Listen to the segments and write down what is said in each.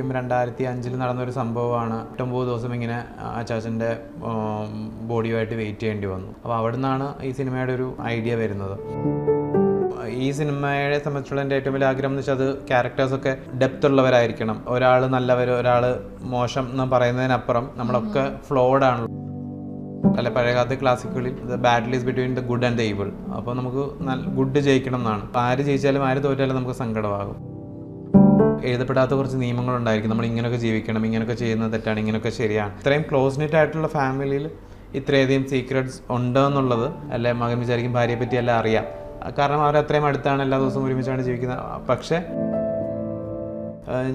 2005 നടന്നൊരു സംഭവമാണ്. 89 ദിവസം ഇങ്ങനെ അച്ചാച്ചൻ്റെ ബോഡിയുമായിട്ട് വെയിറ്റ് ചെയ്യേണ്ടി വന്നു. അപ്പോൾ അവിടെ നിന്നാണ് ഈ സിനിമയുടെ ഒരു ഐഡിയ വരുന്നത്. ഈ സിനിമയെ സംബന്ധിച്ചുള്ള എൻ്റെ ഏറ്റവും വലിയ ആഗ്രഹം എന്ന് വെച്ചാൽ അത് ക്യാരക്ടേഴ്സൊക്കെ ഡെപ്ത് ഉള്ളവരായിരിക്കണം. ഒരാൾ നല്ലവർ, ഒരാൾ മോശം എന്ന് പറയുന്നതിനപ്പുറം നമ്മളൊക്കെ ഫ്ലോഡ് ആണ്. അല്ല, പഴയകാലത്തെ ക്ലാസിക്കുകളിൽ battle is between the good and the evil. അപ്പോൾ നമുക്ക് ഗുഡ് ജയിക്കണം എന്നാണ്. ആര് ജയിച്ചാലും ആര് തോറ്റാലും നമുക്ക് സങ്കടമാകും. എഴുതപ്പെടാത്ത കുറച്ച് നിയമങ്ങളുണ്ടായിരിക്കും. നമ്മൾ ഇങ്ങനെയൊക്കെ ജീവിക്കണം, ഇങ്ങനെയൊക്കെ ചെയ്യുന്നത് തെറ്റാണ്, ഇങ്ങനെയൊക്കെ ശരിയാണ്. ഇത്രയും ക്ലോസ് നെറ്റ് ആയിട്ടുള്ള ഫാമിലിയിൽ ഇത്രയധികം സീക്രട്സ് ഉണ്ടെന്നുള്ളത് അല്ലെ മകൻ വിചാരിക്കും ഭാര്യയെ പറ്റി എല്ലാം അറിയാം. കാരണം അവർ അത്രയും അടുത്താണ്, എല്ലാ ദിവസവും ഒരുമിച്ചാണ് ജീവിക്കുന്നത്. പക്ഷേ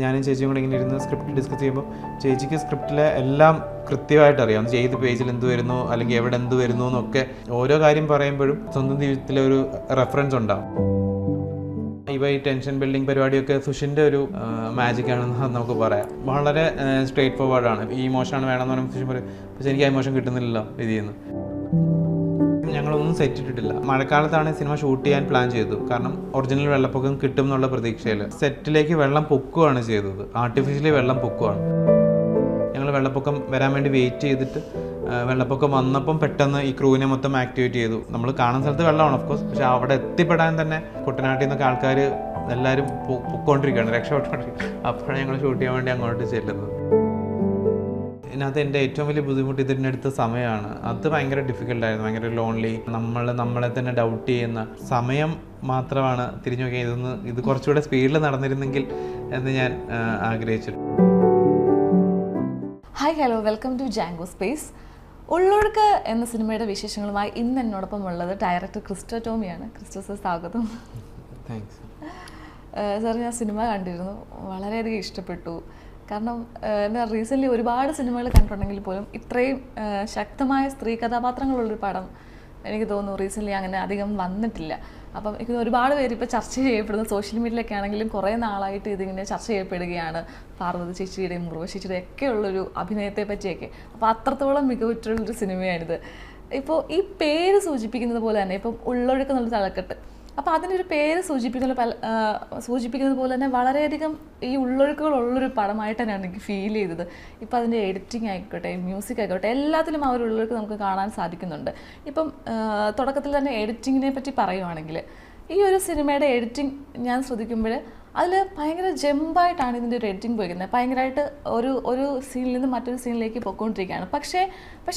ഞാനും ചേച്ചിയും കൂടെ ഇങ്ങനെ ഇരുന്ന് സ്ക്രിപ്റ്റ് ഡിസ്കസ് ചെയ്യുമ്പോൾ ചേച്ചിക്ക് സ്ക്രിപ്റ്റിലെ എല്ലാം കൃത്യമായിട്ട് അറിയാം. ഏത് പേജിൽ എന്ത് വരുന്നു അല്ലെങ്കിൽ എവിടെ എന്ത് വരുന്നു എന്നൊക്കെ ഓരോ കാര്യം പറയുമ്പോഴും സ്വന്തം ജീവിതത്തിലെ ഒരു റെഫറൻസ് ഉണ്ടാവും. ഈ ടെൻഷൻ ബിൽഡിംഗ് പരിപാടിയൊക്കെ സുഷിൻ്റെ ഒരു മാജിക് ആണെന്ന് നമുക്ക് പറയാം. വളരെ സ്ട്രേറ്റ് ഫോർവേഡാണ്. ഈ ഇമോഷനാണ് വേണമെന്ന് പറയുമ്പോൾ സുഷിൻ പറയും, പക്ഷെ എനിക്ക് ആ ഇമോഷൻ കിട്ടുന്നില്ലല്ലോ ഇതിന്ന്. ഞങ്ങളൊന്നും സെറ്റ് ഇട്ടിട്ടില്ല. മഴക്കാലത്താണ് സിനിമ ഷൂട്ട് ചെയ്യാൻ പ്ലാൻ ചെയ്തത്. കാരണം ഒറിജിനൽ വെള്ളപ്പൊക്കം കിട്ടും എന്നുള്ള പ്രതീക്ഷയിൽ സെറ്റിലേക്ക് വെള്ളം പൊക്കുകയാണ് ചെയ്തത്. ആർട്ടിഫിഷ്യലി വെള്ളം പൊക്കുകയാണ്. ഞങ്ങൾ വെള്ളപ്പൊക്കം വരാൻ വേണ്ടി വെയിറ്റ് ചെയ്തിട്ട് വെള്ളപ്പൊക്കം വന്നപ്പം പെട്ടെന്ന് ഈ ക്രൂവിനെ മൊത്തം ആക്ടിവേറ്റ് ചെയ്തു. നമ്മൾ കാണുന്ന സ്ഥലത്ത് വെള്ളമാണ് ഓഫ്കോഴ്സ്, പക്ഷെ അവിടെ എത്തിപ്പെടാൻ തന്നെ കുട്ടനാട്ടിൽ നിന്നൊക്കെ ആൾക്കാർ എല്ലാവരും പൊക്കോണ്ടിരിക്കുകയാണ്, രക്ഷപ്പെട്ടുകൊണ്ടിരിക്കുകയാണ്. അപ്പോഴാണ് ഞങ്ങൾ ഷൂട്ട് ചെയ്യാൻ വേണ്ടി അങ്ങോട്ട് ചെല്ലുന്നത്. ഇതിനകത്ത് എൻ്റെ ഏറ്റവും വലിയ ബുദ്ധിമുട്ട് ഇതിനടുത്ത സമയമാണ്. അത് ഭയങ്കര ഡിഫിക്കൽട്ടായിരുന്നു, ഭയങ്കര ലോൺലി. നമ്മളെ തന്നെ ഡൗട്ട് ചെയ്യുന്ന സമയം മാത്രമാണ് തിരിഞ്ഞു നോക്കിയാൽ ഇത് കുറച്ചുകൂടെ സ്പീഡിൽ നടന്നിരുന്നെങ്കിൽ എന്ന് ഞാൻ ആഗ്രഹിച്ചിട്ടുണ്ട്. Hi, hello, welcome to Jango Space. ഉള്ളൊഴുക്ക് എന്ന സിനിമയുടെ വിശേഷങ്ങളുമായി ഇന്ന് എന്നോടൊപ്പം ഉള്ളത് ഡയറക്ടർ ക്രിസ്റ്റോ ടോമിയാണ്. ക്രിസ്റ്റോ സർ, സ്വാഗതം. താങ്ക്സ് സാർ, ഞാൻ സിനിമ കണ്ടിരുന്നു, വളരെയധികം ഇഷ്ടപ്പെട്ടു. കാരണം എന്താ, റീസെൻ്റ്ലി ഒരുപാട് സിനിമകൾ കണ്ടിട്ടുണ്ടെങ്കിൽ പോലും ഇത്രയും ശക്തമായ സ്ത്രീ കഥാപാത്രങ്ങളുള്ളൊരു പടം എനിക്ക് തോന്നുന്നു റീസെൻ്റ്ലി അങ്ങനെ അധികം വന്നിട്ടില്ല. അപ്പം എനിക്ക് ഒരുപാട് പേര് ഇപ്പോൾ ചർച്ച ചെയ്യപ്പെടുന്നു, സോഷ്യൽ മീഡിയയിലൊക്കെ ആണെങ്കിലും കുറേ നാളായിട്ട് ഇതിങ്ങനെ ചർച്ച ചെയ്യപ്പെടുകയാണ്. പാർവതി ചേച്ചിയുടെയും മുറുവ ചേച്ചിയുടെയും ഒക്കെ ഉള്ളൊരു അഭിനയത്തെ പറ്റിയൊക്കെ. അപ്പോൾ അത്രത്തോളം മികവുറ്റുള്ളൊരു സിനിമയാണിത്. ഇപ്പോൾ ഈ പേര് സൂചിപ്പിക്കുന്നത് പോലെ തന്നെ ഇപ്പം ഉള്ളൊഴുക്ക് എന്നുള്ള തലക്കെട്ട്, അപ്പോൾ അതിനൊരു പേര് സൂചിപ്പിക്കുന്നത് പോലെ തന്നെ വളരെയധികം ഈ ഉള്ളൊഴുക്കുകളുള്ളൊരു പടമായിട്ട് തന്നെയാണ് എനിക്ക് ഫീൽ ചെയ്തത്. ഇപ്പോൾ അതിൻ്റെ എഡിറ്റിംഗ് ആയിക്കോട്ടെ, മ്യൂസിക് ആയിക്കോട്ടെ, എല്ലാത്തിലും ആ ഒരു ഉള്ളൊഴുക്ക് നമുക്ക് കാണാൻ സാധിക്കുന്നുണ്ട്. ഇപ്പം തുടക്കത്തിൽ തന്നെ എഡിറ്റിങ്ങിനെ പറ്റി പറയുവാണെങ്കിൽ, ഈ ഒരു സിനിമയുടെ എഡിറ്റിംഗ് ഞാൻ ശ്രദ്ധിക്കുമ്പോൾ അതിൽ ഭയങ്കര ജമ്പായിട്ടാണ് ഇതിൻ്റെ ഒരു എഡിറ്റിംഗ് പോയിരിക്കുന്നത്. ഭയങ്കരമായിട്ട് ഒരു സീനിൽ നിന്ന് മറ്റൊരു സീനിലേക്ക് പോയിക്കൊണ്ടിരിക്കുകയാണ്. പക്ഷേ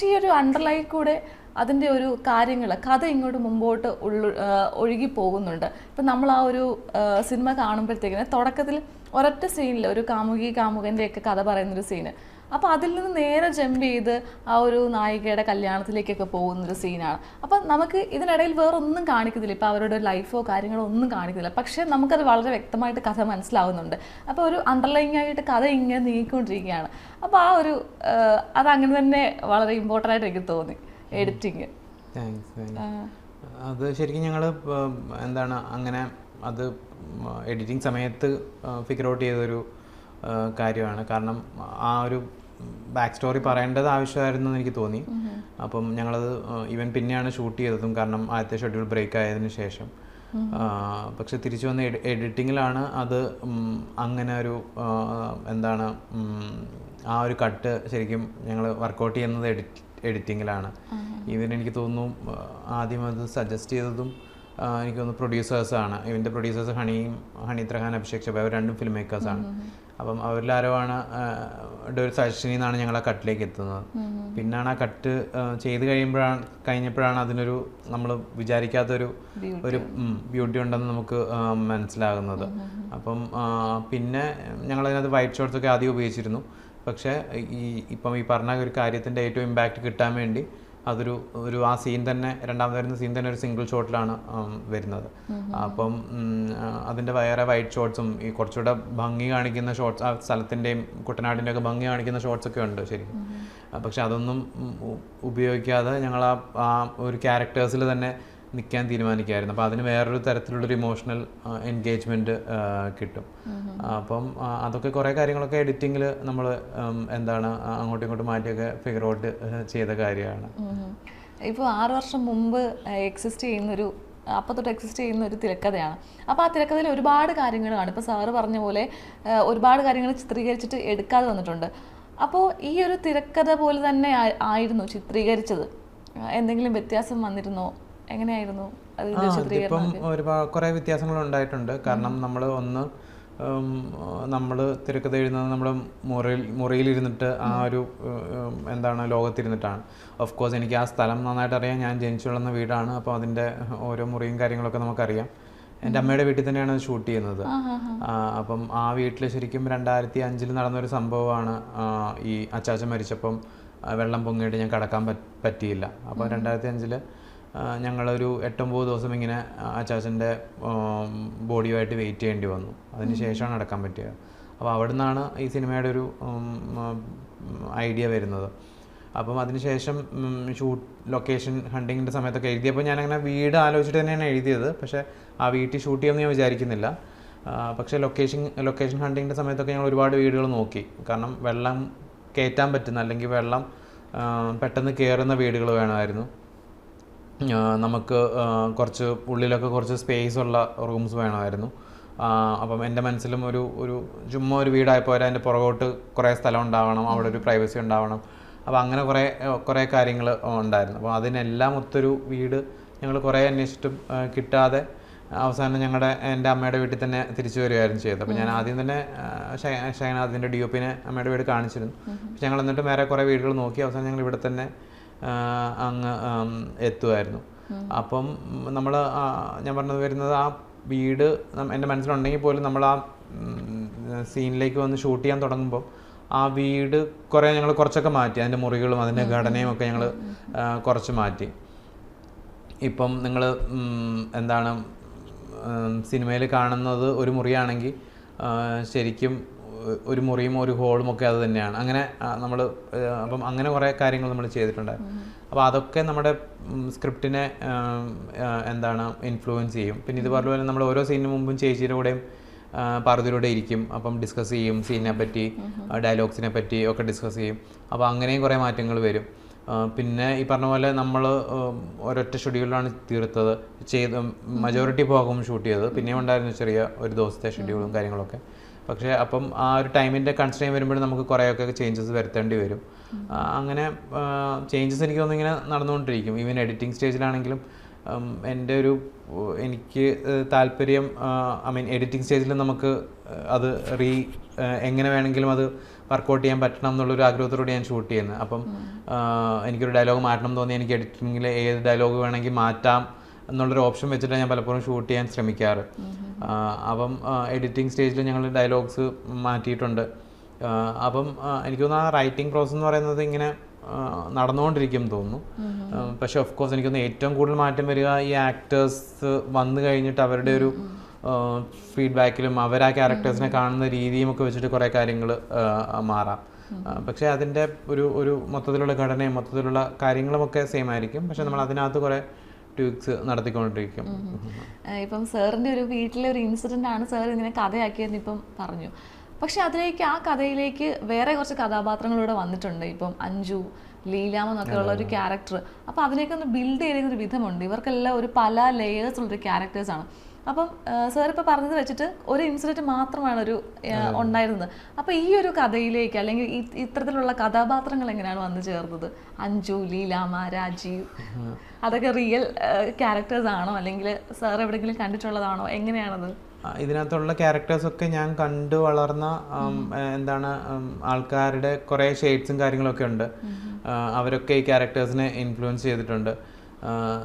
ഈ ഒരു അണ്ടർലൈൻ കൂടെ അതിൻ്റെ ഒരു കാര്യങ്ങൾ, കഥ ഇങ്ങോട്ട് മുമ്പോട്ട് ഒഴുകി പോകുന്നുണ്ട്. ഇപ്പം നമ്മൾ ആ ഒരു സിനിമ കാണുമ്പോഴത്തേക്കിന് തുടക്കത്തിൽ ഒരൊറ്റ സീനിൽ ഒരു കാമുകൻ്റെയൊക്കെ കഥ പറയുന്നൊരു സീന്, അപ്പോൾ അതിൽ നിന്ന് നേരെ ജമ്പ് ചെയ്ത് ആ ഒരു നായികയുടെ കല്യാണത്തിലേക്കൊക്കെ പോകുന്നൊരു സീനാണ്. അപ്പം നമുക്ക് ഇതിനിടയിൽ വേറൊന്നും കാണിക്കുന്നില്ല, ഇപ്പോൾ അവരുടെ ലൈഫോ കാര്യങ്ങളോ ഒന്നും കാണിക്കുന്നില്ല. പക്ഷേ നമുക്കത് വളരെ വ്യക്തമായിട്ട് കഥ മനസ്സിലാവുന്നുണ്ട്. അപ്പോൾ ഒരു അണ്ടർലൈൻ ആയിട്ട് കഥ ഇങ്ങനെ നീങ്ങിക്കൊണ്ടിരിക്കുകയാണ്. അപ്പോൾ ആ ഒരു അതങ്ങനെ തന്നെ വളരെ ഇമ്പോർട്ടൻ്റ് ആയിട്ട് എനിക്ക് തോന്നി എഡിറ്റിങ്. അത് ശരിക്കും ഞങ്ങൾ എന്താണ് അങ്ങനെ അത് എഡിറ്റിംഗ് സമയത്ത് ഫിഗർ ഔട്ട് ചെയ്തൊരു കാര്യമാണ്. കാരണം ആ ഒരു ബാക്ക് സ്റ്റോറി പറയേണ്ടത് ആവശ്യമായിരുന്നു എന്ന് എനിക്ക് തോന്നി. അപ്പം ഞങ്ങളത് ഈവൻ പിന്നെയാണ് ഷൂട്ട് ചെയ്തതും, കാരണം ആദ്യത്തെ ഷെഡ്യൂൾ ബ്രേക്ക് ആയതിനു ശേഷം. പക്ഷെ തിരിച്ചു വന്ന എഡിറ്റിങ്ങിലാണ് അത് അങ്ങനെ ഒരു എന്താണ് ആ ഒരു കട്ട് ശരിക്കും ഞങ്ങൾ വർക്കൗട്ട് ചെയ്യുന്നത് എഡിറ്റിങ്ങിലാണ്. ഈവൻ എനിക്ക് തോന്നുന്നു ആദ്യം അത് സജസ്റ്റ് ചെയ്തതും എനിക്ക് തോന്നുന്നു പ്രൊഡ്യൂസേഴ്സാണ്. ഇവൻ്റെ പ്രൊഡ്യൂസേഴ്സ് ഹണി ത്രഹാൻ, അഭിഷേക് ശബ, അവർ രണ്ടും ഫിലിം മേക്കേഴ്സാണ്. അപ്പം അവരിലാരോ ഒരു സജഷനിൽ നിന്നാണ് ഞങ്ങൾ ആ കട്ടിലേക്ക് എത്തുന്നത്. പിന്നാണ് ആ കട്ട് ചെയ്ത് കഴിഞ്ഞപ്പോഴാണ് അതിനൊരു നമ്മൾ വിചാരിക്കാത്തൊരു ബ്യൂട്ടി ഉണ്ടെന്ന് നമുക്ക് മനസ്സിലാകുന്നത്. അപ്പം പിന്നെ ഞങ്ങളതിനകത്ത് വൈറ്റ് ഷോട്ട്സൊക്കെ ആദ്യം ഉപയോഗിച്ചിരുന്നു. പക്ഷേ ഇപ്പം ഈ പറഞ്ഞ ഒരു കാര്യത്തിൻ്റെ ഏറ്റവും ഇമ്പാക്റ്റ് കിട്ടാൻ വേണ്ടി അതൊരു ആ സീൻ തന്നെ, രണ്ടാമത് വരുന്ന സീൻ തന്നെ ഒരു സിംഗിൾ ഷോട്ടിലാണ് വരുന്നത്. അപ്പം അതിൻ്റെ വേറെ വൈറ്റ് ഷോട്ട്സും ഈ കുറച്ചുകൂടെ ഭംഗി കാണിക്കുന്ന ഷോട്ട്സ്, ആ സ്ഥലത്തിൻ്റെയും കുട്ടനാടിൻ്റെ ഒക്കെ ഭംഗി കാണിക്കുന്ന ഷോട്ട്സൊക്കെ ഉണ്ട് ശരിക്കും. പക്ഷെ അതൊന്നും ഉപയോഗിക്കാതെ ഞങ്ങൾ ആ ഒരു ക്യാരക്ടേഴ്സിൽ തന്നെ നിൽക്കാൻ തീരുമാനിക്കുകയായിരുന്നു. അപ്പോൾ അതിന് വേറൊരു തരത്തിലുള്ളൊരു ഇമോഷണൽ എൻഗേജ്മെൻറ്റ് കിട്ടും. അപ്പം അതൊക്കെ കുറേ കാര്യങ്ങളൊക്കെ എഡിറ്റിങ്ങിൽ നമ്മൾ എന്താണ് അങ്ങോട്ടും ഇങ്ങോട്ടും മാറ്റിയൊക്കെ ഫിഗർ ഔട്ട് ചെയ്ത കാര്യമാണ്. ഇപ്പോൾ 6 വർഷം മുമ്പ് എക്സിസ്റ്റ് ചെയ്യുന്നൊരു അപ്പം തൊട്ട് എക്സിസ്റ്റ് ചെയ്യുന്ന ഒരു തിരക്കഥയാണ്. അപ്പോൾ ആ തിരക്കഥയിൽ ഒരുപാട് കാര്യങ്ങളാണ് ഇപ്പോൾ സാറ് പറഞ്ഞ പോലെ ഒരുപാട് കാര്യങ്ങൾ ചിത്രീകരിച്ചിട്ട് എടുക്കാതെ വന്നിട്ടുണ്ട്. അപ്പോൾ ഈ ഒരു തിരക്കഥ പോലെ തന്നെ ആയിരുന്നു ചിത്രീകരിച്ചത്? എന്തെങ്കിലും വ്യത്യാസം വന്നിരുന്നോ? എങ്ങനെയായിരുന്നു അതിൻ്റെ ചിത്രീകരണം? ഇപ്പം ഒരുപാട് കുറേ വ്യത്യാസങ്ങൾ ഉണ്ടായിട്ടുണ്ട്. കാരണം നമ്മൾ തിരക്കഥ എഴുതുന്നത് നമ്മൾ മുറിയിലിരുന്നിട്ട് ആ ഒരു എന്താണ് ലോകത്തിരുന്നിട്ടാണ്. ഓഫ് കോഴ്സ് എനിക്ക് ആ സ്ഥലം നന്നായിട്ട് അറിയാം. ഞാൻ ജനിച്ചു വളർന്ന വീടാണ്. അപ്പോൾ അതിൻ്റെ ഓരോ മുറിയും കാര്യങ്ങളൊക്കെ നമുക്കറിയാം. എൻ്റെ അമ്മയുടെ വീട്ടിൽ തന്നെയാണ് അത് ഷൂട്ട് ചെയ്യുന്നത്. അപ്പം ആ വീട്ടിൽ ശരിക്കും 2005 നടന്നൊരു സംഭവമാണ്. ഈ അച്ചാച്ചൻ മരിച്ചപ്പം വെള്ളം പൊങ്ങിയിട്ട് ഞാൻ കടക്കാൻ പറ്റിയില്ല. അപ്പോൾ 2005 ഞങ്ങളൊരു 8-9 ദിവസം ഇങ്ങനെ അച്ചാച്ചൻ്റെ ബോഡിയുമായിട്ട് വെയിറ്റ് ചെയ്യേണ്ടി വന്നു. അതിന് ശേഷമാണ് അടക്കാൻ പറ്റിയത്. അപ്പോൾ അവിടെ നിന്നാണ് ഈ സിനിമയുടെ ഒരു ഐഡിയ വരുന്നത്. അപ്പം അതിനുശേഷം ലൊക്കേഷൻ ഹണ്ടിങ്ങിൻ്റെ സമയത്തൊക്കെ എഴുതിയപ്പോൾ ഞാനങ്ങനെ വീട് ആലോചിച്ചിട്ട് തന്നെയാണ് എഴുതിയത്. പക്ഷേ ആ വീട്ടിൽ ഷൂട്ട് ചെയ്യുമെന്ന് ഞാൻ വിചാരിക്കുന്നില്ല. പക്ഷേ ലൊക്കേഷൻ ഹണ്ടിങ്ങിൻ്റെ സമയത്തൊക്കെ ഞങ്ങൾ ഒരുപാട് വീടുകൾ നോക്കി. കാരണം വെള്ളം കയറ്റാൻ പറ്റുന്ന അല്ലെങ്കിൽ വെള്ളം പെട്ടെന്ന് കയറുന്ന വീടുകൾ വേണമായിരുന്നു. നമുക്ക് കുറച്ച് ഉള്ളിലൊക്കെ കുറച്ച് സ്പേസ് ഉള്ള റൂംസ് വേണമായിരുന്നു. അപ്പം എൻ്റെ മനസ്സിലും ഒരു ചുമ്മാ ഒരു വീടായപ്പോൾ അതിൻ്റെ പുറകോട്ട് കുറേ സ്ഥലം ഉണ്ടാവണം, അവിടെ ഒരു പ്രൈവസി ഉണ്ടാവണം. അപ്പോൾ അങ്ങനെ കുറേ കാര്യങ്ങൾ ഉണ്ടായിരുന്നു. അപ്പോൾ അതിനെല്ലാം ഒത്തൊരു വീട് ഞങ്ങൾ കുറേ അന്വേഷിച്ചിട്ടും കിട്ടാതെ അവസാനം എൻ്റെ അമ്മയുടെ വീട്ടിൽ തന്നെ തിരിച്ചു വരികയായിരുന്നു ചെയ്തത്. അപ്പോൾ ഞാൻ ആദ്യം തന്നെ ഷൈനാഥിൻ്റെ DOP-നെ അമ്മയുടെ വീട് കാണിച്ചിരുന്നു. പക്ഷെ ഞങ്ങൾ എന്നിട്ട് വേറെ കുറേ വീടുകൾ നോക്കി അവസാനം ഞങ്ങൾ ഇവിടെ തന്നെ അങ്ങ് എത്തുമായിരുന്നു. അപ്പം ഞാൻ പറഞ്ഞത് വരുന്നത് ആ വീട് എൻ്റെ മനസ്സിലുണ്ടെങ്കിൽ പോലും നമ്മൾ ആ സീനിലേക്ക് വന്ന് ഷൂട്ട് ചെയ്യാൻ തുടങ്ങുമ്പോൾ ആ വീട് ഞങ്ങൾ കുറച്ചൊക്കെ മാറ്റി. അതിൻ്റെ മുറികളും അതിൻ്റെ ഘടനയും ഒക്കെ ഞങ്ങൾ കുറച്ച് മാറ്റി. ഇപ്പം നിങ്ങൾ എന്താണ് സിനിമയിൽ കാണുന്നത് ഒരു മുറിയാണെങ്കിൽ ശരിക്കും ഒരു മുറിയും ഒരു ഹോളും ഒക്കെ അത് തന്നെയാണ്. അങ്ങനെ അപ്പം അങ്ങനെ കുറേ കാര്യങ്ങൾ നമ്മൾ ചെയ്തിട്ടുണ്ടായിരുന്നു. അപ്പോൾ അതൊക്കെ നമ്മുടെ സ്ക്രിപ്റ്റിനെ ഇൻഫ്ലുവൻസ് ചെയ്യും. പിന്നെ ഇതുപോലെ പോലെ നമ്മൾ ഓരോ സീനിന് മുമ്പും ചേച്ചിയുടെ കൂടെയും പാർവതിയുടെ ഇരിക്കും. അപ്പം ഡിസ്കസ് ചെയ്യും, സീനിനെ പറ്റി ഡയലോഗ്സിനെ പറ്റി ഒക്കെ ഡിസ്കസ് ചെയ്യും. അപ്പോൾ അങ്ങനെയും കുറേ മാറ്റങ്ങൾ വരും. പിന്നെ ഈ പറഞ്ഞ പോലെ നമ്മൾ ഒരൊറ്റ ഷെഡ്യൂളിലാണ് തീർത്തത്. മജോറിറ്റി ഭാഗവും ഷൂട്ട് ചെയ്തത്. പിന്നെയും ഉണ്ടായിരുന്നു ചെറിയ ഒരു ദിവസത്തെ ഷെഡ്യൂളും കാര്യങ്ങളൊക്കെ. പക്ഷേ അപ്പം ആ ഒരു ടൈമിൻ്റെ കൺസ്ട്രെയിൻ വരുമ്പോഴും നമുക്ക് കുറേയൊക്കെ ചേഞ്ചസ് വരുത്തേണ്ടി വരും. അങ്ങനെ ചേഞ്ചസ് എനിക്ക് തോന്നുന്നു ഇങ്ങനെ നടന്നുകൊണ്ടിരിക്കും. ഈവൻ എഡിറ്റിംഗ് സ്റ്റേജിലാണെങ്കിലും എനിക്ക് താല്പര്യം എഡിറ്റിംഗ് സ്റ്റേജിൽ നമുക്ക് അത് എങ്ങനെ വേണമെങ്കിലും അത് വർക്കൗട്ട് ചെയ്യാൻ പറ്റണം എന്നുള്ളൊരു ആഗ്രഹത്തോടെ ഞാൻ ഷൂട്ട് ചെയ്യുന്നത്. അപ്പം എനിക്കൊരു ഡയലോഗ് മാറ്റണം തോന്നി എനിക്ക് എഡിറ്റിങ്ങിൽ ഏത് ഡയലോഗ് വേണമെങ്കിൽ മാറ്റാം എന്നുള്ളൊരു ഓപ്ഷൻ വെച്ചിട്ടാണ് ഞാൻ പലപ്പോഴും ഷൂട്ട് ചെയ്യാൻ ശ്രമിക്കാറ്. അപ്പം എഡിറ്റിംഗ് സ്റ്റേജിൽ ഞങ്ങൾ ഡയലോഗ്സ് മാറ്റിയിട്ടുണ്ട്. അപ്പം എനിക്ക് തോന്നുന്നു ആ റൈറ്റിംഗ് പ്രോസസ്സ് എന്ന് പറയുന്നത് ഇങ്ങനെ നടന്നുകൊണ്ടിരിക്കും തോന്നുന്നു. പക്ഷെ ഓഫ് കോഴ്സ് എനിക്ക് തോന്നുന്നു ഏറ്റവും കൂടുതൽ മാറ്റം വരിക ഈ ആക്ടേഴ്സ് വന്നു കഴിഞ്ഞിട്ട് അവരുടെ ഒരു ഫീഡ്ബാക്കിലും അവർ ആ ക്യാരക്ടേഴ്സിനെ കാണുന്ന രീതിയും ഒക്കെ വെച്ചിട്ട് കുറേ കാര്യങ്ങൾ മാറാം. പക്ഷേ അതിൻ്റെ ഒരു മൊത്തത്തിലുള്ള ഘടനയും മൊത്തത്തിലുള്ള കാര്യങ്ങളുമൊക്കെ സെയിം ആയിരിക്കും. പക്ഷെ നമ്മൾ അതിനകത്ത് കുറേ ട്യൂക്സ് നടത്തിക്കൊണ്ടിരിക്കും. ഇപ്പം സാറിൻ്റെ ഒരു വീട്ടിലെ ഒരു ഇൻസിഡൻ്റ് ആണ് സാർ ഇങ്ങനെ കഥയാക്കിയെന്ന് ഇപ്പം പറഞ്ഞു. പക്ഷെ ആ കഥയിലേക്ക് വേറെ കുറച്ച് കഥാപാത്രങ്ങളിലൂടെ വന്നിട്ടുണ്ട്. ഇപ്പം അഞ്ജു, ലീലാമ എന്നൊക്കെ ഉള്ള ഒരു ക്യാരക്ടർ. അപ്പോൾ അതിനെയൊക്കെ ഒന്ന് ബിൽഡ് ചെയ്യുന്നൊരു വിധമുണ്ട്. ഇവർക്കെല്ലാം പല ലേയേഴ്സ് ഉള്ളൊരു ക്യാരക്ടേഴ്സാണ്. അപ്പം സാർ ഇപ്പോൾ പറഞ്ഞത് വെച്ചിട്ട് ഒരു ഇൻസിഡൻറ്റ് മാത്രമാണ് ഉണ്ടായിരുന്നത്. അപ്പോൾ ഈ ഒരു കഥയിലേക്ക് അല്ലെങ്കിൽ ഇത്തരത്തിലുള്ള കഥാപാത്രങ്ങൾ എങ്ങനെയാണ് വന്നു ചേർന്നത്? അഞ്ജു, ലീലാമ, രാജീവ് അതൊക്കെ റിയൽ ക്യാരക്ടേഴ്സ് ആണോ അല്ലെങ്കിൽ സാർ എവിടെയെങ്കിലും കണ്ടിട്ടുള്ളതാണോ? എങ്ങനെയാണത്? ഇതിനകത്തുള്ള ക്യാരക്ടേഴ്സൊക്കെ ഞാൻ കണ്ടു വളർന്ന ആൾക്കാരുടെ കുറേ ഷെയ്ഡ്സും കാര്യങ്ങളൊക്കെ ഉണ്ട്. അവരൊക്കെ ഈ ക്യാരക്ടേഴ്സിനെ ഇൻഫ്ലുവൻസ് ചെയ്തിട്ടുണ്ട്.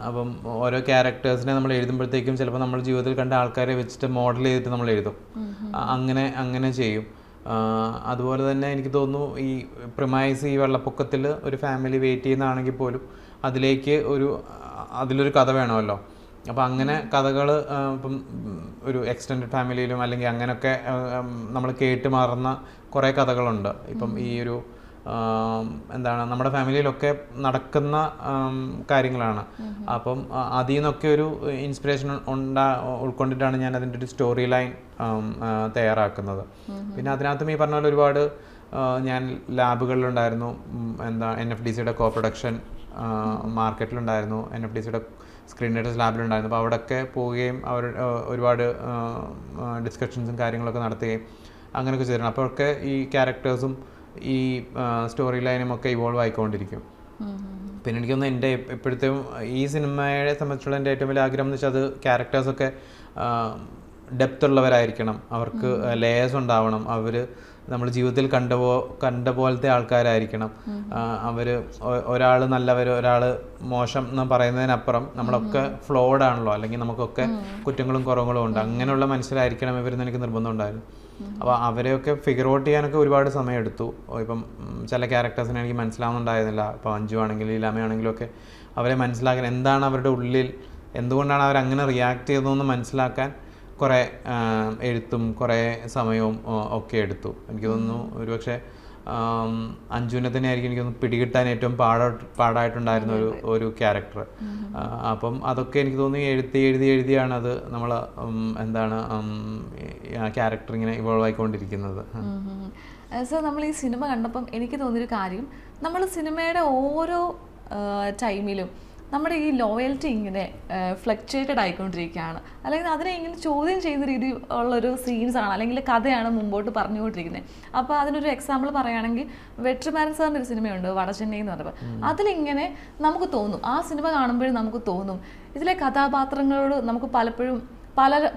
അപ്പം ഓരോ ക്യാരക്ടേഴ്സിനെ നമ്മൾ എഴുതുമ്പോഴത്തേക്കും ചിലപ്പോൾ നമ്മൾ ജീവിതത്തിൽ കണ്ട ആൾക്കാരെ വെച്ചിട്ട് മോഡൽ ചെയ്തിട്ട് നമ്മൾ എഴുതും. അങ്ങനെ ചെയ്യും. അതുപോലെ തന്നെ എനിക്ക് തോന്നുന്നു ഈ പ്രിമൈസ് ഈ വെള്ളപ്പൊക്കത്തിൽ ഒരു ഫാമിലി വെയിറ്റ് ചെയ്യുന്നതാണെങ്കിൽ പോലും അതിലൊരു കഥ വേണമല്ലോ. അപ്പോൾ അങ്ങനെ കഥകൾ ഇപ്പം ഒരു എക്സ്റ്റെൻഡഡ് ഫാമിലിയിലും അല്ലെങ്കിൽ അങ്ങനെയൊക്കെ നമ്മൾ കേട്ട് മാറുന്ന കുറേ കഥകളുണ്ട്. ഇപ്പം ഈ ഒരു നമ്മുടെ ഫാമിലിയിലൊക്കെ നടക്കുന്ന കാര്യങ്ങളാണ്. അപ്പം അതിൽ നിന്നൊക്കെ ഒരു ഇൻസ്പിറേഷൻ ഉൾക്കൊണ്ടിട്ടാണ് ഞാൻ അതിൻ്റെ ഒരു സ്റ്റോറി ലൈൻ തയ്യാറാക്കുന്നത്. പിന്നെ അതിനകത്തും ഈ പറഞ്ഞ പോലെ ഒരുപാട് ഞാൻ ലാബുകളിലുണ്ടായിരുന്നു. NFDCയുടെ കോ പ്രൊഡക്ഷൻ മാർക്കറ്റിലുണ്ടായിരുന്നു. NFDCയുടെ സ്ക്രീൻ റൈറ്റേഴ്സ് ലാബിലുണ്ടായിരുന്നു. അപ്പോൾ അവിടെയൊക്കെ പോവുകയും ഒരുപാട് ഡിസ്കഷൻസും കാര്യങ്ങളൊക്കെ നടത്തുകയും അങ്ങനെയൊക്കെ ചെയ്തിരുന്നു. അപ്പോഴൊക്കെ ഈ ക്യാരക്ടേഴ്സും ഈ സ്റ്റോറി ലൈനും ഒക്കെ ഇവോൾവ് ആയിക്കൊണ്ടിരിക്കും. പിന്നെ എനിക്കൊന്ന് എൻ്റെ ഇപ്പോഴത്തെ ഈ സിനിമയെ സംബന്ധിച്ചുള്ള എൻ്റെ ഏറ്റവും വലിയ ആഗ്രഹം എന്ന് വെച്ചാൽ അത് ക്യാരക്ടേഴ്സൊക്കെ ഡെപ്ത് ഉള്ളവരായിരിക്കണം, അവർക്ക് ലേയേഴ്സ് ഉണ്ടാവണം, അവർ നമ്മൾ ജീവിതത്തിൽ കണ്ട പോലത്തെ ആൾക്കാരായിരിക്കണം. അവർ ഒരാൾ നല്ലവർ ഒരാൾ മോശം എന്ന് പറയുന്നതിനപ്പുറം നമ്മളൊക്കെ ഫ്ലോഡ് ആണല്ലോ, അല്ലെങ്കിൽ നമുക്കൊക്കെ കുറ്റങ്ങളും കുറവുകളും ഉണ്ട്. അങ്ങനെയുള്ള മനുഷ്യരായിരിക്കണം ഇവരെന്ന് എനിക്ക് നിർബന്ധം ഉണ്ടായിരുന്നു. അപ്പോൾ അവരെയൊക്കെ ഫിഗർ ഔട്ട് ചെയ്യാനൊക്കെ ഒരുപാട് സമയം എടുത്തു. ഇപ്പം ചില ക്യാരക്ടേഴ്സിനെ എനിക്ക് മനസ്സിലാവുന്നുണ്ടായിരുന്നില്ല. ഇപ്പോൾ അഞ്ജു ആണെങ്കിലും ലീലാമ്മയാണെങ്കിലും ഒക്കെ അവരെ മനസ്സിലാക്കാൻ, എന്താണ് അവരുടെ ഉള്ളിൽ, എന്തുകൊണ്ടാണ് അവരങ്ങനെ റിയാക്ട് ചെയ്തതെന്ന് മനസ്സിലാക്കാൻ കുറേ എഴുത്തും കുറേ സമയവും ഒക്കെ എടുത്തു. എനിക്ക് തോന്നുന്നു ഒരുപക്ഷെ അഞ്ജുവിനെ തന്നെ ആയിരിക്കും എനിക്ക് തോന്നുന്നു പിടികിട്ടാൻ ഏറ്റവും പാടായിട്ടുണ്ടായിരുന്ന ഒരു ക്യാരക്ടർ. അപ്പം അതൊക്കെ എനിക്ക് തോന്നുന്നു എഴുതിയാണ് അത് നമ്മൾ എന്താണ് ആ ക്യാരക്ടർ ഇങ്ങനെ ഇവോൾവ് ആയിക്കൊണ്ടിരിക്കുന്നത്. സർ, നമ്മൾ ഈ സിനിമ കണ്ടപ്പം എനിക്ക് തോന്നിയൊരു കാര്യം, നമ്മൾ സിനിമയുടെ ഓരോ ടൈമിലും നമ്മുടെ ഈ ലോയൽറ്റി ഇങ്ങനെ ഫ്ലക്ച്വേറ്റഡ് ആയിക്കൊണ്ടിരിക്കുകയാണ്, അല്ലെങ്കിൽ അതിനെ ഇങ്ങനെ ചോദ്യം ചെയ്യുന്ന രീതി ഉള്ളൊരു സീൻസാണ്, അല്ലെങ്കിൽ കഥയാണ് മുമ്പോട്ട് പറഞ്ഞുകൊണ്ടിരിക്കുന്നത്. അപ്പോൾ അതിനൊരു എക്സാമ്പിൾ പറയുകയാണെങ്കിൽ വെട്രിമാരൻ സാറിൻ്റെ ഒരു സിനിമയുണ്ട് വടചെന്നൈ എന്ന് പറയുമ്പോൾ, അതിലിങ്ങനെ നമുക്ക് തോന്നും, ആ സിനിമ കാണുമ്പോഴും നമുക്ക് തോന്നും ഇതിലെ കഥാപാത്രങ്ങളോട് നമുക്ക് പലപ്പോഴും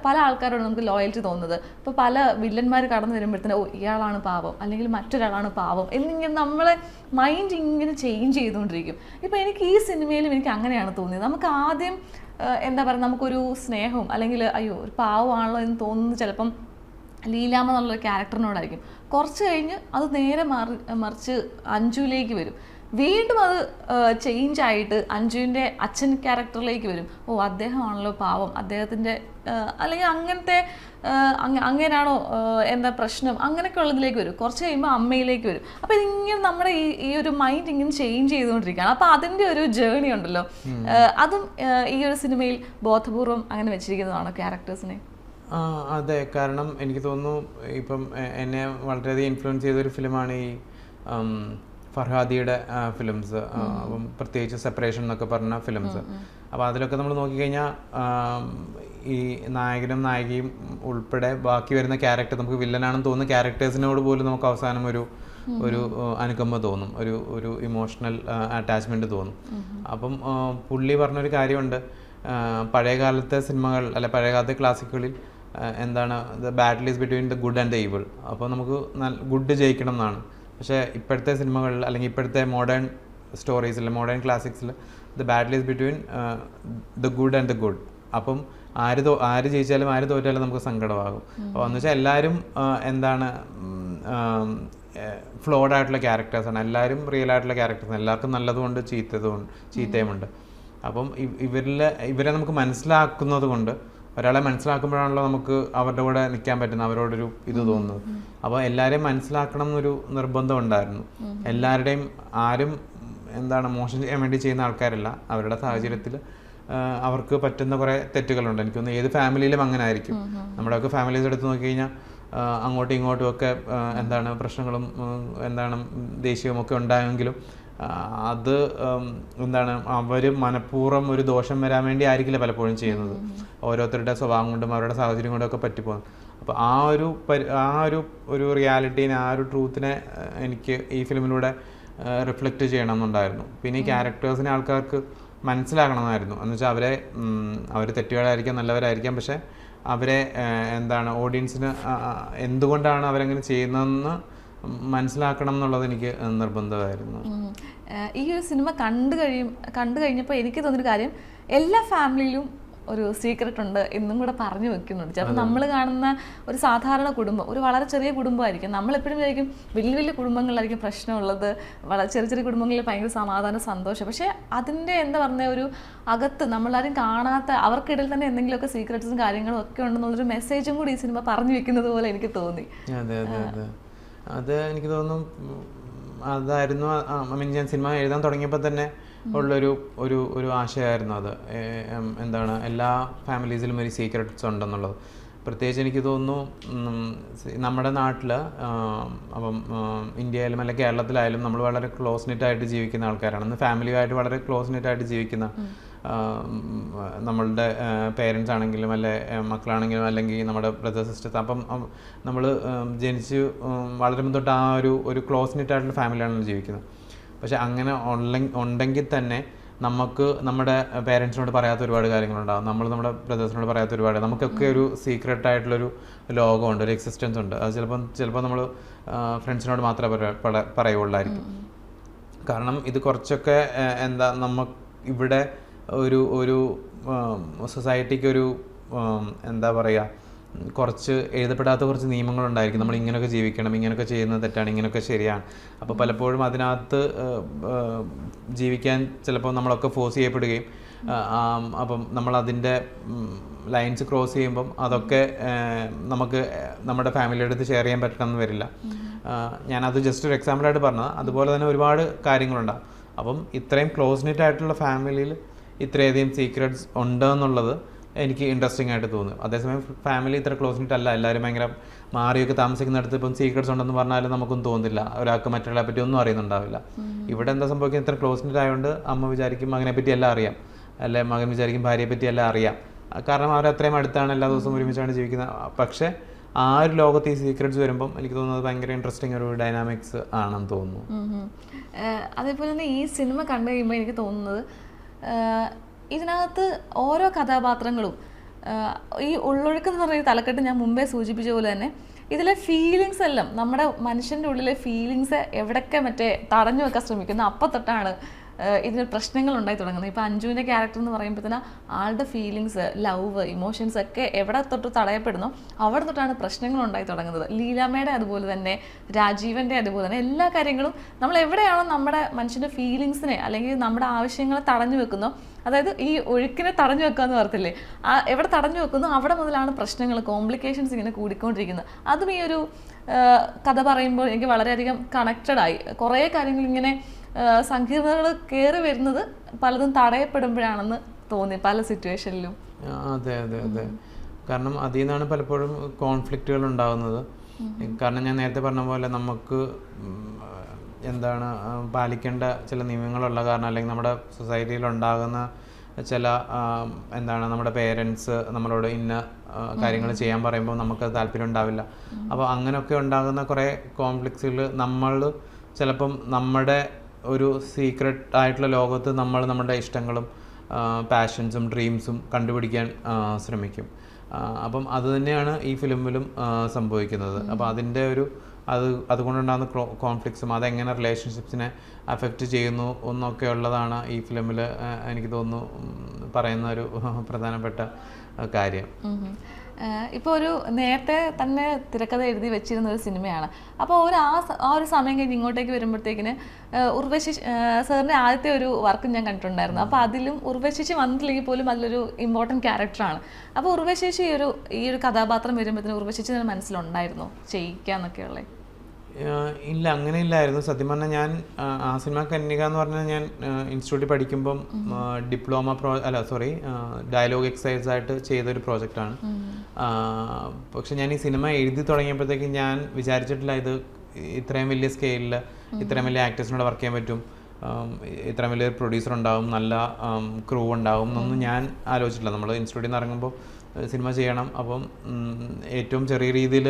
പല ആൾക്കാരോട് നമുക്ക് ലോയൽറ്റി തോന്നുന്നത്. ഇപ്പോൾ പല വില്ലന്മാർ കടന്നു വരുമ്പോഴത്തേന് ഓ ഇയാളാണ് പാവം, അല്ലെങ്കിൽ മറ്റൊരാളാണ് പാവം എന്നിങ്ങനെ നമ്മളെ മൈൻഡ് ഇങ്ങനെ ചേഞ്ച് ചെയ്തുകൊണ്ടിരിക്കും. ഇപ്പോൾ എനിക്ക് ഈ സിനിമയിലും എനിക്ക് അങ്ങനെയാണ് തോന്നിയത്. നമുക്ക് ആദ്യം എന്താ പറയുക, നമുക്കൊരു സ്നേഹവും അല്ലെങ്കിൽ അയ്യോ ഒരു പാവമാണല്ലോ എന്ന് തോന്നുന്നത് ചിലപ്പം ലീലാമ്മ എന്നുള്ളൊരു ക്യാരക്ടറിനോടായിരിക്കും. കുറച്ച് കഴിഞ്ഞ് അത് നേരെ മറിച്ച് അഞ്ജുവിലേക്ക് വരും. വീണ്ടും അത് ചേഞ്ച് ആയിട്ട് അഞ്ജുവിൻ്റെ അച്ഛൻ ക്യാരക്ടറിലേക്ക് വരും. ഓ അദ്ദേഹമാണല്ലോ പാവം, അദ്ദേഹത്തിൻ്റെ അല്ലെങ്കിൽ അങ്ങനത്തെ അങ്ങനെയാണോ എന്താ പ്രശ്നം, അങ്ങനെയൊക്കെ ഉള്ളതിലേക്ക് വരും. കുറച്ച് കഴിയുമ്പോൾ അമ്മയിലേക്ക് വരും. അപ്പോൾ ഇതിങ്ങനെ നമ്മുടെ ഈ ഒരു മൈൻഡ് ഇങ്ങനെ ചേഞ്ച് ചെയ്തുകൊണ്ടിരിക്കുകയാണ്. അപ്പോൾ അതിൻ്റെ ഒരു ജേർണി ഉണ്ടല്ലോ, അതും ഈ ഒരു സിനിമയിൽ ബോധപൂർവം അങ്ങനെ വെച്ചിരിക്കുന്നതാണോ ക്യാരക്ടേഴ്സിനെ? അതെ, കാരണം എനിക്ക് തോന്നുന്നു ഇപ്പം എന്നെ വളരെയധികം ഇൻഫ്ലുവൻസ് ചെയ്തൊരു ഫിലിമാണ് ഈ ഫർഹാദിയുടെ ഫിലിംസ്, അപ്പം പ്രത്യേകിച്ച് സെപ്പറേഷൻ എന്നൊക്കെ പറഞ്ഞ ഫിലിംസ്. അപ്പോൾ അതിലൊക്കെ നമ്മൾ നോക്കിക്കഴിഞ്ഞാൽ ഈ നായകനും നായികയും ഉൾപ്പെടെ ബാക്കി വരുന്ന ക്യാരക്ടർ, നമുക്ക് വില്ലനാണെന്ന് തോന്നുന്ന ക്യാരക്ടേഴ്സിനോട് പോലും നമുക്ക് അവസാനം ഒരു അനുകമ്പ തോന്നും, ഒരു ഇമോഷണൽ അറ്റാച്ച്മെൻറ്റ് തോന്നും. അപ്പം പുള്ളി പറഞ്ഞൊരു കാര്യമുണ്ട്, പഴയകാലത്തെ സിനിമകൾ അല്ലെ പഴയകാലത്തെ ക്ലാസിക്കുകളിൽ എന്താണ് the battle is between the good and the evil. അപ്പോൾ നമുക്ക് ഗുഡ് ജയിക്കണം എന്നാണ്. പക്ഷേ ഇപ്പോഴത്തെ സിനിമകളിൽ അല്ലെങ്കിൽ ഇപ്പോഴത്തെ മോഡേൺ സ്റ്റോറീസിൽ, മോഡേൺ ക്ലാസിക്സിൽ the battle is between the good and the good. അപ്പം ആര് ജയിച്ചാലും ആര് തോറ്റാലും നമുക്ക് സങ്കടമാകും. അപ്പോൾ എന്ന് വെച്ചാൽ എല്ലാവരും എന്താണ് ഫ്ലോഡ് ആയിട്ടുള്ള ക്യാരക്ടേഴ്സാണ്, എല്ലാവരും റിയൽ ആയിട്ടുള്ള ക്യാരക്ടേഴ്സാണ്, എല്ലാവർക്കും നല്ലതുകൊണ്ട് ചീത്തയുമുണ്ട്. അപ്പം ഇവരെ നമുക്ക് മനസ്സിലാക്കുന്നത് കൊണ്ട്, ഒരാളെ മനസ്സിലാക്കുമ്പോഴാണല്ലോ നമുക്ക് അവരുടെ കൂടെ നിൽക്കാൻ പറ്റുന്നത്, അവരോടൊരു ഇത് തോന്നുന്നത്. അപ്പോൾ എല്ലാവരെയും മനസ്സിലാക്കണം എന്നൊരു നിർബന്ധം ഉണ്ടായിരുന്നു. എല്ലാവരുടെയും ആരും എന്താണ് മോശം ചെയ്യാൻ വേണ്ടി ചെയ്യുന്ന ആൾക്കാരല്ല, അവരുടെ സാഹചര്യത്തിൽ അവർക്ക് പറ്റുന്ന കുറേ തെറ്റുകളുണ്ട്. എനിക്കൊന്ന് ഏത് ഫാമിലിയിലും അങ്ങനെ ആയിരിക്കും. നമ്മുടെയൊക്കെ ഫാമിലീസ് എടുത്ത് നോക്കിക്കഴിഞ്ഞാൽ അങ്ങോട്ടും ഇങ്ങോട്ടും ഒക്കെ എന്താണ് പ്രശ്നങ്ങളും എന്താണ് ദേഷ്യവും ഒക്കെ ഉണ്ടായെങ്കിലും അത് എന്താണ് അവർ മനഃപൂർവ്വം ഒരു ദോഷം വരാൻ വേണ്ടി ആയിരിക്കില്ല പലപ്പോഴും ചെയ്യുന്നത്. ഓരോരുത്തരുടെ സ്വഭാവം കൊണ്ടും അവരുടെ സാഹചര്യം കൊണ്ടും ഒക്കെ പറ്റിപ്പോകും. അപ്പോൾ ആ ഒരു റിയാലിറ്റീനെ, ആ ഒരു ട്രൂത്തിനെ എനിക്ക് ഈ ഫിലിമിലൂടെ റിഫ്ലക്റ്റ് ചെയ്യണം എന്നുണ്ടായിരുന്നു. പിന്നെ ഈ ക്യാരക്ടേഴ്സിനെ ആൾക്കാർക്ക് മനസ്സിലാക്കണമെന്നായിരുന്നു. എന്ന് വെച്ചാൽ അവർ തെറ്റുകളായിരിക്കാം, നല്ലവരായിരിക്കാം, പക്ഷേ അവരെ എന്താണ് ഓഡിയൻസിന് എന്തുകൊണ്ടാണ് അവരങ്ങനെ ചെയ്യുന്നതെന്ന് മനസ്സിലാക്കണം എന്നുള്ളത് എനിക്ക് നിർബന്ധമായിരുന്നു. ഈ ഒരു സിനിമ കണ്ടു കഴിഞ്ഞപ്പോൾ എനിക്ക് തോന്നിയൊരു കാര്യം, എല്ലാ ഫാമിലിയിലും ഒരു സീക്രട്ട് ഉണ്ട് എന്നും കൂടെ പറഞ്ഞു വെക്കുന്നുണ്ട്. ചിലപ്പോൾ നമ്മൾ കാണുന്ന ഒരു സാധാരണ കുടുംബം ഒരു വളരെ ചെറിയ കുടുംബമായിരിക്കും. നമ്മളെപ്പോഴും വിചാരിക്കും വലിയ വലിയ കുടുംബങ്ങളിലായിരിക്കും പ്രശ്നമുള്ളത്, വളരെ ചെറിയ ചെറിയ കുടുംബങ്ങളിൽ ഭയങ്കര സമാധാനം, സന്തോഷം. പക്ഷേ അതിൻ്റെ എന്താ പറയുക, ഒരു അകത്ത് നമ്മളാരും കാണാത്ത അവർക്കിടയിൽ തന്നെ എന്തെങ്കിലുമൊക്കെ സീക്രട്ട്സും കാര്യങ്ങളും ഒക്കെ ഉണ്ടെന്നുള്ളൊരു മെസ്സേജും കൂടി ഈ സിനിമ പറഞ്ഞു വെക്കുന്നത് പോലെ എനിക്ക് തോന്നി. അത് എനിക്ക് തോന്നുന്നു അതായിരുന്നു. ഞാൻ സിനിമ എഴുതാൻ തുടങ്ങിയപ്പോൾ തന്നെ ഉള്ളൊരു ആശയമായിരുന്നു അത്. എന്താണ് എല്ലാ ഫാമിലീസിലും ഒരു സീക്രട്ട്സ് ഉണ്ടെന്നുള്ളത്. പ്രത്യേകിച്ച് എനിക്ക് തോന്നുന്നു നമ്മുടെ നാട്ടിൽ അപ്പം ഇന്ത്യയിലും അല്ലെങ്കിൽ കേരളത്തിലായാലും നമ്മൾ വളരെ ക്ലോസ് നിറ്റായിട്ട് ജീവിക്കുന്ന ആൾക്കാരാണ്. ഇന്ന് ഫാമിലിയുമായിട്ട് വളരെ ക്ലോസ് നിറ്റായിട്ട് ജീവിക്കുന്ന നമ്മളുടെ പേരൻസ് ആണെങ്കിലും അല്ലെ മക്കളാണെങ്കിലും അല്ലെങ്കിൽ നമ്മുടെ ബ്രദേഴ്സ് സിസ്റ്റേഴ്സ്. അപ്പം നമ്മൾ ജനിച്ച് വളരുമ്പോൾ തൊട്ട് ആ ഒരു ക്ലോസ് നിറ്റായിട്ടുള്ള ഫാമിലിയാണ് ജീവിക്കുന്നത്. പക്ഷെ അങ്ങനെ ഉണ്ടെങ്കിൽ തന്നെ നമുക്ക് നമ്മുടെ പേരൻസിനോട് പറയാത്ത ഒരുപാട് കാര്യങ്ങളുണ്ടാകും. നമ്മുടെ ബ്രദേഴ്സിനോട് പറയാത്ത ഒരുപാട്, നമുക്കൊക്കെ ഒരു സീക്രട്ട് ആയിട്ടുള്ളൊരു ലോകമുണ്ട്, ഒരു എക്സിസ്റ്റൻസ് ഉണ്ട്. അത് ചിലപ്പോൾ നമ്മൾ ഫ്രണ്ട്സിനോട് മാത്രമേ പറയുള്ളായിരിക്കും. കാരണം ഇത് കുറച്ചൊക്കെ നമുക്ക് ഇവിടെ ഒരു സൊസൈറ്റിക്കൊരു എന്താ പറയുക, കുറച്ച് എഴുതപ്പെടാത്ത കുറച്ച് നിയമങ്ങളുണ്ടായിരിക്കും. നമ്മൾ ഇങ്ങനെയൊക്കെ ജീവിക്കണം, ഇങ്ങനെയൊക്കെ ചെയ്യുന്നത് തെറ്റാണ്, ഇങ്ങനെയൊക്കെ ശരിയാണ്. അപ്പോൾ പലപ്പോഴും അതിനകത്ത് ജീവിക്കാൻ ചിലപ്പോൾ നമ്മളൊക്കെ ഫോഴ്സ് ചെയ്യപ്പെടുകയും അപ്പം നമ്മൾ അതിൻ്റെ ലൈൻസ് ക്രോസ് ചെയ്യുമ്പം അതൊക്കെ നമുക്ക് നമ്മുടെ ഫാമിലിയുടെ അടുത്ത് ഷെയർ ചെയ്യാൻ പറ്റണമെന്ന് വരില്ല. ഞാനത് ജസ്റ്റ് ഒരു എക്സാമ്പിളായിട്ട് പറഞ്ഞത്. അതുപോലെ തന്നെ ഒരുപാട് കാര്യങ്ങളുണ്ടാകും. അപ്പം ഇത്രയും ക്ലോസ് നിറ്റ് ആയിട്ടുള്ള ഫാമിലിയിൽ ഇത്രയധികം സീക്രട്സ് ഉണ്ടെന്നുള്ളത് എനിക്ക് ഇൻട്രസ്റ്റിംഗ് ആയിട്ട് തോന്നും. അതേസമയം ഫാമിലി ഇത്ര ക്ലോസ് നിറ്റ് അല്ല, എല്ലാവരും ഭയങ്കര മാറിയൊക്കെ താമസിക്കുന്നിടത്ത് ഇപ്പം സീക്രട്സ് ഉണ്ടെന്ന് പറഞ്ഞാലും നമുക്കൊന്നും തോന്നുന്നില്ല, ഒരാൾക്ക് മറ്റുള്ളവരെ പറ്റി ഒന്നും അറിയുന്നുണ്ടാവില്ല. ഇവിടെ എന്താ സംഭവിക്കുന്നത്, ഇത്ര ക്ലോസ് നിറ്റ് ആയതുകൊണ്ട് അമ്മ വിചാരിക്കും മകനെ പറ്റി എല്ലാം അറിയാം, അല്ലെ മകൻ വിചാരിക്കും ഭാര്യയെ പറ്റി എല്ലാം അറിയാം. കാരണം അവരത്രയും അടുത്താണ്, എല്ലാ ദിവസവും ഒരുമിച്ചാണ് ജീവിക്കുന്നത്. പക്ഷേ ആ ഒരു ലോകത്ത് ഈ സീക്രട്സ് വരുമ്പം എനിക്ക് തോന്നുന്നത് ഭയങ്കര ഇൻട്രസ്റ്റിംഗ് ഒരു ഡൈനാമിക്സ് ആണെന്ന് തോന്നുന്നു. അതേപോലെ തന്നെ ഈ സിനിമ കണ്ടു കഴിയുമ്പോൾ എനിക്ക് തോന്നുന്നത് ഇതിനകത്ത് ഓരോ കഥാപാത്രങ്ങളും ഈ ഉള്ളൊഴുക്ക് എന്ന് പറയുന്ന തലക്കെട്ട് ഞാൻ മുമ്പേ സൂചിപ്പിച്ച പോലെ തന്നെ ഇതിലെ ഫീലിങ്സ് എല്ലാം നമ്മുടെ മനുഷ്യൻ്റെ ഉള്ളിലെ ഫീലിങ്സ് എവിടെയൊക്കെ തടഞ്ഞു വെക്കാൻ ശ്രമിക്കുന്നു അപ്പം തൊട്ടാണ് ഇതിന് പ്രശ്നങ്ങൾ ഉണ്ടായി തുടങ്ങുന്നത്. ഇപ്പോൾ അഞ്ജുവിൻ്റെ ക്യാരക്ടർ എന്ന് പറയുമ്പോൾ തന്നെ ആളുടെ ഫീലിങ്സ്, ലവ്, ഇമോഷൻസ് ഒക്കെ എവിടെ തൊട്ട് തടയപ്പെടുന്നോ അവിടെ തൊട്ടാണ് പ്രശ്നങ്ങൾ ഉണ്ടായി തുടങ്ങുന്നത്. ലീലാമ്മയുടെ അതുപോലെ തന്നെ, രാജീവൻ്റെ അതുപോലെ തന്നെ എല്ലാ കാര്യങ്ങളും നമ്മൾ എവിടെയാണോ നമ്മുടെ മനുഷ്യൻ്റെ ഫീലിങ്സിനെ അല്ലെങ്കിൽ നമ്മുടെ ആവശ്യങ്ങളെ തടഞ്ഞു വെക്കുന്നോ, അതായത് ഈ ഒഴുക്കിനെ തടഞ്ഞു വെക്കുക എന്ന് പറയത്തില്ലേ, എവിടെ തടഞ്ഞു വെക്കുന്നു അവിടെ മുതലാണ് പ്രശ്നങ്ങൾ, കോംപ്ലിക്കേഷൻസ് ഇങ്ങനെ കൂടിക്കൊണ്ടിരിക്കുന്നത്. അതും ഈ ഒരു കഥ പറയുമ്പോൾ എനിക്ക് വളരെയധികം കണക്റ്റഡായി. കുറേ കാര്യങ്ങൾ ഇങ്ങനെ സങ്കീർണതകൾ കയറി വരുന്നത് പലതും തടയപ്പെടുമ്പോഴാണെന്ന് തോന്നി പല സിറ്റുവേഷനിലും. അതെ അതെ അതെ, കാരണം അതിൽ നിന്നാണ് പലപ്പോഴും കോൺഫ്ലിക്റ്റുകൾ ഉണ്ടാകുന്നത്. കാരണം ഞാൻ നേരത്തെ പറഞ്ഞ പോലെ നമുക്ക് പാലിക്കേണ്ട ചില നിയമങ്ങളുള്ള കാരണം, അല്ലെങ്കിൽ നമ്മുടെ സൊസൈറ്റിയിൽ ഉണ്ടാകുന്ന ചില നമ്മുടെ പേരൻസ് നമ്മളോട് ഇന്ന കാര്യങ്ങൾ ചെയ്യാൻ പറയുമ്പോൾ നമുക്ക് താല്പര്യം ഉണ്ടാവില്ല. അപ്പോൾ അങ്ങനെയൊക്കെ ഉണ്ടാകുന്ന കുറേ കോംപ്ലക്സുകൾ നമ്മൾ ചിലപ്പം നമ്മുടെ ഒരു സീക്രട്ട് ആയിട്ടുള്ള ലോകത്ത് നമ്മൾ നമ്മുടെ ഇഷ്ടങ്ങളും പാഷൻസും ഡ്രീംസും കണ്ടുപിടിക്കാൻ ശ്രമിക്കും. അപ്പം അത് തന്നെയാണ് ഈ ഫിലിമിലും സംഭവിക്കുന്നത്. അപ്പോൾ അതിൻ്റെ അതുകൊണ്ടുണ്ടാകുന്ന കോൺഫ്ലിക്ട്സും അതെങ്ങനെ റിലേഷൻഷിപ്സിനെ അഫക്റ്റ് ചെയ്യുന്നു എന്നൊക്കെ ഉള്ളതാണ് ഈ ഫിലിമിൽ എനിക്ക് തോന്നുന്നു പറയുന്ന ഒരു പ്രധാനപ്പെട്ട കാര്യം. ഇപ്പോൾ നേരത്തെ തന്നെ തിരക്കഥ എഴുതി വെച്ചിരുന്ന ഒരു സിനിമയാണ്. അപ്പോൾ ആ ഒരു സമയം കഴിഞ്ഞ് ഇങ്ങോട്ടേക്ക് വരുമ്പോഴത്തേക്കിന് ഉർവശി സാറിൻ്റെ ആദ്യത്തെ ഒരു വർക്ക് ഞാൻ കണ്ടിട്ടുണ്ടായിരുന്നു. അപ്പോൾ അതിലും ഉർവശി വന്നിട്ടില്ലെങ്കിൽ പോലും അതിലൊരു ഇമ്പോർട്ടൻറ്റ് ക്യാരക്ടറാണ്. അപ്പോൾ ഉർവശി ഈ ഒരു കഥാപാത്രം വരുമ്പോഴത്തേന് ഉർവശി മനസ്സിലുണ്ടായിരുന്നു ചെയ്യിക്കാന്നൊക്കെയുള്ളത്? ഇല്ല, അങ്ങനെ ഇല്ലായിരുന്നു. സത്യം പറഞ്ഞാൽ ഞാൻ ആ സിനിമ കന്യക എന്ന് പറഞ്ഞാൽ ഞാൻ ഇൻസ്റ്റിറ്റ്യൂട്ടിൽ പഠിക്കുമ്പം ഡയലോഗ് എക്സസൈസ് ആയിട്ട് ചെയ്തൊരു പ്രോജക്റ്റാണ്. പക്ഷെ ഞാൻ ഈ സിനിമ എഴുതി തുടങ്ങിയപ്പോഴത്തേക്കും ഞാൻ വിചാരിച്ചിട്ടില്ല ഇത് ഇത്രയും വലിയ സ്കെയിലിൽ ഇത്രയും വലിയ ആക്ടേഴ്സിനോട് വർക്ക് ചെയ്യാൻ പറ്റും, ഇത്രയും വലിയൊരു പ്രൊഡ്യൂസർ ഉണ്ടാവും, നല്ല ക്രൂ ഉണ്ടാവും എന്നൊന്നും ഞാൻ ആലോചിച്ചിട്ടില്ല. നമ്മൾ ഇൻസ്റ്റിറ്റ്യൂട്ടിൽ നിന്ന് ഇറങ്ങുമ്പോൾ സിനിമ ചെയ്യണം, അപ്പം ഏറ്റവും ചെറിയ രീതിയിൽ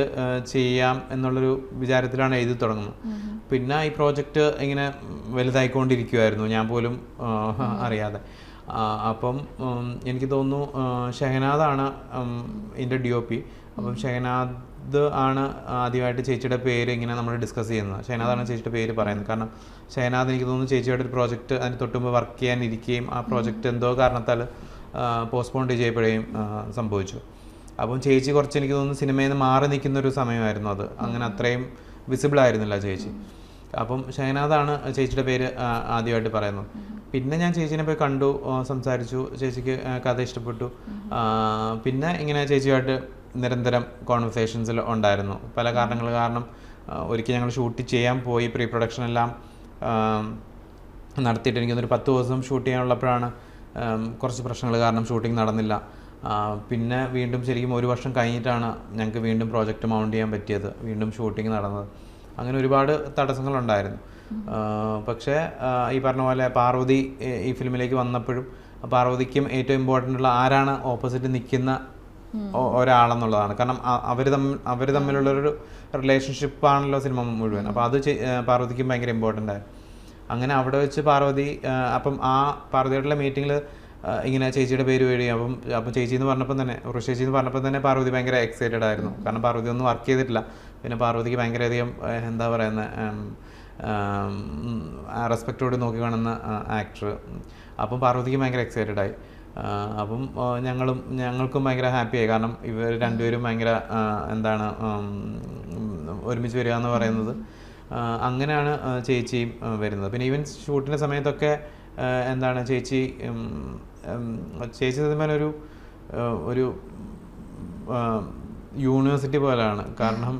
ചെയ്യാം എന്നുള്ളൊരു വിചാരത്തിലാണ് എഴുതി തുടങ്ങുന്നത്. പിന്നെ ഈ പ്രോജക്റ്റ് ഇങ്ങനെ വലുതായിക്കൊണ്ടിരിക്കുമായിരുന്നു, ഞാൻ പോലും അറിയാതെ. അപ്പം എനിക്ക് തോന്നുന്നു ഷെഹനാദാണ് ഇതിൻ്റെ DOP. അപ്പം ഷെഹനാദ് ആണ് ആദ്യമായിട്ട് ചേച്ചിയുടെ പേര് ഇങ്ങനെ നമ്മൾ ഡിസ്കസ് ചെയ്യുന്നത്. ഷെഹനാദാണ് ചേച്ചിയുടെ പേര് പറയുന്നത്. കാരണം ഷെഹനാദ് എനിക്ക് തോന്നുന്നു ചേച്ചിയുടെ ഒരു പ്രോജക്റ്റ് അതിന് തൊട്ടുമ്പോൾ വർക്ക് ചെയ്യാനിരിക്കുകയും ആ പ്രോജക്റ്റ് എന്തോ കാരണത്താൽ പോസ്റ്റ്പോൺ ചെയ്യപ്പെടുകയും സംഭവിച്ചു. അപ്പം ചേച്ചി കുറച്ച് എനിക്ക് തോന്നുന്നു സിനിമയിൽ നിന്ന് മാറി നിൽക്കുന്നൊരു സമയമായിരുന്നു അത്. അങ്ങനെ അത്രയും വിസിബിൾ ആയിരുന്നില്ല ചേച്ചി. അപ്പം ഷെഹനാദാണ് ചേച്ചിയുടെ പേര് ആദ്യമായിട്ട് പറയുന്നത്. പിന്നെ ഞാൻ ചേച്ചീനെ പോയി കണ്ടു, സംസാരിച്ചു, ചേച്ചിക്ക് കഥ ഇഷ്ടപ്പെട്ടു. പിന്നെ ഇങ്ങനെ ചേച്ചിയുമായിട്ട് നിരന്തരം കോൺവെർസേഷൻസിൽ ഉണ്ടായിരുന്നു. പല കാരണം ഒരിക്കൽ ഞങ്ങൾ ഷൂട്ട് ചെയ്യാൻ പോയി, പ്രീ പ്രൊഡക്ഷൻ എല്ലാം നടത്തിയിട്ട് എനിക്കൊന്നൊരു 10 ദിവസം ഷൂട്ട് ചെയ്യാനുള്ളപ്പോഴാണ് കുറച്ച് പ്രശ്നങ്ങൾ കാരണം ഷൂട്ടിംഗ് നടന്നില്ല. പിന്നെ വീണ്ടും ശരിക്കും 1 വർഷം കഴിഞ്ഞിട്ടാണ് ഞങ്ങൾക്ക് വീണ്ടും പ്രോജക്റ്റ് മൗണ്ട് ചെയ്യാൻ പറ്റിയത്, വീണ്ടും ഷൂട്ടിംഗ് നടന്നത്. അങ്ങനെ ഒരുപാട് തടസ്സങ്ങളുണ്ടായിരുന്നു. പക്ഷേ ഈ പറഞ്ഞ പോലെ പാർവതി ഈ ഫിലിമിലേക്ക് വന്നപ്പോഴും പാർവതിക്കും ഏറ്റവും ഇമ്പോർട്ടൻ്റ് ഉള്ള ആരാണ് ഓപ്പോസിറ്റ് നിൽക്കുന്ന ഒരാളെന്നുള്ളതാണ്. കാരണം അവർ തമ്മിലുള്ളൊരു റിലേഷൻഷിപ്പാണല്ലോ സിനിമ മുഴുവൻ. അപ്പോൾ അത് പാർവതിക്കും ഭയങ്കര ഇമ്പോർട്ടൻ്റ് ആയി. അങ്ങനെ അവിടെ വെച്ച് പാർവതി അപ്പം ആ പാർവതിയോടുള്ള മീറ്റിങ്ങിൽ ഇങ്ങനെ ചേച്ചിയുടെ പേര് വഴി അപ്പം ചേച്ചി എന്ന് പറഞ്ഞപ്പോൾ തന്നെ ചേച്ചി എന്ന് പറഞ്ഞപ്പോൾ തന്നെ പാർവതി ഭയങ്കര എക്സൈറ്റഡ് ആയിരുന്നു. കാരണം പാർവതി ഒന്നും വർക്ക് ചെയ്തിട്ടില്ല. പിന്നെ പാർവതിക്ക് ഭയങ്കരധികം എന്താ പറയുന്നത് റെസ്പെക്റ്റോട് നോക്കി കാണുന്ന ആക്ടർ. അപ്പം പാർവതിക്ക് ഭയങ്കര എക്സൈറ്റഡ് ആയി. അപ്പം ഞങ്ങൾക്കും ഭയങ്കര ഹാപ്പിയായി. കാരണം ഇവർ രണ്ടുപേരും ഭയങ്കര എന്താണ് ഒരുമിച്ച് വരിക എന്ന് പറയുന്നത്. അങ്ങനെയാണ് ചേച്ചിയും വരുന്നത്. പിന്നെ ഈവൻ ഷൂട്ടിൻ്റെ സമയത്തൊക്കെ എന്താണ് ചേച്ചി സത്യം ഒരു യൂണിവേഴ്സിറ്റി പോലെയാണ്. കാരണം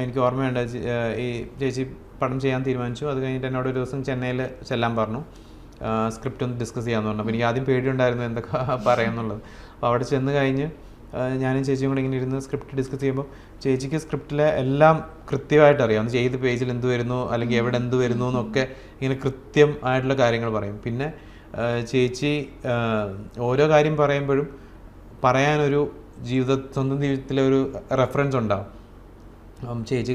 എനിക്ക് ഓർമ്മയുണ്ട്, ഈ ചേച്ചി പടം ചെയ്യാൻ തീരുമാനിച്ചു. അത് കഴിഞ്ഞിട്ട് എന്നോട് ഒരു ദിവസം ചെന്നൈയിൽ ചെല്ലാൻ പറഞ്ഞു, സ്ക്രിപ്റ്റ് ഒന്ന് ഡിസ്കസ് ചെയ്യാമെന്ന് പറഞ്ഞു. അപ്പോൾ എനിക്ക് ആദ്യം പേടിയുണ്ടായിരുന്നു എന്തൊക്കെ പറയാമെന്നുള്ളത്. അപ്പോൾ അവിടെ ചെന്ന് കഴിഞ്ഞ് ഞാനും ചേച്ചിയും കൂടെ ഇങ്ങനെ ഇരുന്ന് സ്ക്രിപ്റ്റ് ഡിസ്കസ് ചെയ്യുമ്പോൾ ചേച്ചിക്ക് സ്ക്രിപ്റ്റിലെ എല്ലാം കൃത്യമായിട്ട് അറിയാം. ഏത് പേജിൽ എന്ത് വരുന്നു അല്ലെങ്കിൽ എവിടെ എന്ത് വരുന്നു എന്നൊക്കെ ഇങ്ങനെ കൃത്യമായിട്ടുള്ള കാര്യങ്ങൾ പറയും. പിന്നെ ചേച്ചി ഓരോ കാര്യം പറയുമ്പോഴും പറയാനൊരു സ്വന്തം ജീവിതത്തിലെ ഒരു റെഫറൻസ് ഉണ്ടാവും. ചേച്ചി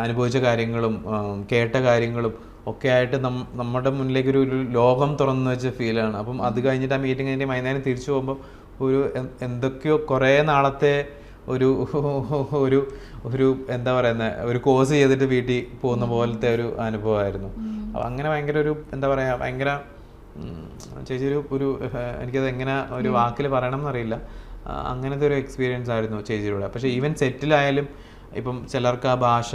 അനുഭവിച്ച കാര്യങ്ങളും കേട്ട കാര്യങ്ങളും ഒക്കെ ആയിട്ട് നമ്മുടെ മുന്നിലേക്ക് ഒരു ലോകം തുറന്നു വെച്ച ഫീലാണ്. അപ്പം അത് കഴിഞ്ഞിട്ട് ആ മീറ്റിംഗ് കഴിഞ്ഞ് വൈകുന്നേരം തിരിച്ചു പോകുമ്പോൾ എന്തൊക്കെയോ കുറേ നാളത്തെ ഒരു എന്താ പറയുന്നത് ഒരു കോഴ്സ് ചെയ്തിട്ട് വീട്ടിൽ പോകുന്ന പോലത്തെ ഒരു അനുഭവമായിരുന്നു. അപ്പം അങ്ങനെ ഭയങ്കര എന്താ പറയുക ഭയങ്കര ചേച്ചി എനിക്കത് എങ്ങനെ ഒരു വാക്കിൽ പറയണം എന്നറിയില്ല, അങ്ങനത്തെ ഒരു എക്സ്പീരിയൻസ് ആയിരുന്നു ചേച്ചിയുടെ. പക്ഷേ ഈവൻ സെറ്റിലായാലും ഇപ്പം ചിലർക്ക് ആ ഭാഷ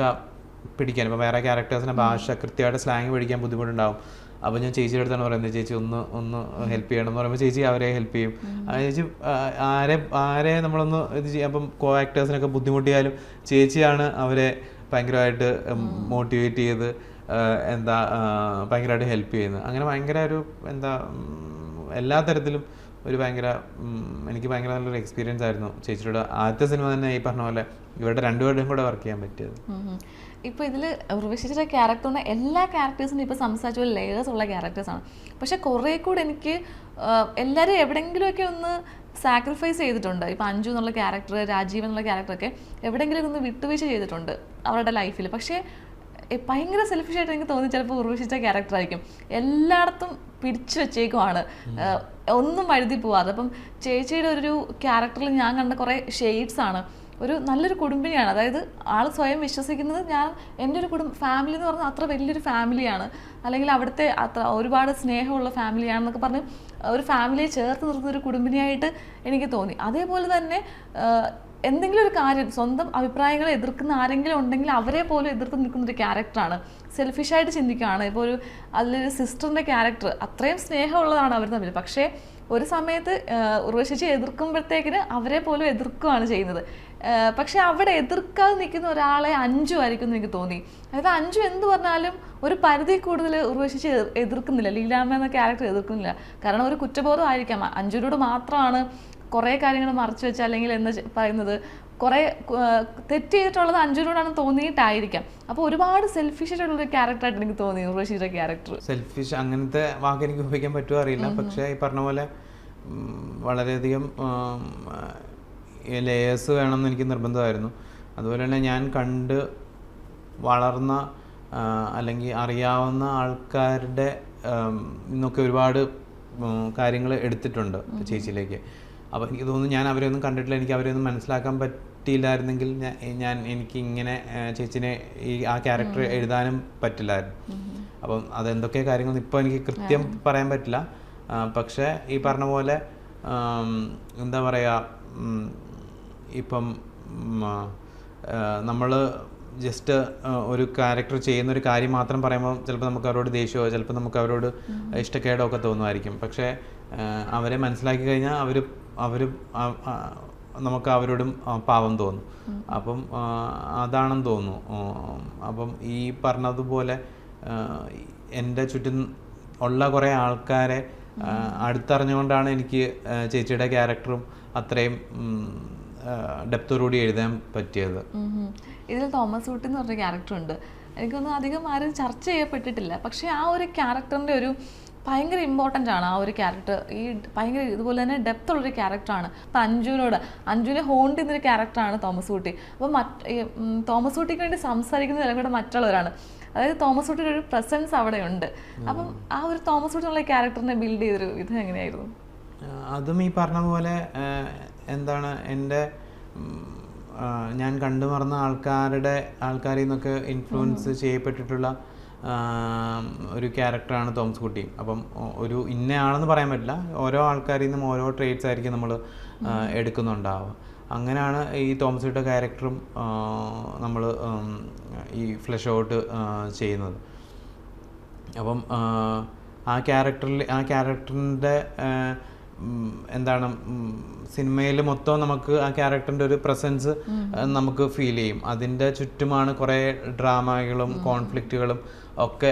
പിടിക്കാൻ, ഇപ്പം വേറെ ക്യാരക്ടേഴ്സിൻ്റെ ഭാഷ കൃത്യമായിട്ട് സ്ലാങ് പഠിക്കാൻ ബുദ്ധിമുട്ടുണ്ടാവും. അപ്പോൾ ഞാൻ ചേച്ചിയുടെ അടുത്താണ് പറയുന്നത്, ചേച്ചി ഒന്ന് ഹെൽപ്പ് ചെയ്യണം എന്ന് പറയുമ്പോൾ ചേച്ചി അവരെ ഹെൽപ്പ് ചെയ്യും. ചേച്ചി ആരെ നമ്മളൊന്ന് ഇത് ചെയ്യാം. അപ്പം കോ ആക്ടേഴ്സിനൊക്കെ ബുദ്ധിമുട്ടിയാലും ചേച്ചിയാണ് അവരെ ഭയങ്കരമായിട്ട് മോട്ടിവേറ്റ് ചെയ്ത് ഭയങ്കരമായിട്ട് ഹെൽപ്പ് ചെയ്യുന്നത്. അങ്ങനെ ഭയങ്കര എല്ലാ തരത്തിലും എനിക്ക് ഭയങ്കര നല്ലൊരു എക്സ്പീരിയൻസ് ആയിരുന്നു ചേച്ചിയുടെ ആദ്യത്തെ സിനിമ തന്നെ. ഈ പറഞ്ഞ പോലെ ഇവരുടെ രണ്ടുപേരുടെയും കൂടെ വർക്ക് ചെയ്യാൻ പറ്റിയത്. ഇപ്പോൾ ഇതിൽ ഉർവശിയുടെ ക്യാരക്ടറിന് എല്ലാ ക്യാരക്ടേഴ്സിനും ഇപ്പോൾ സംസാരിച്ച പോലെ ലെയേഴ്സ് ഉള്ള ക്യാരക്ടേഴ്സാണ്. പക്ഷെ കുറേ കൂടെ എനിക്ക് എല്ലാവരും എവിടെയെങ്കിലുമൊക്കെ ഒന്ന് സാക്രിഫൈസ് ചെയ്തിട്ടുണ്ട്. ഇപ്പോൾ അഞ്ജു എന്നുള്ള ക്യാരക്ടർ, രാജീവ് എന്നുള്ള ക്യാരക്ടറൊക്കെ എവിടെയെങ്കിലും ഒന്ന് വിട്ടുവീഴ്ച ചെയ്തിട്ടുണ്ട് അവരുടെ ലൈഫിൽ. പക്ഷേ ഭയങ്കര സെൽഫിഷായിട്ട് എനിക്ക് തോന്നി ചിലപ്പോൾ ഉർവശിച്ച ക്യാരക്ടറായിരിക്കും. എല്ലായിടത്തും പിടിച്ചു വെച്ചേക്കുമാണ്, ഒന്നും വഴുതി പോവാതെ. അപ്പം ചേച്ചിയുടെ ഒരു ക്യാരക്ടറിൽ ഞാൻ കണ്ട കുറേ ഷെയ്ഡ്സാണ്. നല്ലൊരു കുടുംബിനിയാണ്. അതായത് ആൾ സ്വയം വിശ്വസിക്കുന്നത് എൻ്റെ ഒരു ഫാമിലി എന്ന് പറഞ്ഞാൽ അത്ര വലിയൊരു ഫാമിലിയാണ്, അല്ലെങ്കിൽ അവിടുത്തെ ഒരുപാട് സ്നേഹമുള്ള ഫാമിലിയാണെന്നൊക്കെ പറഞ്ഞ് ഒരു ഫാമിലിയെ ചേർത്ത് നിർത്തുന്ന ഒരു കുടുംബിനിയായിട്ട് എനിക്ക് തോന്നി. അതേപോലെ തന്നെ എന്തെങ്കിലും ഒരു കാര്യം സ്വന്തം അഭിപ്രായങ്ങളെ എതിർക്കുന്ന ആരെങ്കിലും ഉണ്ടെങ്കിൽ അവരെ പോലും എതിർത്ത് നിൽക്കുന്നൊരു ക്യാരക്ടറാണ്. സെൽഫിഷായിട്ട് ചിന്തിക്കുകയാണ്. ഇപ്പോൾ അതിലൊരു സിസ്റ്ററിൻ്റെ ക്യാരക്ടർ അത്രയും സ്നേഹമുള്ളതാണ് അവർ തമ്മിൽ. പക്ഷേ ഒരു സമയത്ത് ഉർവശിച്ച് എതിർക്കുമ്പോഴത്തേക്കിന് അവരെ പോലും എതിർക്കുകയാണ് ചെയ്യുന്നത്. പക്ഷെ അവിടെ എതിർക്കാതെ നിൽക്കുന്ന ഒരാളെ അഞ്ജു ആയിരിക്കും എന്ന് എനിക്ക് തോന്നി. അതായത് അഞ്ജു എന്ത് പറഞ്ഞാലും ഒരു പരിധി കൂടുതൽ ഉർവശിച്ച് എതിർക്കുന്നില്ല, ലീലാമ്മ എന്ന ക്യാരക്ടർ എതിർക്കുന്നില്ല. കാരണം ഒരു കുറ്റബോധം ആയിരിക്കാം, അഞ്ജുവിനോട് മാത്രമാണ് കുറേ കാര്യങ്ങൾ മറച്ചു വെച്ച അല്ലെങ്കിൽ എന്ന് പറയുന്നത് കുറേ തെറ്റ് ചെയ്തിട്ടുള്ളത് അഞ്ജുവിനോടാണ് തോന്നിയിട്ടായിരിക്കാം. അപ്പോൾ ഒരുപാട് സെൽഫിഷ് ആയിട്ടുള്ളൊരു ക്യാരക്ടറായിട്ട് എനിക്ക് തോന്നി ഉർവശിയുടെ ക്യാരക്ടർ. സെൽഫിഷ് അങ്ങനത്തെ വാക്ക് എനിക്ക് ഉപയോഗിക്കാൻ പറ്റുമോ അറിയില്ല. പക്ഷേ ഈ പറഞ്ഞ പോലെ വളരെയധികം ലേയേഴ്സ് വേണമെന്ന് എനിക്ക് നിർബന്ധമായിരുന്നു. അതുപോലെ തന്നെ ഞാൻ കണ്ട് വളർന്ന അല്ലെങ്കിൽ അറിയാവുന്ന ആൾക്കാരുടെ നിന്നൊക്കെ ഒരുപാട് കാര്യങ്ങൾ എടുത്തിട്ടുണ്ട് ചേച്ചിയിലേക്ക്. അപ്പോൾ എനിക്ക് തോന്നുന്നു ഞാൻ അവരെയൊന്നും കണ്ടിട്ടില്ല, എനിക്ക് അവരെയൊന്നും മനസ്സിലാക്കാൻ പറ്റിയില്ലായിരുന്നെങ്കിൽ എനിക്ക് ഇങ്ങനെ ചേച്ചിനെ ആ ക്യാരക്ടർ എഴുതാനും പറ്റില്ലായിരുന്നു. അപ്പം അതെന്തൊക്കെ കാര്യങ്ങൾ ഇപ്പോൾ എനിക്ക് കൃത്യം പറയാൻ പറ്റില്ല. പക്ഷേ ഈ പറഞ്ഞ പോലെ എന്താ പറയുക, ഇപ്പം നമ്മൾ ജസ്റ്റ് ഒരു ക്യാരക്ടർ ചെയ്യുന്നൊരു കാര്യം മാത്രം പറയുമ്പോൾ ചിലപ്പോൾ നമുക്ക് അവരോട് ദേഷ്യമോ ചിലപ്പോൾ നമുക്ക് അവരോട് ഇഷ്ടക്കേടോ ഒക്കെ തോന്നുമായിരിക്കും. പക്ഷേ അവരെ മനസ്സിലാക്കി കഴിഞ്ഞാൽ അവർ നമുക്ക് അവരോടും പാവം തോന്നും. അപ്പം അതാണെന്ന് തോന്നുന്നു. അപ്പം ഈ പറഞ്ഞതുപോലെ എൻ്റെ ചുറ്റും ഉള്ള കുറേ ആൾക്കാരെ അടുത്തറിഞ്ഞുകൊണ്ടാണ് എനിക്ക് ചേച്ചിയുടെ ക്യാരക്ടറും അത്രയും ഡെപ്തോടുകൂടി എഴുതാൻ പറ്റിയത്. ഇതിൽ തോമസ് ഊട്ടി എന്ന് പറഞ്ഞ ക്യാരക്ടർ ഉണ്ട്. എനിക്കൊന്നും അധികം ആരും ചർച്ച ചെയ്യപ്പെട്ടിട്ടില്ല. പക്ഷേ ആ ഒരു ക്യാരക്ടറിൻ്റെ ഒരു ഭയങ്കര ഇമ്പോർട്ടൻ്റ് ആണ് ആ ഒരു ക്യാരക്ടർ. ഈ ഭയങ്കര ഇതുപോലെ തന്നെ ഡെപ്ത് ഉള്ളൊരു ക്യാരക്ടറാണ്. അപ്പം അഞ്ജുവിനെ ഹോണ്ട് ചെയ്യുന്നൊരു ക്യാരക്ടറാണ് തോമസ് ഊട്ടി. അപ്പം തോമസ് ഊട്ടിക്ക് വേണ്ടി സംസാരിക്കുന്നത് എല്ലാം കൂടെ മറ്റുള്ളവരാണ്. അതായത് തോമസ് ഊട്ടിയുടെ ഒരു പ്രസൻസ് അവിടെ ഉണ്ട്. അപ്പം ആ ഒരു തോമസ് ഊട്ടി എന്നുള്ള ക്യാരക്ടറിനെ ബിൽഡ് ചെയ്തൊരു ഇത് എങ്ങനെയായിരുന്നു? അതും ഈ പറഞ്ഞ പോലെ എന്താണ് എൻ്റെ ഞാൻ കണ്ടുമറന്ന ആൾക്കാരിൽ നിന്നൊക്കെ ഇൻഫ്ലുവൻസ് ചെയ്യപ്പെട്ടിട്ടുള്ള ഒരു ക്യാരക്ടറാണ് തോമസ് കുട്ടി. അപ്പം ഒരു ഇന്നയാളെന്ന് പറയാൻ പറ്റില്ല, ഓരോ ആൾക്കാരിൽ നിന്നും ഓരോ ട്രേറ്റ്സ് ആയിരിക്കും നമ്മൾ എടുക്കുന്നുണ്ടാവുക. അങ്ങനെയാണ് ഈ തോമസ് കുട്ടിയുടെ ക്യാരക്ടറും നമ്മൾ ഈ ഫ്ലഷ് ഔട്ട് ചെയ്യുന്നത്. അപ്പം ആ ക്യാരക്ടറിൻ്റെ എന്താണ് സിനിമയിൽ മൊത്തം നമുക്ക് ആ ക്യാരക്ടറിൻ്റെ ഒരു പ്രസൻസ് നമുക്ക് ഫീൽ ചെയ്യും. അതിൻ്റെ ചുറ്റുമാണ് കുറേ ഡ്രാമകളും കോൺഫ്ലിക്റ്റുകളും ഒക്കെ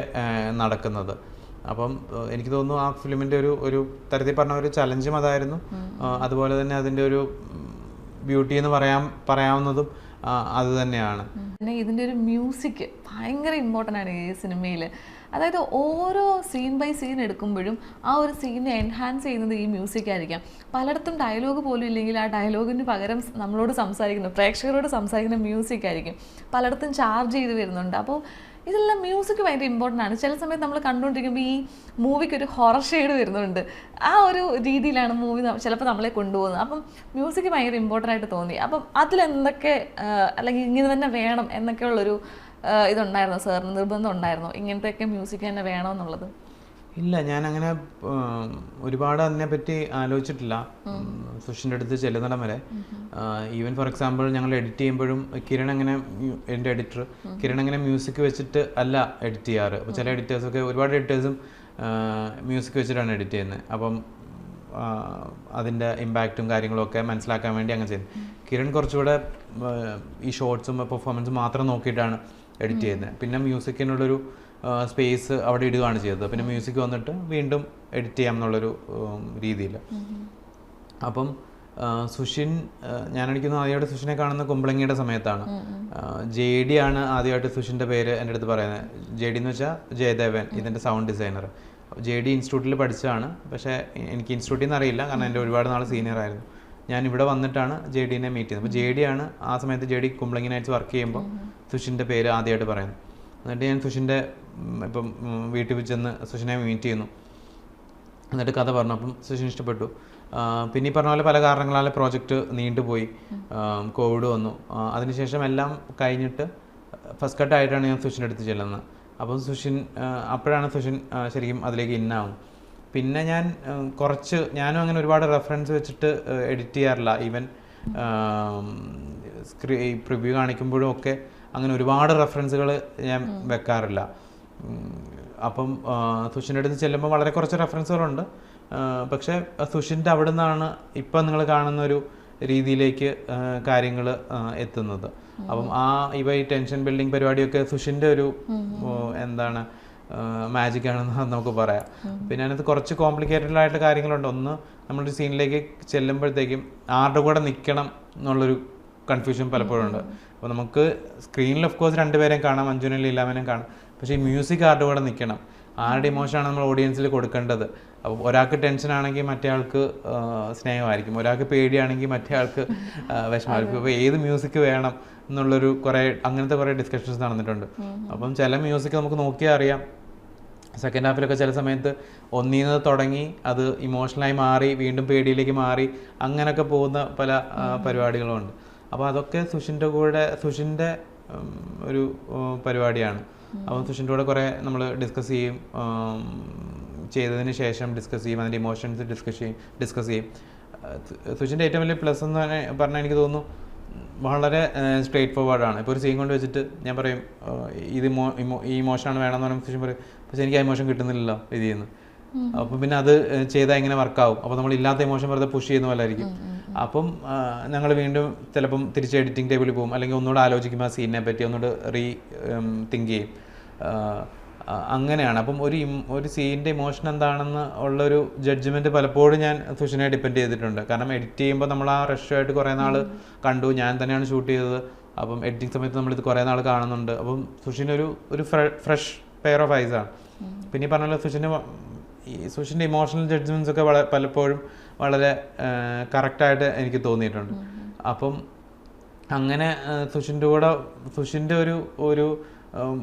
നടക്കുന്നത്. അപ്പം എനിക്ക് തോന്നുന്നു ആ ഫിലിമിൻ്റെ ഒരു തരത്തിൽ പറഞ്ഞ ഒരു ചലഞ്ചും അതായിരുന്നു. അതുപോലെ തന്നെ അതിൻ്റെ ഒരു ബ്യൂട്ടി എന്ന് പറയാവുന്നതും അത് തന്നെയാണ്. പിന്നെ ഇതിൻ്റെ ഒരു മ്യൂസിക് ഭയങ്കര ഇമ്പോർട്ടൻ്റ് ആണ് ഈ സിനിമയിൽ. അതായത് ഓരോ സീൻ ബൈ സീൻ എടുക്കുമ്പോഴും ആ ഒരു സീനിനെ എൻഹാൻസ് ചെയ്യുന്നത് ഈ മ്യൂസിക് ആയിരിക്കാം. പലയിടത്തും ഡയലോഗ് പോലും ഇല്ലെങ്കിൽ ആ ഡയലോഗിന് പകരം നമ്മളോട് പ്രേക്ഷകരോട് സംസാരിക്കുന്ന മ്യൂസിക് ആയിരിക്കും. പലയിടത്തും ചാർജ് ചെയ്ത് വരുന്നുണ്ട്. അപ്പോൾ ഇതെല്ലാം മ്യൂസിക് ഭയങ്കര ഇമ്പോർട്ടൻ്റ് ആണ്. ചില സമയത്ത് നമ്മൾ കണ്ടുകൊണ്ടിരിക്കുമ്പോൾ ഈ മൂവിക്ക് ഒരു ഹൊറർ ഷെയ്ഡ് വരുന്നുണ്ട്. ആ ഒരു രീതിയിലാണ് മൂവി ചിലപ്പോൾ നമ്മളെ കൊണ്ടുപോകുന്നത്. അപ്പം മ്യൂസിക് ഭയങ്കര ഇമ്പോർട്ടൻ്റ് ആയിട്ട് തോന്നി. അപ്പം അതിലെന്തൊക്കെ അല്ലെങ്കിൽ ഇങ്ങനെ തന്നെ വേണം എന്നൊക്കെയുള്ളൊരു ഇതുണ്ടായിരുന്നോ സാറിന്? നിർബന്ധം ഉണ്ടായിരുന്നോ ഇങ്ങനത്തെയൊക്കെ മ്യൂസിക് തന്നെ വേണമെന്നുള്ളത്? ഇല്ല, ഞാനങ്ങനെ ഒരുപാട് അതിനെപ്പറ്റി ആലോചിച്ചിട്ടില്ല സുഷിൻ്റെ അടുത്ത് ചെല്ലുന്നിടം വരെ. ഈവൻ ഫോർ എക്സാമ്പിൾ ഞങ്ങൾ എഡിറ്റ് ചെയ്യുമ്പോഴും എൻ്റെ എഡിറ്റർ കിരൺ അങ്ങനെ മ്യൂസിക് വെച്ചിട്ട് അല്ല എഡിറ്റ് ചെയ്യാറ്. അപ്പോൾ ചില എഡിറ്റേഴ്സൊക്കെ ഒരുപാട് എഡിറ്റേഴ്സും മ്യൂസിക് വെച്ചിട്ടാണ് എഡിറ്റ് ചെയ്യുന്നത്. അപ്പം അതിൻ്റെ ഇമ്പാക്റ്റും കാര്യങ്ങളൊക്കെ മനസ്സിലാക്കാൻ വേണ്ടി അങ്ങനെ ചെയ്യുന്നത്. കിരൺ കുറച്ചുകൂടെ ഈ ഷോർട്സും പെർഫോമൻസും മാത്രം നോക്കിയിട്ടാണ് എഡിറ്റ് ചെയ്യുന്നത്. പിന്നെ മ്യൂസിക്കിനുള്ളൊരു സ്പേസ് അവിടെ ഇടുകയാണ് ചെയ്തത്. പിന്നെ മ്യൂസിക് വന്നിട്ട് വീണ്ടും എഡിറ്റ് ചെയ്യാം എന്നുള്ളൊരു രീതിയിൽ. അപ്പം സുഷിൻ ഞാനെടുക്കുന്ന ആദ്യമായിട്ട് സുഷിനെ കാണുന്ന കുമ്പളങ്ങിയുടെ സമയത്താണ്. JD ആണ് ആദ്യമായിട്ട് സുഷിൻ്റെ പേര് എൻ്റെ അടുത്ത് പറയുന്നത്. JD എന്ന് വെച്ചാൽ ജയദേവൻ, ഇതിൻ്റെ സൗണ്ട് ഡിസൈനർ. JD ഇൻസ്റ്റിറ്റ്യൂട്ടിൽ പഠിച്ചതാണ്. പക്ഷേ എനിക്ക് ഇൻസ്റ്റിറ്റ്യൂട്ടിൽ നിന്ന് അറിയില്ല, കാരണം എൻ്റെ ഒരുപാട് നാൾ സീനിയർ ആയിരുന്നു. ഞാൻ ഇവിടെ വന്നിട്ടാണ് JDനെ മീറ്റ് ചെയ്യുന്നത്. അപ്പോൾ JD ആണ് ആ സമയത്ത് JD കുമ്പളങ്ങി നൈറ്റ്സ് വർക്ക് ചെയ്യുമ്പോൾ സുഷിൻ്റെ പേര് ആദ്യമായിട്ട് പറയുന്നത്. എന്നിട്ട് ഞാൻ സുഷിൻ്റെ ഇപ്പം വീട്ടിൽ ചെന്ന് സുഷിനെ മീറ്റ് ചെയ്യുന്നു. എന്നിട്ട് കഥ പറഞ്ഞു. അപ്പം സുഷിന് ഇഷ്ടപ്പെട്ടു. പിന്നെ ഈ പറഞ്ഞ പോലെ പല കാരണങ്ങളാൽ പ്രോജക്റ്റ് നീണ്ടുപോയി, കോവിഡ് വന്നു. അതിനുശേഷം എല്ലാം കഴിഞ്ഞിട്ട് ഫസ്റ്റ് കട്ടായിട്ടാണ് ഞാൻ സുഷിൻ്റെ അടുത്ത് ചെല്ലുന്നത്. അപ്പം അപ്പോഴാണ് സുഷിൻ ശരിക്കും അതിലേക്ക് ഇന്നാവും. പിന്നെ ഞാനും അങ്ങനെ ഒരുപാട് റെഫറൻസ് വെച്ചിട്ട് എഡിറ്റ് ചെയ്യാറില്ല. ഈവൻ ഈ പ്രിവ്യൂ കാണിക്കുമ്പോഴും ഒക്കെ അങ്ങനെ ഒരുപാട് റെഫറൻസുകൾ ഞാൻ വെക്കാറില്ല. അപ്പം സുഷിൻ്റെ അടുത്ത് ചെല്ലുമ്പോൾ വളരെ കുറച്ച് റെഫറൻസുകളുണ്ട്. പക്ഷേ സുഷിൻ്റെ അവിടെ നിന്നാണ് ഇപ്പം നിങ്ങൾ കാണുന്ന ഒരു രീതിയിലേക്ക് കാര്യങ്ങൾ എത്തുന്നത്. അപ്പം ഈ ടെൻഷൻ ബിൽഡിങ് പരിപാടിയൊക്കെ സുഷിൻ്റെ ഒരു എന്താണ് മാജിക് ആണെന്ന് നമുക്ക് പറയാം. പിന്നെ അതിനകത്ത് കുറച്ച് കോംപ്ലിക്കേറ്റഡ് ആയിട്ട് കാര്യങ്ങളുണ്ട്. ഒന്ന്, നമ്മളൊരു സീനിലേക്ക് ചെല്ലുമ്പോഴത്തേക്കും ആരുടെ കൂടെ നിൽക്കണം എന്നുള്ളൊരു കൺഫ്യൂഷൻ പലപ്പോഴും ഉണ്ട്. അപ്പോൾ നമുക്ക് സ്ക്രീനിൽ ഓഫ് കോഴ്സ് രണ്ടുപേരെയും കാണാം, അഞ്ജുനെയും ലീലാമനെയും കാണാം. പക്ഷേ ഈ മ്യൂസിക് ആരുടെ കൂടെ നിൽക്കണം, ആരുടെ ഇമോഷനാണ് നമ്മൾ ഓഡിയൻസിൽ കൊടുക്കേണ്ടത്. അപ്പോൾ ഒരാൾക്ക് ടെൻഷൻ ആണെങ്കിൽ മറ്റേ ആൾക്ക് സ്നേഹമായിരിക്കും, ഒരാൾക്ക് പേടിയാണെങ്കിൽ മറ്റേ ആൾക്ക് വിഷമമായിരിക്കും. അപ്പോൾ ഏത് മ്യൂസിക് വേണം എന്നുള്ളൊരു അങ്ങനത്തെ കുറേ ഡിസ്കഷൻസ് നടന്നിട്ടുണ്ട്. അപ്പം ചില മ്യൂസിക് നമുക്ക് നോക്കിയാൽ അറിയാം, സെക്കൻഡ് ഹാഫിലൊക്കെ ചില സമയത്ത് ഒന്നീന്ന് തുടങ്ങി അത് ഇമോഷണലായി മാറി വീണ്ടും പേടിയിലേക്ക് മാറി അങ്ങനെയൊക്കെ പോകുന്ന പല പരിപാടികളുമുണ്ട്. അപ്പോൾ അതൊക്കെ സുഷിൻ്റെ ഒരു പരിപാടിയാണ്. അപ്പം സുഷിൻ്റെ കൂടെ കുറേ നമ്മൾ ഡിസ്കസ് ചെയ്യും, ചെയ്തതിന് ശേഷം ഡിസ്കസ് ചെയ്യും, അതിൻ്റെ ഇമോഷൻസ് ഡിസ്കസ് ചെയ്യും. സുഷിൻ്റെ ഏറ്റവും വലിയ പ്ലസ് എന്ന് പറഞ്ഞാൽ എനിക്ക് തോന്നുന്നു വളരെ സ്ട്രേറ്റ് ഫോർവേഡാണ്. ഇപ്പോൾ ഒരു സീൻ കൊണ്ട് വെച്ചിട്ട് ഞാൻ പറയും ഇത് ഈ ഇമോഷനാണ് വേണമെന്ന് പറയുമ്പോൾ സുഷിൻ പറയും പക്ഷേ എനിക്ക് ആ ഇമോഷൻ കിട്ടുന്നില്ലല്ലോ ഇത് ചെയ്യുന്നു. അപ്പം പിന്നെ അത് ചെയ്താൽ എങ്ങനെ വർക്കാവും? അപ്പോൾ നമ്മൾ ഇല്ലാത്ത ഇമോഷൻ വെറുതെ പുഷ് ചെയ്യുന്ന പോലെ ആയിരിക്കും. അപ്പം ഞങ്ങൾ വീണ്ടും ചിലപ്പം തിരിച്ച് എഡിറ്റിംഗ് ടേബിളിൽ പോകും, അല്ലെങ്കിൽ ഒന്നുകൂടെ ആലോചിക്കും ആ സീനിനെ പറ്റി, ഒന്നുകൂടെ തിങ്ക് ചെയ്യും. അങ്ങനെയാണ്. അപ്പം ഒരു സീനിൻ്റെ ഇമോഷൻ എന്താണെന്ന് ഉള്ളൊരു ജഡ്ജ്മെൻറ്റ് പലപ്പോഴും ഞാൻ സുഷിനെ ഡിപ്പെൻഡ് ചെയ്തിട്ടുണ്ട്. കാരണം എഡിറ്റ് ചെയ്യുമ്പോൾ നമ്മൾ ആ റഷായിട്ട് കുറേ നാൾ കണ്ടു, ഞാൻ തന്നെയാണ് ഷൂട്ട് ചെയ്തത്. അപ്പം എഡിറ്റിംഗ് സമയത്ത് നമ്മളിത് കുറേ നാൾ കാണുന്നുണ്ട്. അപ്പം സുഷിനൊരു ഫ്രഷ് പെയർ ഓഫ് ഐസ് ആണ്. പിന്നെ ഈ പറഞ്ഞ സുഷിൻ്റെ ഇമോഷണൽ ജഡ്ജ്മെൻറ്റ്സ് ഒക്കെ പലപ്പോഴും വളരെ കറക്റ്റായിട്ട് എനിക്ക് തോന്നിയിട്ടുണ്ട്. അപ്പം അങ്ങനെ സുഷിൻ്റെ ഒരു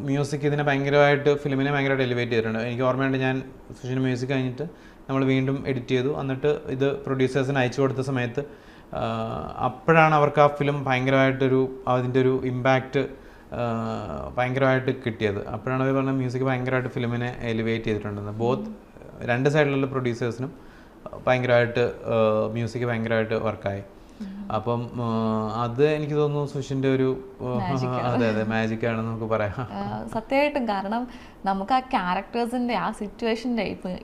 മ്യൂസിക് ഇതിനെ ഭയങ്കരമായിട്ട് ഫിലിമിനെ ഭയങ്കരമായിട്ട് എലിവേറ്റ് ചെയ്തിട്ടുണ്ട്. എനിക്ക് ഓർമ്മയുണ്ട്, ഞാൻ സുഷിൻ്റെ മ്യൂസിക് കഴിഞ്ഞിട്ട് നമ്മൾ വീണ്ടും എഡിറ്റ് ചെയ്തു. എന്നിട്ട് ഇത് പ്രൊഡ്യൂസേഴ്സിന് അയച്ചു കൊടുത്ത സമയത്ത് അപ്പോഴാണ് അവർക്ക് ആ ഫിലിം ഭയങ്കരമായിട്ടൊരു അതിൻ്റെ ഒരു ഇമ്പാക്റ്റ് ഭയങ്കരമായിട്ട് കിട്ടിയത്. അപ്പോഴാണ് അവർ പറഞ്ഞ മ്യൂസിക് ഭയങ്കരമായിട്ട് ഫിലിമിനെ എലിവേറ്റ് ചെയ്തിട്ടുണ്ടെന്ന്. ബോത്ത് രണ്ട് സൈഡിലുള്ള പ്രൊഡ്യൂസേഴ്സിനും ഭയങ്കരമായിട്ട് മ്യൂസിക് ഭയങ്കരമായിട്ട് വർക്കായി. അപ്പം അത് എനിക്ക് തോന്നുന്നു സുഷിൻ്റെ ഒരു അതെ മാജിക്കാണെന്ന് നമുക്ക് പറയാം. സത്യമായിട്ടും. കാരണം നമുക്ക് ആ ക്യാരക്ടേഴ്സിൻ്റെ ആ സിറ്റുവേഷൻ്റെ ഇപ്പം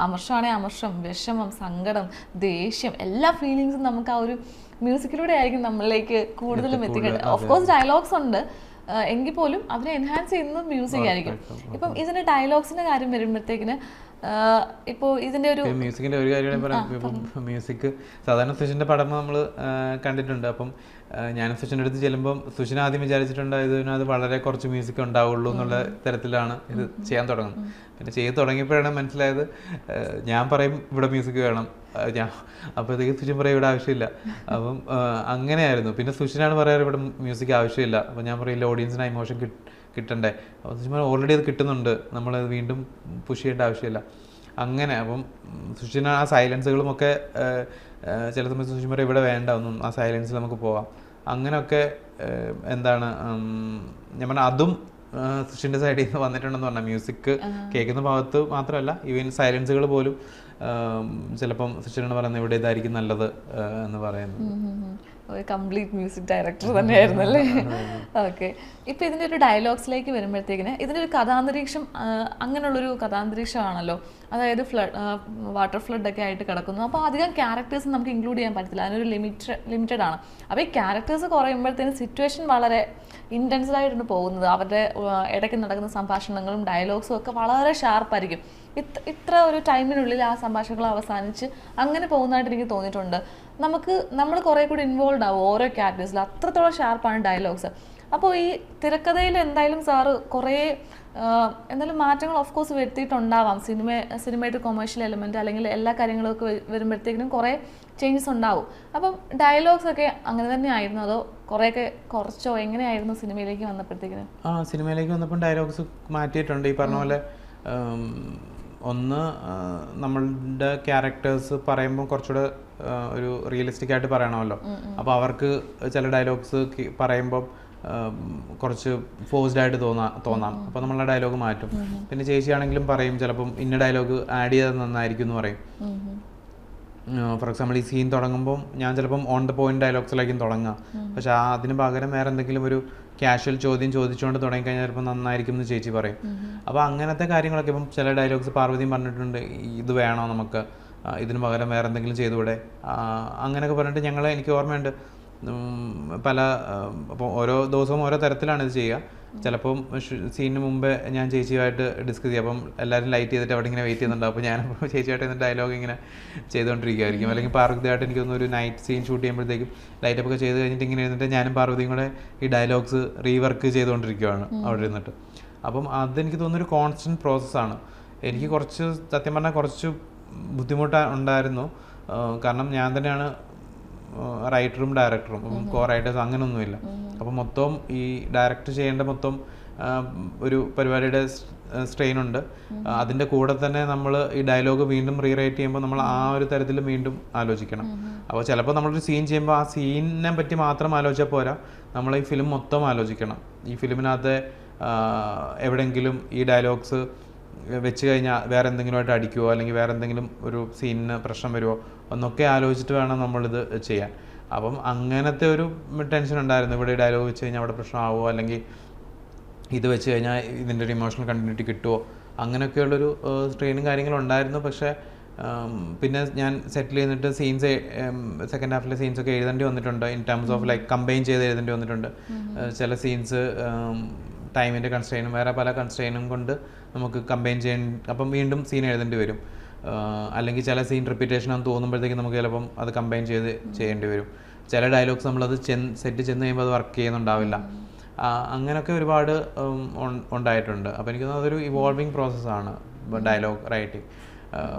അമർഷമാണെങ്കിൽ അമർഷം, വിഷമം, സങ്കടം, ദേഷ്യം, എല്ലാ ഫീലിങ്സും നമുക്ക് ആ ഒരു മ്യൂസിക്കിലൂടെ ആയിരിക്കും നമ്മളിലേക്ക് കൂടുതലും എത്തിക്കുന്നത്. ഓഫ് കോഴ്സ് ഡയലോഗ്സ് ഉണ്ട്, എങ്കിൽ പോലും അതിനെ എൻഹാൻസ് ചെയ്യുന്നത് മ്യൂസിക് ആയിരിക്കും. ഇപ്പം ഇതിൻ്റെ ഡയലോഗ്സിൻ്റെ കാര്യം വരുമ്പോഴത്തേക്കിന് ഇപ്പോൾ ഇതിൻ്റെ ഒരു മ്യൂസിക്കിൻ്റെ ഒരു കാര്യമാണ് പറയാം. ഇപ്പം മ്യൂസിക് സാധാരണ സുഷിൻ്റെ പടം നമ്മൾ കണ്ടിട്ടുണ്ട്. അപ്പം ഞാൻ സുഷിൻ്റെ അടുത്ത് ചെല്ലുമ്പം സുഷിൻ ആദ്യം വിചാരിച്ചിട്ടുണ്ട് ഇതിനകത്ത് വളരെ കുറച്ച് മ്യൂസിക് ഉണ്ടാവുള്ളൂ എന്നുള്ള തരത്തിലാണ് ഇത് ചെയ്യാൻ തുടങ്ങുന്നത്. പിന്നെ ചെയ്ത് തുടങ്ങിയപ്പോഴാണ് മനസ്സിലായത്, ഞാൻ പറയും ഇവിടെ മ്യൂസിക് വേണം, അപ്പോഴത്തേക്ക് സുഷിൻ പറയും ഇവിടെ ആവശ്യമില്ല. അപ്പം അങ്ങനെയായിരുന്നു. പിന്നെ സുഷിനാണ് പറയാറ് ഇവിടെ മ്യൂസിക് ആവശ്യമില്ല. അപ്പം ഞാൻ പറയില്ല, ഓഡിയൻസിന് ഇമോഷൻ കിട്ടണ്ടേ. അപ്പോൾ സുഷിൻ ഓൾറെഡി അത് കിട്ടുന്നുണ്ട്, നമ്മളത് വീണ്ടും പുഷ് ചെയ്യേണ്ട ആവശ്യമില്ല. അങ്ങനെ അപ്പം സുഷിന് ആ സൈലൻസുകളുമൊക്കെ ചില സമയത്ത് സുഷിൻ പറയും ഇവിടെ വേണ്ട, ഒന്നും ആ സൈലൻസിൽ നമുക്ക് പോവാം. അങ്ങനെയൊക്കെ എന്താണ് ഞാൻ പറഞ്ഞാൽ അതും സുഷിൻ്റെ സൈഡിൽ നിന്ന് വന്നിട്ടുണ്ടെന്ന് പറഞ്ഞാൽ മ്യൂസിക് കേൾക്കുന്ന ഭാഗത്ത് മാത്രമല്ല, ഈവൻ സൈലൻസുകൾ പോലും ചിലപ്പം സുഷിനാണ് പറയുന്നത് ഇവിടെ ഇതായിരിക്കും നല്ലത് എന്ന് പറയുന്നത്. ഒരു കംപ്ലീറ്റ് മ്യൂസിക് ഡയറക്ടർ തന്നെയായിരുന്നു അല്ലേ? ഓക്കെ. ഇപ്പോൾ ഇതിൻ്റെ ഒരു ഡയലോഗ്സിലേക്ക് വരുമ്പോഴത്തേക്കിന് ഇതിൻ്റെ ഒരു കഥാന്തരീക്ഷം അങ്ങനെയുള്ളൊരു കഥാന്തരീക്ഷമാണല്ലോ. അതായത് വാട്ടർ ഫ്ലഡൊക്കെ ആയിട്ട് കിടക്കുന്നു. അപ്പോൾ അധികം ക്യാരക്ടേഴ്സ് നമുക്ക് ഇൻക്ലൂഡ് ചെയ്യാൻ പറ്റത്തില്ല, അതിനൊരു ലിമിറ്റഡ് ആണ്. അപ്പോൾ ഈ ക്യാരക്ടേഴ്സ് കുറയുമ്പോഴത്തേന് സിറ്റുവേഷൻ വളരെ ഇൻറ്റൻസ്ഡായിട്ടാണ് പോകുന്നത്. അവരുടെ ഇടയ്ക്ക് നടക്കുന്ന സംഭാഷണങ്ങളും ഡയലോഗ്സും ഒക്കെ വളരെ ഷാർപ്പായിരിക്കും. ഇത്ര ഒരു ടൈമിനുള്ളിൽ ആ സംഭാഷണങ്ങൾ അവസാനിച്ച് അങ്ങനെ പോകുന്നതായിട്ട് എനിക്ക് തോന്നിയിട്ടുണ്ട്. നമ്മൾ കുറേ കൂടി ഇൻവോൾവ് ആവും ഓരോ ക്യാരക്ടേഴ്സിലും, അത്രത്തോളം ഷാർപ്പാണ് ഡയലോഗ്സ്. അപ്പോൾ ഈ തിരക്കഥയിൽ എന്തായാലും സാറ് കുറേ എന്തായാലും മാറ്റങ്ങൾ ഓഫ് കോഴ്സ് വരുത്തിയിട്ടുണ്ടാവാം. സിനിമയുടെ കൊമേഴ്ഷ്യൽ എലമെൻറ്റ് അല്ലെങ്കിൽ എല്ലാ കാര്യങ്ങളൊക്കെ വരുമ്പോഴത്തേക്കിനും കുറേ ചേഞ്ചസ് ഉണ്ടാവും. അപ്പം ഡയലോഗ്സ് ഒക്കെ അങ്ങനെ തന്നെ ആയിരുന്നു, അതോ കുറേയൊക്കെ കുറച്ചോ എങ്ങനെയായിരുന്നു സിനിമയിലേക്ക് വന്നപ്പോഴത്തേക്കിനും? സിനിമയിലേക്ക് വന്നപ്പോൾ ഡയലോഗ്സ് മാറ്റിയിട്ടുണ്ട്. ഈ പറഞ്ഞ പോലെ ഒന്ന് നമ്മളുടെ ക്യാരക്ടേഴ്സ് പറയുമ്പോൾ കുറച്ചുകൂടെ ഒരു റിയലിസ്റ്റിക് ആയിട്ട് പറയണമല്ലോ. അപ്പോൾ അവർക്ക് ചില ഡയലോഗ്സ് പറയുമ്പോൾ കുറച്ച് ഫോഴ്സ്ഡ് ആയിട്ട് തോന്നാം. അപ്പോൾ നമ്മളെ ഡയലോഗ് മാറ്റും. പിന്നെ ചേച്ചിയാണെങ്കിലും പറയും ചിലപ്പം ഇന്ന ഡയലോഗ് ആഡ് ചെയ്തത് നന്നായിരിക്കും എന്ന് പറയും. ഫോർ എക്സാമ്പിൾ ഈ സീൻ തുടങ്ങുമ്പോൾ ഞാൻ ചിലപ്പം ഓൺ ദ പോയിന്റ് ഡയലോഗ്സിലായിരിക്കും തുടങ്ങുക. പക്ഷെ അതിന് പകരം വേറെ എന്തെങ്കിലും ഒരു ക്യാഷ്വൽ ചോദ്യം ചോദിച്ചുകൊണ്ട് തുടങ്ങിക്കഴിഞ്ഞാൽ ചിലപ്പോൾ നന്നായിരിക്കും എന്ന് ചേച്ചി പറയും. അപ്പോൾ അങ്ങനത്തെ കാര്യങ്ങളൊക്കെ ഇപ്പം ചില ഡയലോഗ്സ് പാർവതിയും പറഞ്ഞിട്ടുണ്ട്, ഇത് വേണോ നമുക്ക്, ഇതിന് പകരം വേറെ എന്തെങ്കിലും ചെയ്തുകൂടെ, അങ്ങനെയൊക്കെ പറഞ്ഞിട്ട് എനിക്ക് ഓർമ്മയുണ്ട് പല അപ്പോൾ ഓരോ ദിവസവും ഓരോ തരത്തിലാണ് ഇത് ചെയ്യുക. ചിലപ്പം സീനിന് മുമ്പേ ഞാൻ ചേച്ചിയുമായിട്ട് ഡിസ്കസ് ചെയ്യും. അപ്പം എല്ലാവരും ലൈറ്റ് ചെയ്തിട്ട് അവിടെ ഇങ്ങനെ വെയിറ്റ് ചെയ്യുന്നുണ്ട്. അപ്പോൾ ഞാനപ്പോൾ ചേച്ചിയായിട്ട് ഡയലോഗ് ഇങ്ങനെ ചെയ്തുകൊണ്ടിരിക്കുകയായിരിക്കും. അല്ലെങ്കിൽ പാർവതിയായിട്ട് എനിക്ക് തോന്നുന്നു ഒരു നൈറ്റ് സീൻ ഷൂട്ട് ചെയ്യുമ്പോഴത്തേക്കും ലൈറ്റപ്പ് ഒക്കെ ചെയ്ത് കഴിഞ്ഞിട്ട് ഇങ്ങനെ ഇരുന്നിട്ട് ഞാനും പാർവതിയും കൂടെ ഈ ഡയലോഗ്സ് റീവർക്ക് ചെയ്തുകൊണ്ടിരിക്കുകയാണ് അവിടെ ഇരുന്നിട്ട്. അപ്പം അതെനിക്ക് തോന്നുന്നൊരു കോൺസ്റ്റൻറ്റ് പ്രോസസ്സാണ്. എനിക്ക് കുറച്ച് സത്യം പറഞ്ഞാൽ കുറച്ച് ബുദ്ധിമുട്ട് ഉണ്ടായിരുന്നു. കാരണം ഞാൻ തന്നെയാണ് റൈറ്ററും ഡയറക്ടറും, കോ റൈറ്റേഴ്സ് അങ്ങനെയൊന്നുമില്ല. അപ്പം മൊത്തം ഈ ഡയറക്റ്റ് ചെയ്യേണ്ട മൊത്തം ഒരു പരിപാടിയുടെ സ്ട്രെയിൻ ഉണ്ട്. അതിൻ്റെ കൂടെ തന്നെ നമ്മൾ ഈ ഡയലോഗ് വീണ്ടും റീറൈറ്റ് ചെയ്യുമ്പോൾ നമ്മൾ ആ ഒരു തരത്തിൽ വീണ്ടും ആലോചിക്കണം. അപ്പോൾ ചിലപ്പോൾ നമ്മളൊരു സീൻ ചെയ്യുമ്പോൾ ആ സീനിനെ പറ്റി മാത്രം ആലോചിച്ചാൽ പോരാ, നമ്മൾ ഈ ഫിലിം മൊത്തം ആലോചിക്കണം. ഈ ഫിലിമിനകത്ത് എവിടെയെങ്കിലും ഈ ഡയലോഗ്സ് വെച്ച് കഴിഞ്ഞാൽ വേറെ എന്തെങ്കിലുമായിട്ട് അടിക്കുമോ അല്ലെങ്കിൽ വേറെ എന്തെങ്കിലും ഒരു സീനിന് പ്രശ്നം വരുമോ എന്നൊക്കെ ആലോചിച്ചിട്ട് വേണം നമ്മളിത് ചെയ്യാൻ. അപ്പം അങ്ങനത്തെ ഒരു ടെൻഷൻ ഉണ്ടായിരുന്നു. ഇവിടെ ഡയലോഗ് വെച്ച് കഴിഞ്ഞാൽ അവിടെ പ്രശ്നമാവുമോ, അല്ലെങ്കിൽ ഇത് വെച്ച് കഴിഞ്ഞാൽ ഇതിൻ്റെ ഒരു ഇമോഷണൽ കണ്ടിന്യൂറ്റി കിട്ടുമോ, അങ്ങനെയൊക്കെയുള്ളൊരു സ്ട്രെയിനും കാര്യങ്ങളും ഉണ്ടായിരുന്നു. പക്ഷേ പിന്നെ ഞാൻ സെറ്റിൽ ചെയ്തിട്ട് സീൻസ് സെക്കൻഡ് ഹാഫിലെ സീൻസൊക്കെ എഴുതേണ്ടി വന്നിട്ടുണ്ട്. In terms of like combine ചെയ്ത് എഴുതേണ്ടി വന്നിട്ടുണ്ട്. ചില സീൻസ് ടൈമിൻ്റെ കൺസ്ട്രെയിനും വേറെ പല കൺസ്ട്രെയിനും കൊണ്ട് നമുക്ക് കമ്പൈൻ ചെയ്യാൻ, അപ്പം വീണ്ടും സീൻ എഴുതേണ്ടി വരും. അല്ലെങ്കിൽ ചില സീൻ റിപ്പീറ്റേഷൻ ആണെന്ന് തോന്നുമ്പോഴത്തേക്കും നമുക്ക് ചിലപ്പം അത് കമ്പൈൻ ചെയ്യേണ്ടി വരും. ചില ഡയലോഗ്സ് നമ്മളത് സെറ്റ് ചെന്ന് കഴിയുമ്പോൾ അത് വർക്ക് ചെയ്യുന്നുണ്ടാവില്ല. അങ്ങനെയൊക്കെ ഒരുപാട് ഉണ്ടായിട്ടുണ്ട്. അപ്പോൾ എനിക്ക് തോന്നുന്നു അതൊരു ഇവോൾവിങ് പ്രോസസ്സാണ് ഡയലോഗ് റൈറ്റിംഗ്.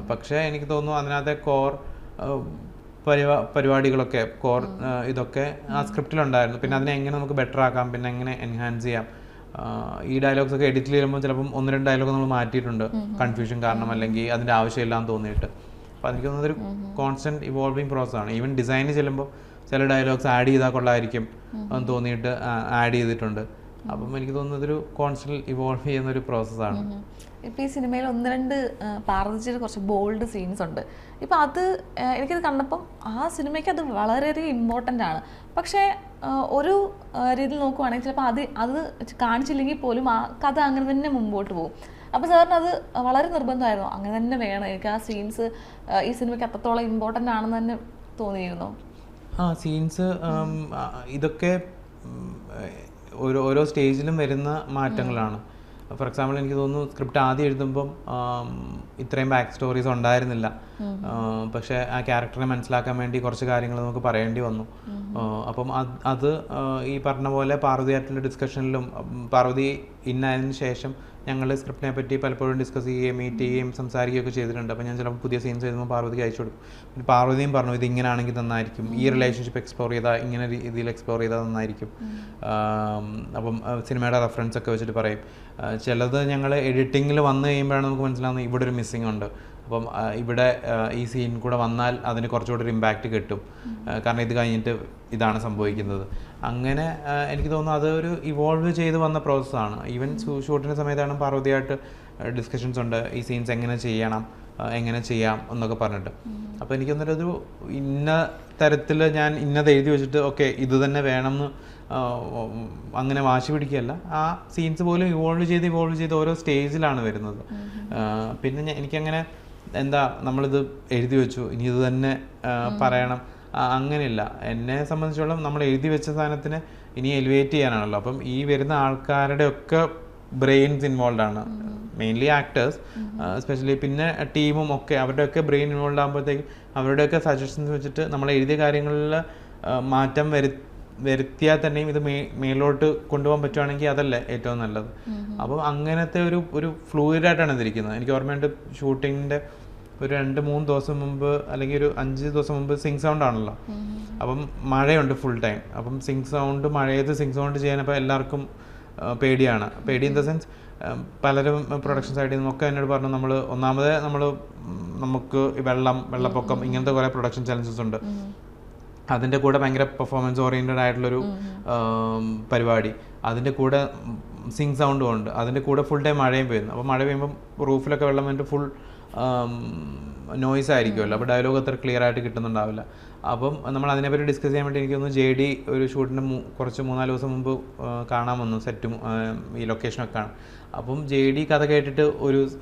പക്ഷേ എനിക്ക് തോന്നുന്നു അതിനകത്തെ കോർ പരിപാടികളൊക്കെ ഇതൊക്കെ ആ സ്ക്രിപ്റ്റിലുണ്ടായിരുന്നു. പിന്നെ അതിനെ എങ്ങനെ നമുക്ക് ബെറ്റർ ആക്കാം, പിന്നെ എങ്ങനെ എൻഹാൻസ് ചെയ്യാം. ഈ ഡയലോഗ്സ് ഒക്കെ എഡിറ്റ് ചെയ്യുമ്പോൾ ചിലപ്പം 1-2 ഡയലോഗ് നമ്മൾ മാറ്റിയിട്ടുണ്ട് കൺഫ്യൂഷൻ കാരണം, അല്ലെങ്കിൽ അതിൻ്റെ ആവശ്യമില്ലാന്ന് തോന്നിയിട്ട്. അപ്പോൾ എനിക്ക് തോന്നുന്നത് ഒരു കോൺസ്റ്റൻറ്റ് ഇവോൾവിങ് പ്രോസസ്സാണ്. ഈവൻ ഡിസൈനിൽ ചെല്ലുമ്പോൾ ചില ഡയലോഗ്സ് ആഡ് ചെയ്താൽ കൊള്ളായിരിക്കും എന്ന് തോന്നിയിട്ട് ആഡ് ചെയ്തിട്ടുണ്ട്. അപ്പം എനിക്ക് തോന്നുന്നത് ഒരു കോൺസ്റ്റൻറ്റ് ഇവോൾവ് ചെയ്യുന്ന ഒരു പ്രോസസ്സാണ്. ഇപ്പോൾ ഈ സിനിമയിൽ 1-2 പാർവതിച്ചിട്ട് കുറച്ച് ബോൾഡ് സീൻസ് ഉണ്ട്. ഇപ്പോൾ അത് എനിക്കത് കണ്ടപ്പം ആ സിനിമയ്ക്ക് അത് വളരെയധികം ഇമ്പോർട്ടൻ്റ് ആണ്. പക്ഷേ ഒരു രീതിയിൽ നോക്കുവാണെങ്കിൽ ചിലപ്പോൾ അത് കാണിച്ചില്ലെങ്കിൽ പോലും ആ കഥ അങ്ങനെ തന്നെ മുമ്പോട്ട് പോകും. അപ്പോൾ സാറിന് അത് വളരെ നിർബന്ധമായിരുന്നു, അങ്ങനെ തന്നെ വേണം, എനിക്ക് ആ സീൻസ് ഈ സിനിമയ്ക്ക് അത്രത്തോളം ഇമ്പോർട്ടൻ്റ് ആണെന്ന് തന്നെ തോന്നിയിരുന്നു? സീൻസ് ഇതൊക്കെ ഓരോ സ്റ്റേജിലും വരുന്ന മാറ്റങ്ങളാണ്. ഫോർ എക്സാമ്പിൾ എനിക്ക് തോന്നുന്നു സ്ക്രിപ്റ്റ് ആദ്യം എഴുതുമ്പം ഇത്രയും ബാക്ക് സ്റ്റോറീസ് ഉണ്ടായിരുന്നില്ല. പക്ഷേ ആ ക്യാരക്ടറിനെ മനസ്സിലാക്കാൻ വേണ്ടി കുറച്ച് കാര്യങ്ങൾ നമുക്ക് പറയേണ്ടി വന്നു. അപ്പം അത് ഈ പറഞ്ഞ പോലെ പാർവതിയായിട്ടുള്ള ഡിസ്കഷനിലും പാർവതി ഇന്നായതിനു ശേഷം ഞങ്ങൾ സ്ക്രിപ്റ്റിനെ പറ്റി പലപ്പോഴും ഡിസ്കസ് ചെയ്യുകയും മീറ്റ് ചെയ്യുകയും സംസാരിക്കുകയൊക്കെ ചെയ്തിട്ടുണ്ട്. അപ്പോൾ ഞാൻ ചിലപ്പോൾ പുതിയ സീൻസ് എഴുതുമ്പോൾ പാർവതിക്ക് അയച്ചു കൊടുക്കും. പിന്നെ പാർവതിയും പറഞ്ഞു ഇത് ഇങ്ങനെയാണെങ്കിൽ നന്നായിരിക്കും, ഈ റിലേഷൻഷിപ്പ് എക്സ്പ്ലോർ ചെയ്താൽ ഇങ്ങനെ രീതിയിൽ എക്സ്പ്ലോർ ചെയ്താൽ നന്നായിരിക്കും. അപ്പം സിനിമയുടെ റെഫറൻസ് ഒക്കെ വെച്ചിട്ട് പറയും. ചിലത് ഞങ്ങൾ എഡിറ്റിങ്ങിൽ വന്നു കഴിയുമ്പോഴാണ് നമുക്ക് മനസ്സിലാവുന്നത് ഇവിടെ ഒരു മിസ്സിങ് ഉണ്ട്. അപ്പം ഇവിടെ ഈ സീൻ കൂടെ വന്നാൽ അതിന് കുറച്ചുകൂടി ഒരു ഇമ്പാക്റ്റ് കിട്ടും, കാരണം ഇത് കഴിഞ്ഞിട്ട് ഇതാണ് സംഭവിക്കുന്നത്. അങ്ങനെ എനിക്ക് തോന്നുന്നു അതൊരു ഇവോൾവ് ചെയ്ത് വന്ന പ്രോസസ്സാണ്. ഈവൻ ഷൂട്ടിൻ്റെ സമയത്താണ് പാർവതിയായിട്ട് ഡിസ്കഷൻസ് ഉണ്ട്, ഈ സീൻസ് എങ്ങനെ ചെയ്യണം, എങ്ങനെ ചെയ്യാം എന്നൊക്കെ പറഞ്ഞിട്ട്. അപ്പോൾ എനിക്ക് തോന്നുന്നൊരു ഇന്ന തരത്തിൽ ഞാൻ ഇന്നത് എഴുതി വെച്ചിട്ട് ഓക്കെ ഇത് തന്നെ വേണമെന്ന് അങ്ങനെ വാശി പിടിക്കുകയല്ല. ആ സീൻസ് പോലും ഇവോൾവ് ചെയ്ത് ഓരോ സ്റ്റേജിലാണ് വരുന്നത്. പിന്നെ എനിക്കങ്ങനെ നമ്മളിത് എഴുതി വെച്ചു ഇനി ഇത് തന്നെ പറയണം അങ്ങനെയില്ല. എന്നെ സംബന്ധിച്ചോളം നമ്മൾ എഴുതി വെച്ച സാധനത്തിന് ഇനി എലിവേറ്റ് ചെയ്യാനാണല്ലോ. അപ്പം ഈ വരുന്ന ആൾക്കാരുടെ ഒക്കെ ബ്രെയിൻസ് ഇൻവോൾവ് ആണ്, മെയിൻലി ആക്ടേഴ്സ് എസ്പെഷ്യലി, പിന്നെ ടീമും ഒക്കെ അവരുടെയൊക്കെ ബ്രെയിൻ ഇൻവോൾവ് ആകുമ്പോഴത്തേക്കും അവരുടെയൊക്കെ സജഷൻസ് വെച്ചിട്ട് നമ്മൾ എഴുതിയ കാര്യങ്ങളിൽ മാറ്റം വരുത്തിയാൽ തന്നെയും ഇത് മേലോട്ട് കൊണ്ടുപോകാൻ പറ്റുവാണെങ്കിൽ അതല്ലേ ഏറ്റവും നല്ലത്. അപ്പം അങ്ങനത്തെ ഒരു ഫ്ലൂയിഡായിട്ടാണ് ഇതിരിക്കുന്നത്. എനിക്ക് ഓർമ്മയുണ്ട് ഷൂട്ടിങ്ങിൻ്റെ ഒരു 2-3 ദിവസം മുമ്പ് അല്ലെങ്കിൽ ഒരു 5 ദിവസം മുമ്പ് സിങ് സൗണ്ട് ആണല്ലോ. അപ്പം മഴയുണ്ട് ഫുൾ ടൈം. അപ്പം സിങ് സൗണ്ട് മഴയത്ത് സിങ് സൗണ്ട് ചെയ്യാനപ്പോൾ എല്ലാവർക്കും പേടിയാണ്. പേടി ഇൻ ദ സെൻസ് പലരും പ്രൊഡക്ഷൻ സൈഡിൽ നിന്നൊക്കെ എന്നോട് പറഞ്ഞു നമുക്ക് വെള്ളപ്പൊക്കം ഇങ്ങനത്തെ കുറേ പ്രൊഡക്ഷൻ ചലഞ്ചസ് ഉണ്ട്, അതിൻ്റെ കൂടെ ഭയങ്കര പെർഫോമൻസ് ഓറിയൻറ്റഡ് ആയിട്ടുള്ളൊരു പരിപാടി, അതിൻ്റെ കൂടെ സിങ് സൗണ്ടും ഉണ്ട്, അതിൻ്റെ കൂടെ ഫുൾ ടൈം മഴയും പെയ്യുന്നു. അപ്പോൾ മഴ പെയ്യുമ്പം റൂഫിലൊക്കെ വെള്ളം വന്നിട്ട് ഫുൾ നോയ്സ് ആയിരിക്കുമല്ലോ, അപ്പോൾ ഡയലോഗ് അത്ര ക്ലിയർ ആയിട്ട് കിട്ടുന്നുണ്ടാവില്ല. അപ്പം നമ്മൾ അതിനെപ്പറ്റി ഡിസ്കസ് ചെയ്യാൻ വേണ്ടി എനിക്കൊന്ന് JD ഒരു ഷൂട്ടിൻ്റെ കുറച്ച് 3-4 ദിവസം മുമ്പ് കാണാൻ വന്നു, സെറ്റും ഈ ലൊക്കേഷനൊക്കെ കാണാം. അപ്പം JD കഥ കേട്ടിട്ട്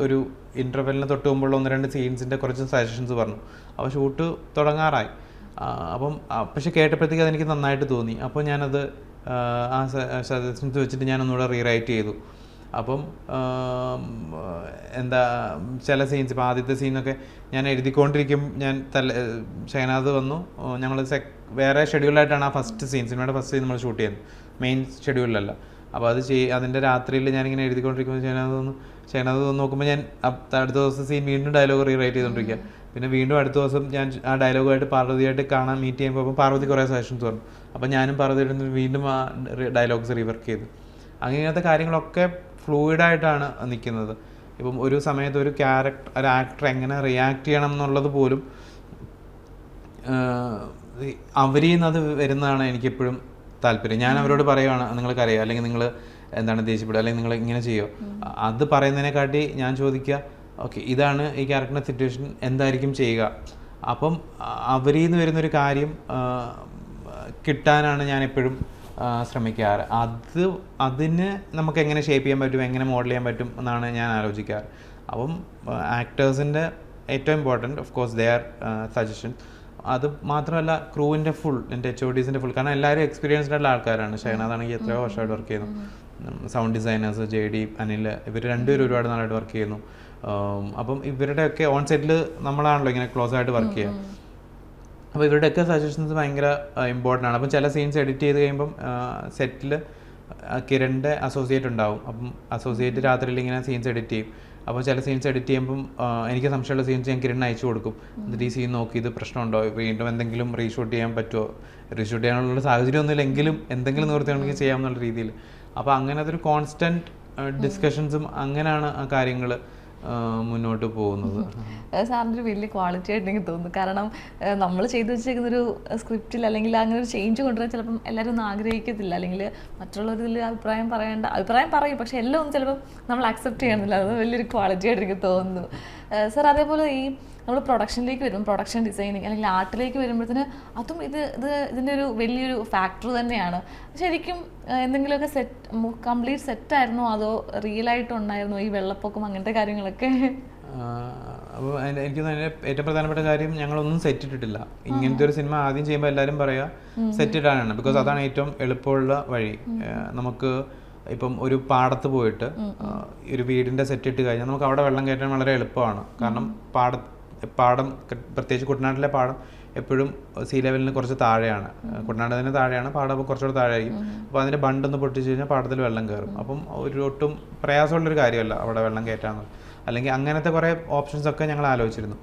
ഒരു ഇൻ്റർവെല്ലിന് തൊട്ട് മുമ്പുള്ള 1-2 സീൻസിൻ്റെ കുറച്ച് സജഷൻസ് പറഞ്ഞു. അപ്പോൾ ഷൂട്ട് തുടങ്ങാറായി. അപ്പം പക്ഷെ കേട്ടപ്പോഴത്തേക്ക് അതെനിക്ക് നന്നായിട്ട് തോന്നി. അപ്പോൾ ഞാനത് ആ സജഷൻസ് വെച്ചിട്ട് ഞാനൊന്നുകൂടെ റീറൈറ്റ് ചെയ്തു. അപ്പം ചില സീൻസ്, ഇപ്പോൾ ആദ്യത്തെ സീനൊക്കെ ഞാൻ എഴുതിക്കൊണ്ടിരിക്കും, ഷഹനാദ് വന്നു, ഞങ്ങൾ വേറെ ഷെഡ്യൂളായിട്ടാണ് ആ ഫസ്റ്റ് സീൻ, സിനിമയുടെ ഫസ്റ്റ് സീൻ നമ്മൾ ഷൂട്ട് ചെയ്യുന്നത്, മെയിൻ ഷെഡ്യൂളിലല്ല. അപ്പോൾ അതിൻ്റെ രാത്രിയിൽ ഞാനിങ്ങനെ എഴുതിക്കൊണ്ടിരിക്കുമ്പോൾ ഷഹനാദ് വന്ന് നോക്കുമ്പോൾ ഞാൻ അടുത്ത ദിവസം സീൻ വീണ്ടും ഡയലോഗ് റീറൈറ്റ് ചെയ്തുകൊണ്ടിരിക്കുക. പിന്നെ വീണ്ടും അടുത്ത ദിവസം ഞാൻ ആ ഡയലോഗുമായിട്ട് പാർവതിയായിട്ട് കാണാൻ മീറ്റ് ചെയ്യുമ്പോൾ അപ്പോൾ പാർവതി കുറേ സജഷൻസ് പറഞ്ഞു. അപ്പോൾ ഞാനും പാർവതിയായിട്ട് വീണ്ടും ആ ഡയലോഗ്സ് റീവർക്ക് ചെയ്തു. അങ്ങനത്തെ കാര്യങ്ങളൊക്കെ ഫ്ലൂയിഡായിട്ടാണ് നിൽക്കുന്നത്. ഇപ്പം ഒരു സമയത്ത് ഒരു ആക്ടർ എങ്ങനെ റിയാക്ട് ചെയ്യണം എന്നുള്ളത് പോലും അവരിൽ നിന്ന് അത് വരുന്നതാണ് എനിക്കെപ്പോഴും താല്പര്യം. ഞാൻ അവരോട് പറയുകയാണ് നിങ്ങൾക്കറിയാം, അല്ലെങ്കിൽ നിങ്ങൾ ദേഷ്യപ്പെടുക, അല്ലെങ്കിൽ നിങ്ങൾ ഇങ്ങനെ ചെയ്യുമോ, അത് പറയുന്നതിനെക്കാട്ടി ഞാൻ ചോദിക്കുക ഓക്കെ ഇതാണ് ഈ ക്യാരക്ടറിൻ്റെ സിറ്റുവേഷൻ, എന്തായിരിക്കും ചെയ്യുക. അപ്പം അവരിൽ നിന്ന് വരുന്നൊരു കാര്യം കിട്ടാനാണ് ഞാൻ എപ്പോഴും ശ്രമിക്കാറ്. അതിന് നമുക്ക് എങ്ങനെ ഷേപ്പ് ചെയ്യാൻ പറ്റും, എങ്ങനെ മോഡൽ ചെയ്യാൻ പറ്റും എന്നാണ് ഞാൻ ആലോചിക്കാറ്. അപ്പം ആക്ടേഴ്സിൻ്റെ ഏറ്റവും important of course their suggestion. അത് മാത്രമല്ല ക്രൂവിൻ്റെ ഫുൾ, എൻ്റെ HODസിൻ്റെ ഫുൾ, കാരണം എല്ലാവരും എക്സ്പീരിയൻസ്ഡ് ആയിട്ടുള്ള ആൾക്കാരാണ്. ഷഹനാദാണെങ്കിൽ എത്രയോ വർഷമായിട്ട് വർക്ക് ചെയ്യുന്നു, സൗണ്ട് ഡിസൈനേഴ്സ് JD, അനിൽ, ഇവർ രണ്ടുപേരും ഒരുപാട് നാളായിട്ട് വർക്ക് ചെയ്യുന്നു. അപ്പം ഇവരുടെയൊക്കെ ഓൺ സെറ്റിൽ നമ്മളാണല്ലോ ഇങ്ങനെ ക്ലോസ് ആയിട്ട് വർക്ക് ചെയ്യുക. അപ്പോൾ ഇവരുടെയൊക്കെ സജഷൻസ് ഭയങ്കര ഇമ്പോർട്ടൻ്റ് ആണ്. അപ്പം ചില സീൻസ് എഡിറ്റ് ചെയ്ത് കഴിയുമ്പം സെറ്റിൽ കിരണിൻ്റെ അസോസിയേറ്റ് ഉണ്ടാവും. അപ്പം അസോസിയേറ്റ് രാത്രിയിൽ ഇങ്ങനെ സീൻസ് എഡിറ്റ് ചെയ്യും. അപ്പോൾ ചില സീൻസ് എഡിറ്റ് ചെയ്യുമ്പം എനിക്ക് സംശയമുള്ള സീൻസ് ഞാൻ കിരണിന് അയച്ചു കൊടുക്കും. എന്നിട്ട് ഈ സീൻ നോക്കി ഇത് പ്രശ്നമുണ്ടോ, വീണ്ടും എന്തെങ്കിലും റീഷൂട്ട് ചെയ്യാൻ പറ്റുമോ, റീഷൂട്ട് ചെയ്യാനുള്ള സാഹചര്യം ഒന്നുമില്ലെങ്കിലും എന്തെങ്കിലും നിവൃത്തിയാണെങ്കിൽ ചെയ്യാമെന്നുള്ള രീതിയിൽ. അപ്പോൾ അങ്ങനെ അതൊരു കോൺസ്റ്റൻറ്റ് ഡിസ്കഷൻസും അങ്ങനെയാണ് ആ കാര്യങ്ങൾ മുന്നോട്ട് പോകുന്നത്. സാറിൻ്റെ ഒരു വലിയ ക്വാളിറ്റി ആയിട്ട് എനിക്ക് തോന്നുന്നു. കാരണം നമ്മൾ ചെയ്തു വെച്ചേക്കുന്നൊരു സ്ക്രിപ്റ്റിൽ അല്ലെങ്കിൽ അങ്ങനെ ഒരു ചേഞ്ച് കൊണ്ടുവരാൻ ചിലപ്പം എല്ലാവരും ഒന്നും ആഗ്രഹിക്കത്തില്ല, അല്ലെങ്കിൽ മറ്റുള്ളവരിൽ അഭിപ്രായം പറയും, പക്ഷെ എല്ലാം ഒന്നും ചിലപ്പം നമ്മൾ അക്സെപ്റ്റ് ചെയ്യണമെന്നില്ല. അത് വലിയൊരു ക്വാളിറ്റി ആയിട്ട് എനിക്ക് തോന്നുന്നു. സാർ അതേപോലെ ഈ നമ്മൾ പ്രൊഡക്ഷനിലേക്ക് വരും, പ്രൊഡക്ഷൻ ഡിസൈനിങ് അല്ലെങ്കിൽ ആർട്ടിലേക്ക് വരുമ്പോഴത്തേന് അതും ഇതിൻ്റെ ഒരു വലിയൊരു ഫാക്ടർ തന്നെയാണ്. ശരിക്കും എന്തെങ്കിലുമൊക്കെ കംപ്ലീറ്റ് സെറ്റായിരുന്നോ അതോ റിയൽ ആയിട്ടുണ്ടായിരുന്നോ ഈ വെള്ളപ്പൊക്കം അങ്ങനത്തെ കാര്യങ്ങളൊക്കെ? അപ്പോൾ എനിക്ക് ഏറ്റവും പ്രധാനപ്പെട്ട കാര്യം ഞങ്ങളൊന്നും സെറ്റ് ഇട്ടിട്ടില്ല. ഇങ്ങനത്തെ ഒരു സിനിമ ആദ്യം ചെയ്യുമ്പോൾ എല്ലാവരും പറയുക സെറ്റ് ഇടാനാണ്. ബിക്കോസ് അതാണ് ഏറ്റവും എളുപ്പമുള്ള വഴി. നമുക്ക് ഇപ്പം ഒരു പാടത്ത് പോയിട്ട് ഒരു വീടിൻ്റെ സെറ്റ് ഇട്ട് കഴിഞ്ഞാൽ നമുക്ക് അവിടെ വെള്ളം കയറ്റാൻ വളരെ എളുപ്പമാണ്. കാരണം പാടം പ്രത്യേകിച്ച് കുട്ടനാട്ടിലെ പാടം എപ്പോഴും സീ ലെവലിന് കുറച്ച് താഴെയാണ്. കുട്ടനാട് തന്നെ താഴെയാണ്, പാടം കുറച്ചുകൂടെ താഴെയായിരിക്കും. അപ്പോൾ അതിൻ്റെ ബണ്ടൊന്ന് പൊട്ടിച്ച് കഴിഞ്ഞാൽ പാടത്തിൽ വെള്ളം കയറും. അപ്പം ഒട്ടും പ്രയാസമുള്ളൊരു കാര്യമല്ല അവിടെ വെള്ളം കയറ്റാമെന്ന്. അല്ലെങ്കിൽ അങ്ങനത്തെ കുറേ ഓപ്ഷൻസൊക്കെ ഞങ്ങൾ ആലോചിച്ചിരുന്നു,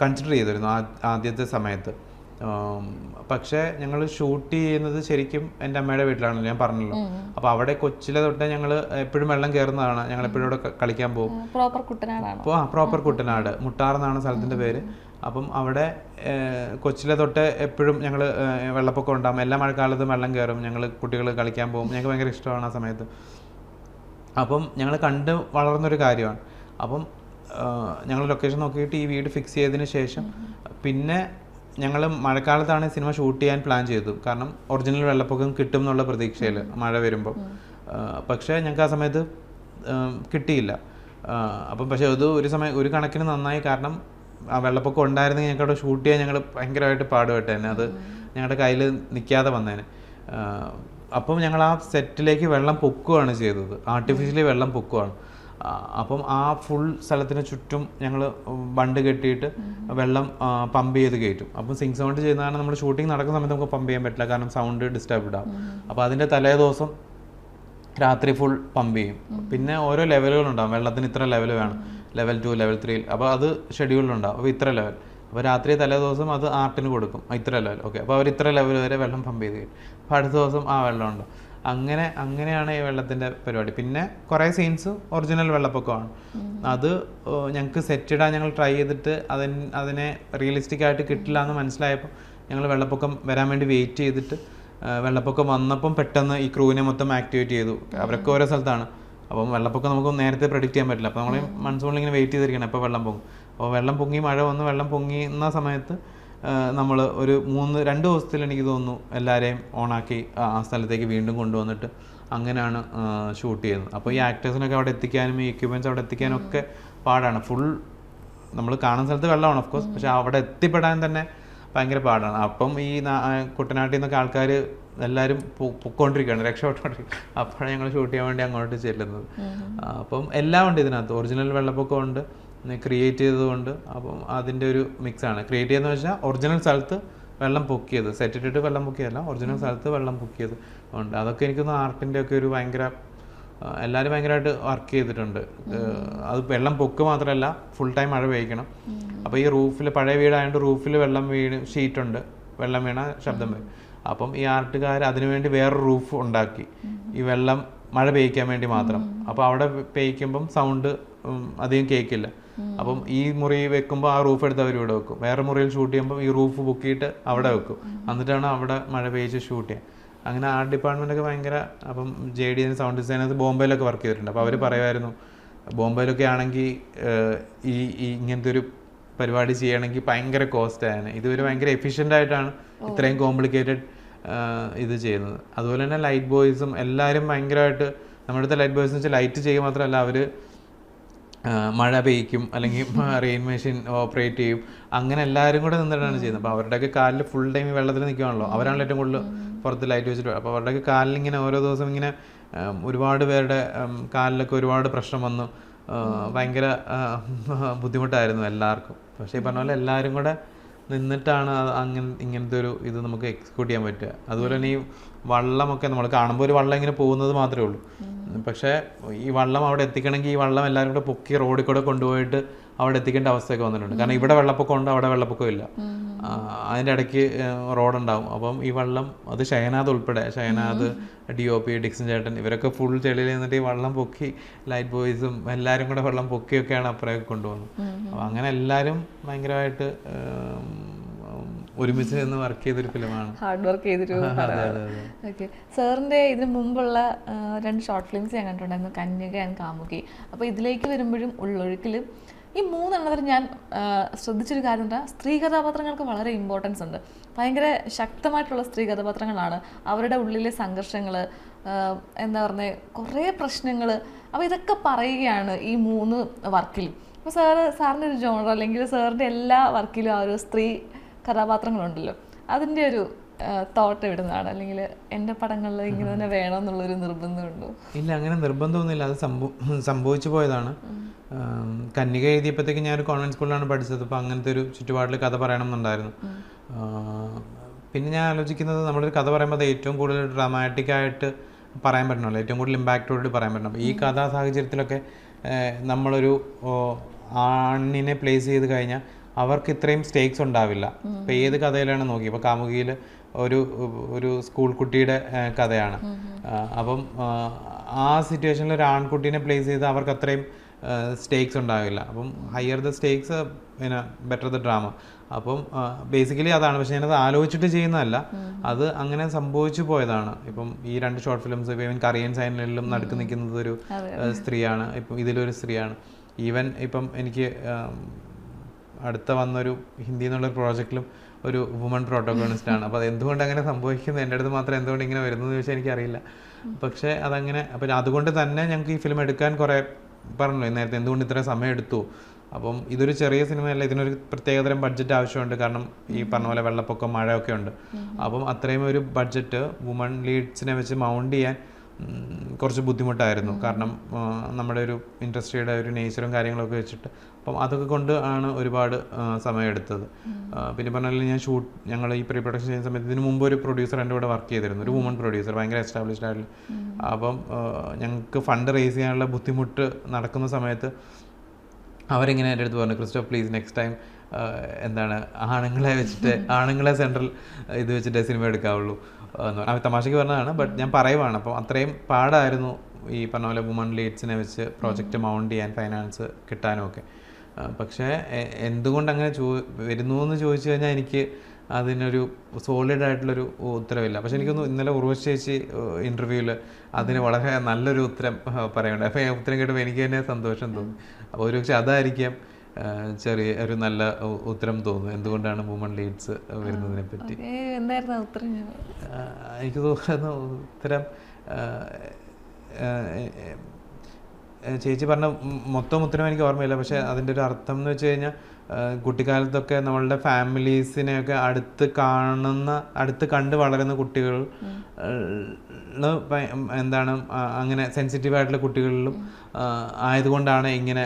കൺസിഡർ ചെയ്തിരുന്നു ആദ്യത്തെ സമയത്ത്. പക്ഷേ ഞങ്ങൾ ഷൂട്ട് ചെയ്യുന്നത് ശരിക്കും എൻ്റെ അമ്മയുടെ വീട്ടിലാണല്ലോ, ഞാൻ പറഞ്ഞല്ലോ. അപ്പോൾ അവിടെ കൊച്ചിലെ തൊട്ടേ ഞങ്ങൾ എപ്പോഴും വെള്ളം കയറുന്നതാണ്. ഞങ്ങൾ എപ്പോഴും ഇവിടെ കളിക്കാൻ പോകും. പ്രോപ്പർ കുട്ടനാട്, മുട്ടാർ എന്നാണ് സ്ഥലത്തിൻ്റെ പേര്. അപ്പം അവിടെ കൊച്ചിലെ തൊട്ട് എപ്പോഴും ഞങ്ങൾ വെള്ളപ്പൊക്കം ഉണ്ടാകും. എല്ലാ മഴക്കാലത്തും വെള്ളം കയറും. ഞങ്ങൾ കുട്ടികൾ കളിക്കാൻ പോകും. ഞങ്ങൾക്ക് ഭയങ്കര ഇഷ്ടമാണ് ആ സമയത്ത്. അപ്പം ഞങ്ങൾ കണ്ട് വളർന്നൊരു കാര്യമാണ്. അപ്പം ഞങ്ങൾ ലൊക്കേഷൻ നോക്കിയിട്ട് ഈ വീട് ഫിക്സ് ചെയ്തതിന് ശേഷം പിന്നെ ഞങ്ങൾ മഴക്കാലത്താണ് സിനിമ ഷൂട്ട് ചെയ്യാൻ പ്ലാൻ ചെയ്തത്. കാരണം ഒറിജിനൽ വെള്ളപ്പൊക്കം കിട്ടും എന്നുള്ള പ്രതീക്ഷയിൽ മഴ വരുമ്പോൾ. പക്ഷേ ഞങ്ങൾക്ക് ആ സമയത്ത് കിട്ടിയില്ല. അപ്പം പക്ഷേ അത് ഒരു കണക്കിന് നന്നായി. കാരണം ആ വെള്ളപ്പൊക്കം ഉണ്ടായിരുന്നെങ്കിൽ ഞങ്ങൾക്ക് അവിടെ ഷൂട്ട് ചെയ്യാൻ ഞങ്ങൾ ഭയങ്കരമായിട്ട് പാടുപെട്ടേനെ. അത് ഞങ്ങളുടെ കയ്യിൽ നിൽക്കാതെ വന്നേനെ. അപ്പം ഞങ്ങൾ ആ സെറ്റിലേക്ക് വെള്ളം പൊക്കുകയാണ് ചെയ്തത്, ആർട്ടിഫിഷ്യലി വെള്ളം പൊക്കുകയാണ്. അപ്പം ആ ഫുൾ സ്ഥലത്തിന് ചുറ്റും ഞങ്ങൾ ബണ്ട് കെട്ടിയിട്ട് വെള്ളം പമ്പ് ചെയ്ത് കയറ്റും. അപ്പം സിങ് സൗണ്ട് ചെയ്യുന്നതാണ്. നമ്മൾ ഷൂട്ടിംഗ് നടക്കുന്ന സമയത്ത് നമുക്ക് പമ്പ് ചെയ്യാൻ പറ്റില്ല, കാരണം സൗണ്ട് ഡിസ്റ്റർബ്ഡ് ആവും. അപ്പോൾ അതിൻ്റെ തലേ ദിവസം രാത്രി ഫുൾ പമ്പ് ചെയ്യും. പിന്നെ ഓരോ ലെവലുകളുണ്ടാകും. വെള്ളത്തിന് ഇത്ര ലെവൽ വേണം, ലെവൽ 2, ലെവൽ 3. അപ്പോൾ അത് ഷെഡ്യൂളിലുണ്ടാവും. അപ്പോൾ ഇത്ര ലെവൽ. അപ്പോൾ രാത്രി തലേ ദിവസം അത് ആർട്ടിന് കൊടുക്കും, ഇത്ര ലെവൽ. ഓക്കെ, അപ്പോൾ അവർ ഇത്ര ലെവൽ വരെ വെള്ളം പമ്പ് ചെയ്ത് കഴിയും. അപ്പോൾ അടുത്ത ദിവസം ആ വെള്ളമുണ്ട്. അങ്ങനെയാണ് ഈ വെള്ളത്തിൻ്റെ പരിപാടി. പിന്നെ കുറേ സീൻസ് ഒറിജിനൽ വെള്ളപ്പൊക്കമാണ്. അത് ഞങ്ങൾക്ക് സെറ്റ് ഇടാൻ ഞങ്ങൾ ട്രൈ ചെയ്തിട്ട് അതിനെ റിയലിസ്റ്റിക് ആയിട്ട് കിട്ടില്ല എന്ന് മനസ്സിലായപ്പോൾ ഞങ്ങൾ വെള്ളപ്പൊക്കം വരാൻ വേണ്ടി വെയിറ്റ് ചെയ്തിട്ട് വെള്ളപ്പൊക്കം വന്നപ്പം പെട്ടെന്ന് ഈ ക്രൂവിനെ മൊത്തം ആക്ടിവേറ്റ് ചെയ്തു. അവരൊക്കെ ഓരോ സ്ഥലത്താണ്. അപ്പം വെള്ളപ്പൊക്കം നമുക്ക് നേരത്തെ പ്രെഡിക്റ്റ് ചെയ്യാൻ പറ്റില്ല. അപ്പോൾ നമ്മൾ മൺസൂണിൽ ഇങ്ങനെ വെയിറ്റ് ചെയ്തിരിക്കണം എപ്പോൾ വെള്ളം പൊങ്ങും. അപ്പോൾ വെള്ളം പൊങ്ങി, മഴ വന്ന് വെള്ളം പൊങ്ങുന്ന സമയത്ത് നമ്മൾ ഒരു 2 ദിവസത്തിൽ എനിക്ക് തോന്നുന്നു എല്ലാവരെയും ഓണാക്കി ആ സ്ഥലത്തേക്ക് വീണ്ടും കൊണ്ടുവന്നിട്ട് അങ്ങനെയാണ് ഷൂട്ട് ചെയ്യുന്നത്. അപ്പോൾ ഈ ആക്ടേഴ്സിനൊക്കെ അവിടെ എത്തിക്കാനും ഈ എക്യുപ്മെൻറ്റ്സ് അവിടെ എത്തിക്കാനും ഒക്കെ പാടാണ്. ഫുൾ നമ്മൾ കാണുന്ന സ്ഥലത്ത് വെള്ളമാണ് ഓഫ് കോഴ്സ്, പക്ഷെ അവിടെ എത്തിപ്പെടാൻ തന്നെ ഭയങ്കര പാടാണ്. അപ്പം ഈ കുട്ടനാട്ടിൽ നിന്നൊക്കെ ആൾക്കാർ എല്ലാവരും പൊക്കോണ്ടിരിക്കുകയാണ്, രക്ഷപ്പെട്ടുകൊണ്ടിരിക്കുക. അപ്പോഴാണ് ഞങ്ങൾ ഷൂട്ട് ചെയ്യാൻ വേണ്ടി അങ്ങോട്ട് ചെല്ലുന്നത്. അപ്പം എല്ലാം ഉണ്ട് ഇതിനകത്ത്. ഒറിജിനൽ വെള്ളപ്പൊക്കം ഉണ്ട്, ക്രിയേറ്റ് ചെയ്തതുകൊണ്ട്. അപ്പം അതിൻ്റെ ഒരു മിക്സാണ്. ക്രിയേറ്റ് ചെയ്തെന്ന് വെച്ചാൽ ഒറിജിനൽ സ്ഥലത്ത് വെള്ളം പൊക്കിയത്, സെറ്റ് ഇട്ടിട്ട് വെള്ളം പൊക്കിയതല്ല, ഒറിജിനൽ സ്ഥലത്ത് വെള്ളം പൊക്കിയത് ഉണ്ട്. അതൊക്കെ എനിക്കൊന്ന് ആർട്ടിൻ്റെ ഒക്കെ ഒരു ഭയങ്കര എല്ലാവരും ഭയങ്കരമായിട്ട് വർക്ക് ചെയ്തിട്ടുണ്ട്. അത് വെള്ളം പൊക്ക് മാത്രമല്ല, ഫുൾ ടൈം മഴ പെയ്ക്കണം. അപ്പോൾ ഈ റൂഫിൽ, പഴയ വീടായതുകൊണ്ട് റൂഫിൽ വെള്ളം ഷീറ്റുണ്ട്, വെള്ളം വീണ ശബ്ദം വരും. അപ്പം ഈ ആർട്ടുകാർ അതിനുവേണ്ടി വേറൊരു റൂഫ് ഉണ്ടാക്കി, ഈ വെള്ളം മഴ പെയ്യ്ക്കാൻ വേണ്ടി മാത്രം. അപ്പോൾ അവിടെ പെയ്യ്ക്കുമ്പം സൗണ്ട് അധികം കേൾക്കില്ല. അപ്പം ഈ മുറി വെക്കുമ്പോൾ ആ റൂഫ് എടുത്ത് അവർ ഇവിടെ വെക്കും. വേറെ മുറിയിൽ ഷൂട്ട് ചെയ്യുമ്പോൾ ഈ റൂഫ് പൊക്കിയിട്ട് അവിടെ വെക്കും. എന്നിട്ടാണ് അവിടെ മഴ പെയ്ച്ച് ഷൂട്ട് ചെയ്യുക. അങ്ങനെ ആർട്ട് ഡിപ്പാർട്ട്മെൻറ്റൊക്കെ ഭയങ്കര. അപ്പം JD സൗണ്ട് ഡിസൈനേഴ്സ് ബോംബെയിലൊക്കെ വർക്ക് ചെയ്തിട്ടുണ്ട്. അപ്പോൾ അവർ പറയുമായിരുന്നു, ബോംബെയിലൊക്കെ ആണെങ്കിൽ ഈ ഇങ്ങനത്തെ ഒരു പരിപാടി ചെയ്യണമെങ്കിൽ ഭയങ്കര കോസ്റ്റ് ആയാണ്. ഇതൊരു ഭയങ്കര എഫിഷ്യൻ്റ് ഇത്രയും കോംപ്ലിക്കേറ്റഡ് ഇത് ചെയ്യുന്നത്. അതുപോലെ തന്നെ ലൈറ്റ് ബോയ്സും എല്ലാവരും ഭയങ്കരമായിട്ട്, നമ്മുടെ അടുത്ത ലൈറ്റ് ബോയ്സ് എന്ന് വെച്ചാൽ ലൈറ്റ് ചെയ്യുക മാത്രമല്ല, അവർ മഴ പെയ്യ്ക്കും, അല്ലെങ്കിൽ റെയിൻ മെഷീൻ ഓപ്പറേറ്റ് ചെയ്യും. അങ്ങനെ എല്ലാവരും കൂടെ നിന്നിട്ടാണ് ചെയ്യുന്നത്. അപ്പോൾ അവരുടെയൊക്കെ കാലിൽ ഫുൾ ടൈം വെള്ളത്തിൽ നിൽക്കുകയാണല്ലോ. അവരാണല്ലോ ഏറ്റവും കൂടുതൽ പുറത്ത് ലൈറ്റ് വെച്ചിട്ട്. അപ്പോൾ അവരുടെയൊക്കെ കാലിലിങ്ങനെ ഓരോ ദിവസം ഇങ്ങനെ ഒരുപാട് പേരുടെ കാലിലൊക്കെ ഒരുപാട് പ്രശ്നം വന്നു, ഭയങ്കര ബുദ്ധിമുട്ടായിരുന്നു എല്ലാവർക്കും. പക്ഷേ ഈ പറഞ്ഞ പോലെ എല്ലാവരും കൂടെ നിന്നിട്ടാണ് ഇങ്ങനത്തെ ഒരു ഇത് നമുക്ക് എക്സിക്യൂട്ട് ചെയ്യാൻ പറ്റുക. അതുപോലെ തന്നെ ഈ വള്ളമൊക്കെ നമ്മൾ കാണുമ്പോൾ ഒരു വള്ളം ഇങ്ങനെ പോകുന്നത് മാത്രമേ ഉള്ളൂ. പക്ഷേ ഈ വള്ളം അവിടെ എത്തിക്കണമെങ്കിൽ ഈ വള്ളം എല്ലാവരും കൂടെ പൊക്കി റോഡിൽ കൂടെ കൊണ്ടുപോയിട്ട് അവിടെ എത്തിക്കേണ്ട അവസ്ഥയൊക്കെ വന്നിട്ടുണ്ട്. കാരണം ഇവിടെ വെള്ളപ്പൊക്കം ഉണ്ട്, അവിടെ വെള്ളപ്പൊക്കം ഇല്ല, അതിൻ്റെ ഇടയ്ക്ക് റോഡുണ്ടാവും. അപ്പം ഈ വള്ളം അത് ഷഹനാദ് ഉൾപ്പെടെ, ഷഹനാദ്, DOP, ഡിക്സൺ ചേട്ടൻ, ഇവരൊക്കെ ഫുൾ ചെളിയിൽ നിന്നിട്ട് ഈ വള്ളം പൊക്കി, ലൈറ്റ് ബോയ്സും എല്ലാവരും കൂടെ വെള്ളം പൊക്കിയൊക്കെയാണ് അപ്പുറമൊക്കെ കൊണ്ടുപോകുന്നത്. അപ്പം അങ്ങനെ എല്ലാവരും ഭയങ്കരമായിട്ട് ഒരുമിച്ച് നിന്ന് വർക്ക് ചെയ്തൊരു ഫിലിമാണ്. ഹാർഡ് വർക്ക് ചെയ്തൊരു. ഓക്കെ, സാറിൻ്റെ ഇതിന് മുമ്പുള്ള 2 ഷോർട്ട് ഫിലിംസ് ഞാൻ കണ്ടിട്ടുണ്ടായിരുന്നു, കന്യക ആൻഡ് കാമുകി. അപ്പോൾ ഇതിലേക്ക് വരുമ്പോഴും ഉള്ളൊഴുക്കിൽ ഈ 3 എണ്ണത്തിൽ ഞാൻ ശ്രദ്ധിച്ചൊരു കാര്യം എന്താ, സ്ത്രീ കഥാപാത്രങ്ങൾക്ക് വളരെ ഇമ്പോർട്ടൻസ് ഉണ്ട്. ഭയങ്കര ശക്തമായിട്ടുള്ള സ്ത്രീ കഥാപാത്രങ്ങളാണ്. അവരുടെ ഉള്ളിലെ സംഘർഷങ്ങൾ, എന്താ പറയുക, കുറേ പ്രശ്നങ്ങൾ. അപ്പോൾ ഇതൊക്കെ പറയുകയാണ് ഈ 3 വർക്കിലും. അപ്പോൾ സാറിൻ്റെ ഒരു ജോണർ അല്ലെങ്കിൽ സാറിൻ്റെ എല്ലാ വർക്കിലും ആ ഒരു സ്ത്രീ കഥാപാത്രങ്ങളുണ്ടല്ലോ, അതിൻ്റെ ഒരു തോട്ട് എവിടുന്നാണ്? അല്ലെങ്കിൽ എൻ്റെ പടങ്ങളിൽ ഇങ്ങനെ തന്നെ വേണമെന്നുള്ളൊരു നിർബന്ധമുണ്ടോ? ഇല്ല, അങ്ങനെ നിർബന്ധമൊന്നുമില്ല. അത് സംഭവിച്ചു പോയതാണ്. കന്യക എഴുതിയപ്പോഴത്തേക്ക് ഞാനൊരു കോൺവെൻറ്റ് സ്കൂളിലാണ് പഠിച്ചത്. അപ്പോൾ അങ്ങനത്തെ ഒരു ചുറ്റുപാടിൽ കഥ പറയണം എന്നുണ്ടായിരുന്നു. പിന്നെ ഞാൻ ആലോചിക്കുന്നത്, നമ്മളൊരു കഥ പറയുമ്പോൾ അത് ഏറ്റവും കൂടുതൽ ഡ്രാമാറ്റിക്കായിട്ട് പറയാൻ പറ്റണമല്ലോ, ഏറ്റവും കൂടുതൽ ഇമ്പാക്റ്റോട് പറയാൻ പറ്റണം. അപ്പോൾ ഈ കഥാ സാഹചര്യത്തിലൊക്കെ നമ്മളൊരു ആണിനെ പ്ലേസ് ചെയ്ത് കഴിഞ്ഞാൽ അവർക്ക് ഇത്രയും സ്റ്റേക്സ് ഉണ്ടാവില്ല. ഇപ്പോൾ ഏത് കഥയിലാണ് നോക്കി, ഇപ്പോൾ കാമുകിയിൽ ഒരു സ്കൂൾ കുട്ടിയുടെ കഥയാണ്. അപ്പം ആ സിറ്റുവേഷനിൽ ഒരു ആൺകുട്ടീനെ പ്ലേസ് ചെയ്ത് അവർക്ക് അത്രയും സ്റ്റേക്സ് ഉണ്ടാവില്ല. അപ്പം ഹയർ ദ സ്റ്റേക്സ് പിന്നെ ബെറ്റർ ദ ഡ്രാമ. അപ്പം ബേസിക്കലി അതാണ്. പക്ഷെ ഞാനത് ആലോചിച്ചിട്ട് ചെയ്യുന്നതല്ല, അത് അങ്ങനെ സംഭവിച്ചു പോയതാണ്. ഇപ്പം ഈ 2 ഷോർട്ട് ഫിലിംസ്, ഈവൻ കറിയൻ സൈനിലും നടുക്ക് നിൽക്കുന്നത് ഒരു സ്ത്രീയാണ്, ഇപ്പം ഇതിലൊരു സ്ത്രീയാണ്. ഈവൻ ഇപ്പം എനിക്ക് അടുത്ത വന്നൊരു ഹിന്ദി എന്നുള്ളൊരു പ്രോജക്റ്റിലും ഒരു വുമൺ പ്രോട്ടോഗോണിസ്റ്റാണ്. അപ്പോൾ അത് എന്തുകൊണ്ട് അങ്ങനെ സംഭവിക്കുന്നത്, എൻ്റെ അടുത്ത് മാത്രം എന്തുകൊണ്ട് ഇങ്ങനെ വരുന്നതെന്ന് ചോദിച്ചാൽ എനിക്കറിയില്ല. പക്ഷേ അതങ്ങനെ, അപ്പം അതുകൊണ്ട് തന്നെ ഞങ്ങൾക്ക് ഈ ഫിലിം എടുക്കാൻ കുറേ പറഞ്ഞല്ലോ നേരത്തെ, എന്തുകൊണ്ട് ഇത്രയും സമയം എടുത്തു. അപ്പം ഇതൊരു ചെറിയ സിനിമയല്ല, ഇതിനൊരു പ്രത്യേകതരം ബഡ്ജറ്റ് ആവശ്യമുണ്ട്. കാരണം ഈ പറഞ്ഞ പോലെ വെള്ളപ്പൊക്കം, മഴയൊക്കെ ഉണ്ട്. അപ്പം അത്രയും ഒരു ബഡ്ജറ്റ് വുമൺ ലീഡ്സിനെ വെച്ച് മൗണ്ട് ചെയ്യാൻ കുറച്ച് ബുദ്ധിമുട്ടായിരുന്നു. കാരണം നമ്മുടെ ഒരു ഇൻഡസ്ട്രിയുടെ ഒരു നേച്ചറും കാര്യങ്ങളൊക്കെ വെച്ചിട്ട്. അപ്പം അതൊക്കെ കൊണ്ട് ആണ് ഒരുപാട് സമയം എടുത്തത്. പിന്നെ പറഞ്ഞാൽ ഞങ്ങൾ ഈ പ്രീ പ്രൊഡക്ഷൻ ചെയ്യുന്ന സമയത്ത് ഇതിന് മുമ്പ് ഒരു പ്രൊഡ്യൂസർ എൻ്റെ കൂടെ വർക്ക് ചെയ്തിരുന്നു, ഒരു വുമൺ പ്രൊഡ്യൂസർ, ഭയങ്കര എസ്റ്റാബ്ലിഷ്ഡ് ആയിട്ടുള്ള. അപ്പം ഞങ്ങൾക്ക് ഫണ്ട് റേസ് ചെയ്യാനുള്ള ബുദ്ധിമുട്ട് നടക്കുന്ന സമയത്ത് അവരിങ്ങനെ എൻ്റെ അടുത്ത് പറഞ്ഞു, ക്രിസ്റ്റോഫ് പ്ലീസ് നെക്സ്റ്റ് ടൈം എന്താണ് ആണുങ്ങളെ സെൻട്രൽ ഇത് വെച്ചിട്ട് സിനിമ എടുക്കാവുള്ളൂ. അവർ തമാശയ്ക്ക് പറഞ്ഞതാണ്, ബട്ട് ഞാൻ പറയുവാണ്. അപ്പം അത്രയും പാടായിരുന്നു ഈ പറഞ്ഞ പോലെ വുമൺ ലീഡ്സിനെ വെച്ച് പ്രോജക്റ്റ് മൗണ്ട് ചെയ്യാൻ, ഫൈനാൻസ് കിട്ടാനും ഒക്കെ. പക്ഷേ എന്തുകൊണ്ട് അങ്ങനെ വരുന്നു എന്ന് ചോദിച്ചു കഴിഞ്ഞാൽ എനിക്ക് അതിനൊരു സോളിഡ് ആയിട്ടുള്ളൊരു ഉത്തരവില്ല. പക്ഷെ എനിക്കൊന്ന് ഇന്നലെ ഉർവശി ചേച്ചി ഇൻ്റർവ്യൂവിൽ അതിന് വളരെ നല്ലൊരു ഉത്തരം പറയുന്നുണ്ട്. അപ്പോൾ ആ ഉത്തരം കേട്ടപ്പോൾ എനിക്ക് തന്നെ സന്തോഷം തോന്നി. അപ്പോൾ ഒരുപക്ഷെ അതായിരിക്കാം ചെറിയ ഒരു നല്ല ഉത്തരം തോന്നുന്നു, എന്തുകൊണ്ടാണ് വുമൺ ലീഡ്സ് വരുന്നതിനെ പറ്റി. എനിക്ക് തോന്നുന്നു ഉത്തരം ചേച്ചി പറഞ്ഞ മൊത്തം ഉത്തരം എനിക്ക് ഓർമ്മയില്ല. പക്ഷെ അതിൻ്റെ ഒരു അർത്ഥം എന്ന് വെച്ച് കഴിഞ്ഞാൽ, കുട്ടിക്കാലത്തൊക്കെ നമ്മളുടെ ഫാമിലീസിനെയൊക്കെ അടുത്ത് കണ്ട് വളരുന്ന കുട്ടികൾ എന്താണ് അങ്ങനെ സെൻസിറ്റീവ് ആയിട്ടുള്ള കുട്ടികളിലും ആയതുകൊണ്ടാണ് ഇങ്ങനെ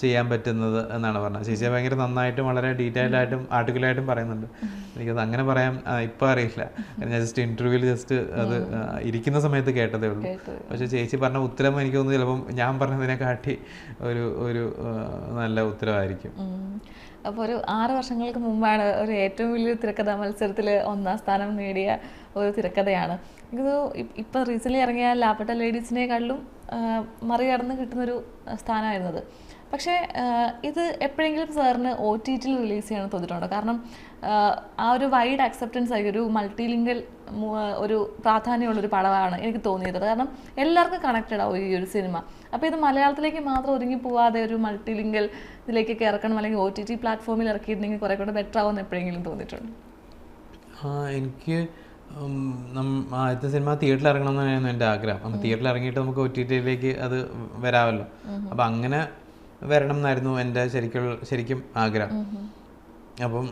ചെയ്യാൻ പറ്റുന്നത് എന്നാണ് പറഞ്ഞത്. ചേച്ചിയെ ഭയങ്കര നന്നായിട്ടും വളരെ ഡീറ്റെയിൽഡ് ആയിട്ടും ആർട്ടിക്കലായിട്ടും പറയുന്നുണ്ട്. എനിക്കത് അങ്ങനെ പറയാൻ ഇപ്പം അറിയില്ല, ഞാൻ ജസ്റ്റ് ഇൻ്റർവ്യൂവിൽ ജസ്റ്റ് അത് ഇരിക്കുന്ന സമയത്ത് കേട്ടതേ ഉള്ളൂ. പക്ഷെ ചേച്ചി പറഞ്ഞ ഉത്തരം എനിക്ക് തോന്നുന്നു ചിലപ്പം ഞാൻ പറഞ്ഞതിനെ കാട്ടി ഒരു നല്ല ഉത്തരവായിരിക്കും. അപ്പോൾ ഒരു 6 വർഷങ്ങൾക്ക് മുമ്പാണ് ഒരു ഏറ്റവും വലിയ തിരക്കഥാ മത്സരത്തിൽ 1ാം സ്ഥാനം നേടിയ ഒരു തിരക്കഥയാണ്. എനിക്കത് ഇപ്പം റീസെൻ്റ്ലി ഇറങ്ങിയ ലാപ്പട്ട ലേഡീസിനെക്കാളിലും മറികടന്ന് കിട്ടുന്നൊരു സ്ഥാനമായിരുന്നത്. പക്ഷേ ഇത് എപ്പോഴെങ്കിലും സാറിന് OTTയിൽ റിലീസ് ചെയ്യണമെന്ന് തോന്നിയിട്ടുണ്ടോ? കാരണം ആ ഒരു വൈഡ് അക്സെപ്റ്റൻസ് ആയി ഒരു മൾട്ടിലിംഗൽ ഒരു പ്രാധാന്യമുള്ളൊരു പടമാണ് എനിക്ക് തോന്നിയത്. കാരണം എല്ലാവർക്കും കണക്റ്റഡ് ആവും ഈ ഒരു സിനിമ. അപ്പോൾ ഇത് മലയാളത്തിലേക്ക് മാത്രം ഒതുങ്ങി പോവാതെ ഒരു മൾട്ടിലിംഗൽ ഇതിലേക്കൊക്കെ ഇറക്കണം, അല്ലെങ്കിൽ OTT പ്ലാറ്റ്ഫോമിൽ ഇറക്കിയിട്ടുണ്ടെങ്കിൽ കുറേ കൂടെ ബെറ്റർ ആവുമെന്ന് എപ്പോഴെങ്കിലും തോന്നിയിട്ടുണ്ട്? എനിക്ക് ആദ്യത്തെ സിനിമ തിയേറ്ററിൽ ഇറങ്ങണം എന്നായിരുന്നു എൻ്റെ ആഗ്രഹം. അപ്പോൾ തിയേറ്ററിൽ ഇറങ്ങിയിട്ട് നമുക്ക് OTTയിലേക്ക് അത് വരാമല്ലോ. അപ്പോൾ അങ്ങനെ വരണം എന്നായിരുന്നു എൻ്റെ ശരിക്കും ആഗ്രഹം. അപ്പം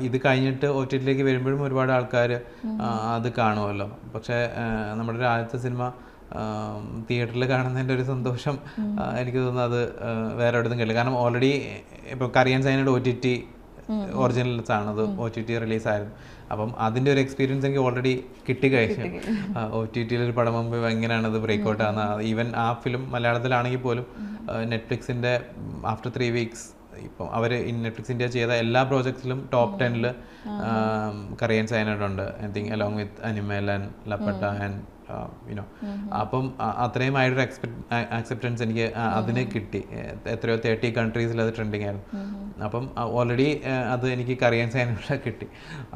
ഇത് കഴിഞ്ഞിട്ട് OTT-ലേക്ക് വരുമ്പോഴും ഒരുപാട് ആൾക്കാർ അത് കാണുമല്ലോ. പക്ഷേ നമ്മുടെ ഒരു ആദ്യത്തെ സിനിമ തിയേറ്ററിൽ കാണുന്നതിൻ്റെ ഒരു സന്തോഷം എനിക്ക് തോന്നുന്നു അത് വേറെ എവിടെയും കിട്ടില്ല. കാരണം ഓൾറെഡി ഇപ്പോൾ കറിയൻ സൈനയുടെ OTT ഒറിജിനൽസ് ആണ്, അത് OTT റിലീസായിരുന്നു. അപ്പം അതിൻ്റെ ഒരു എക്സ്പീരിയൻസ് എനിക്ക് ഓൾറെഡി കിട്ടിക്കഴിഞ്ഞു. OTT-യിൽ ഒരു പടം മുമ്പ് എങ്ങനെയാണ് അത് ബ്രേക്ക്ഔട്ട് ആകുന്നത്. ഈവൻ ആ ഫിലിം മലയാളത്തിലാണെങ്കിൽ പോലും നെറ്റ്ഫ്ലിക്സിൻ്റെ ആഫ്റ്റർ 3 വീക്സ് ഇപ്പം അവർ നെറ്റ്ഫ്ലിക്സ് ഇന്ത്യ ചെയ്ത എല്ലാ പ്രോജക്ട്സിലും ടോപ്പ് 10-ൽ കറിയൻ സൈനഡ് ഉണ്ട്. I think along with Animal and Laapataa and you know. അപ്പം അത്രയുമായൊരു അക്സെപ്റ്റൻസ് എനിക്ക് അതിന് കിട്ടി. എത്രയോ 30 കൺട്രീസിൽ അത് ട്രെൻഡിങ് ആയിരുന്നു. അപ്പം ഓൾറെഡി അത് എനിക്ക് കറിയൻ സൈനഡ് കിട്ടി.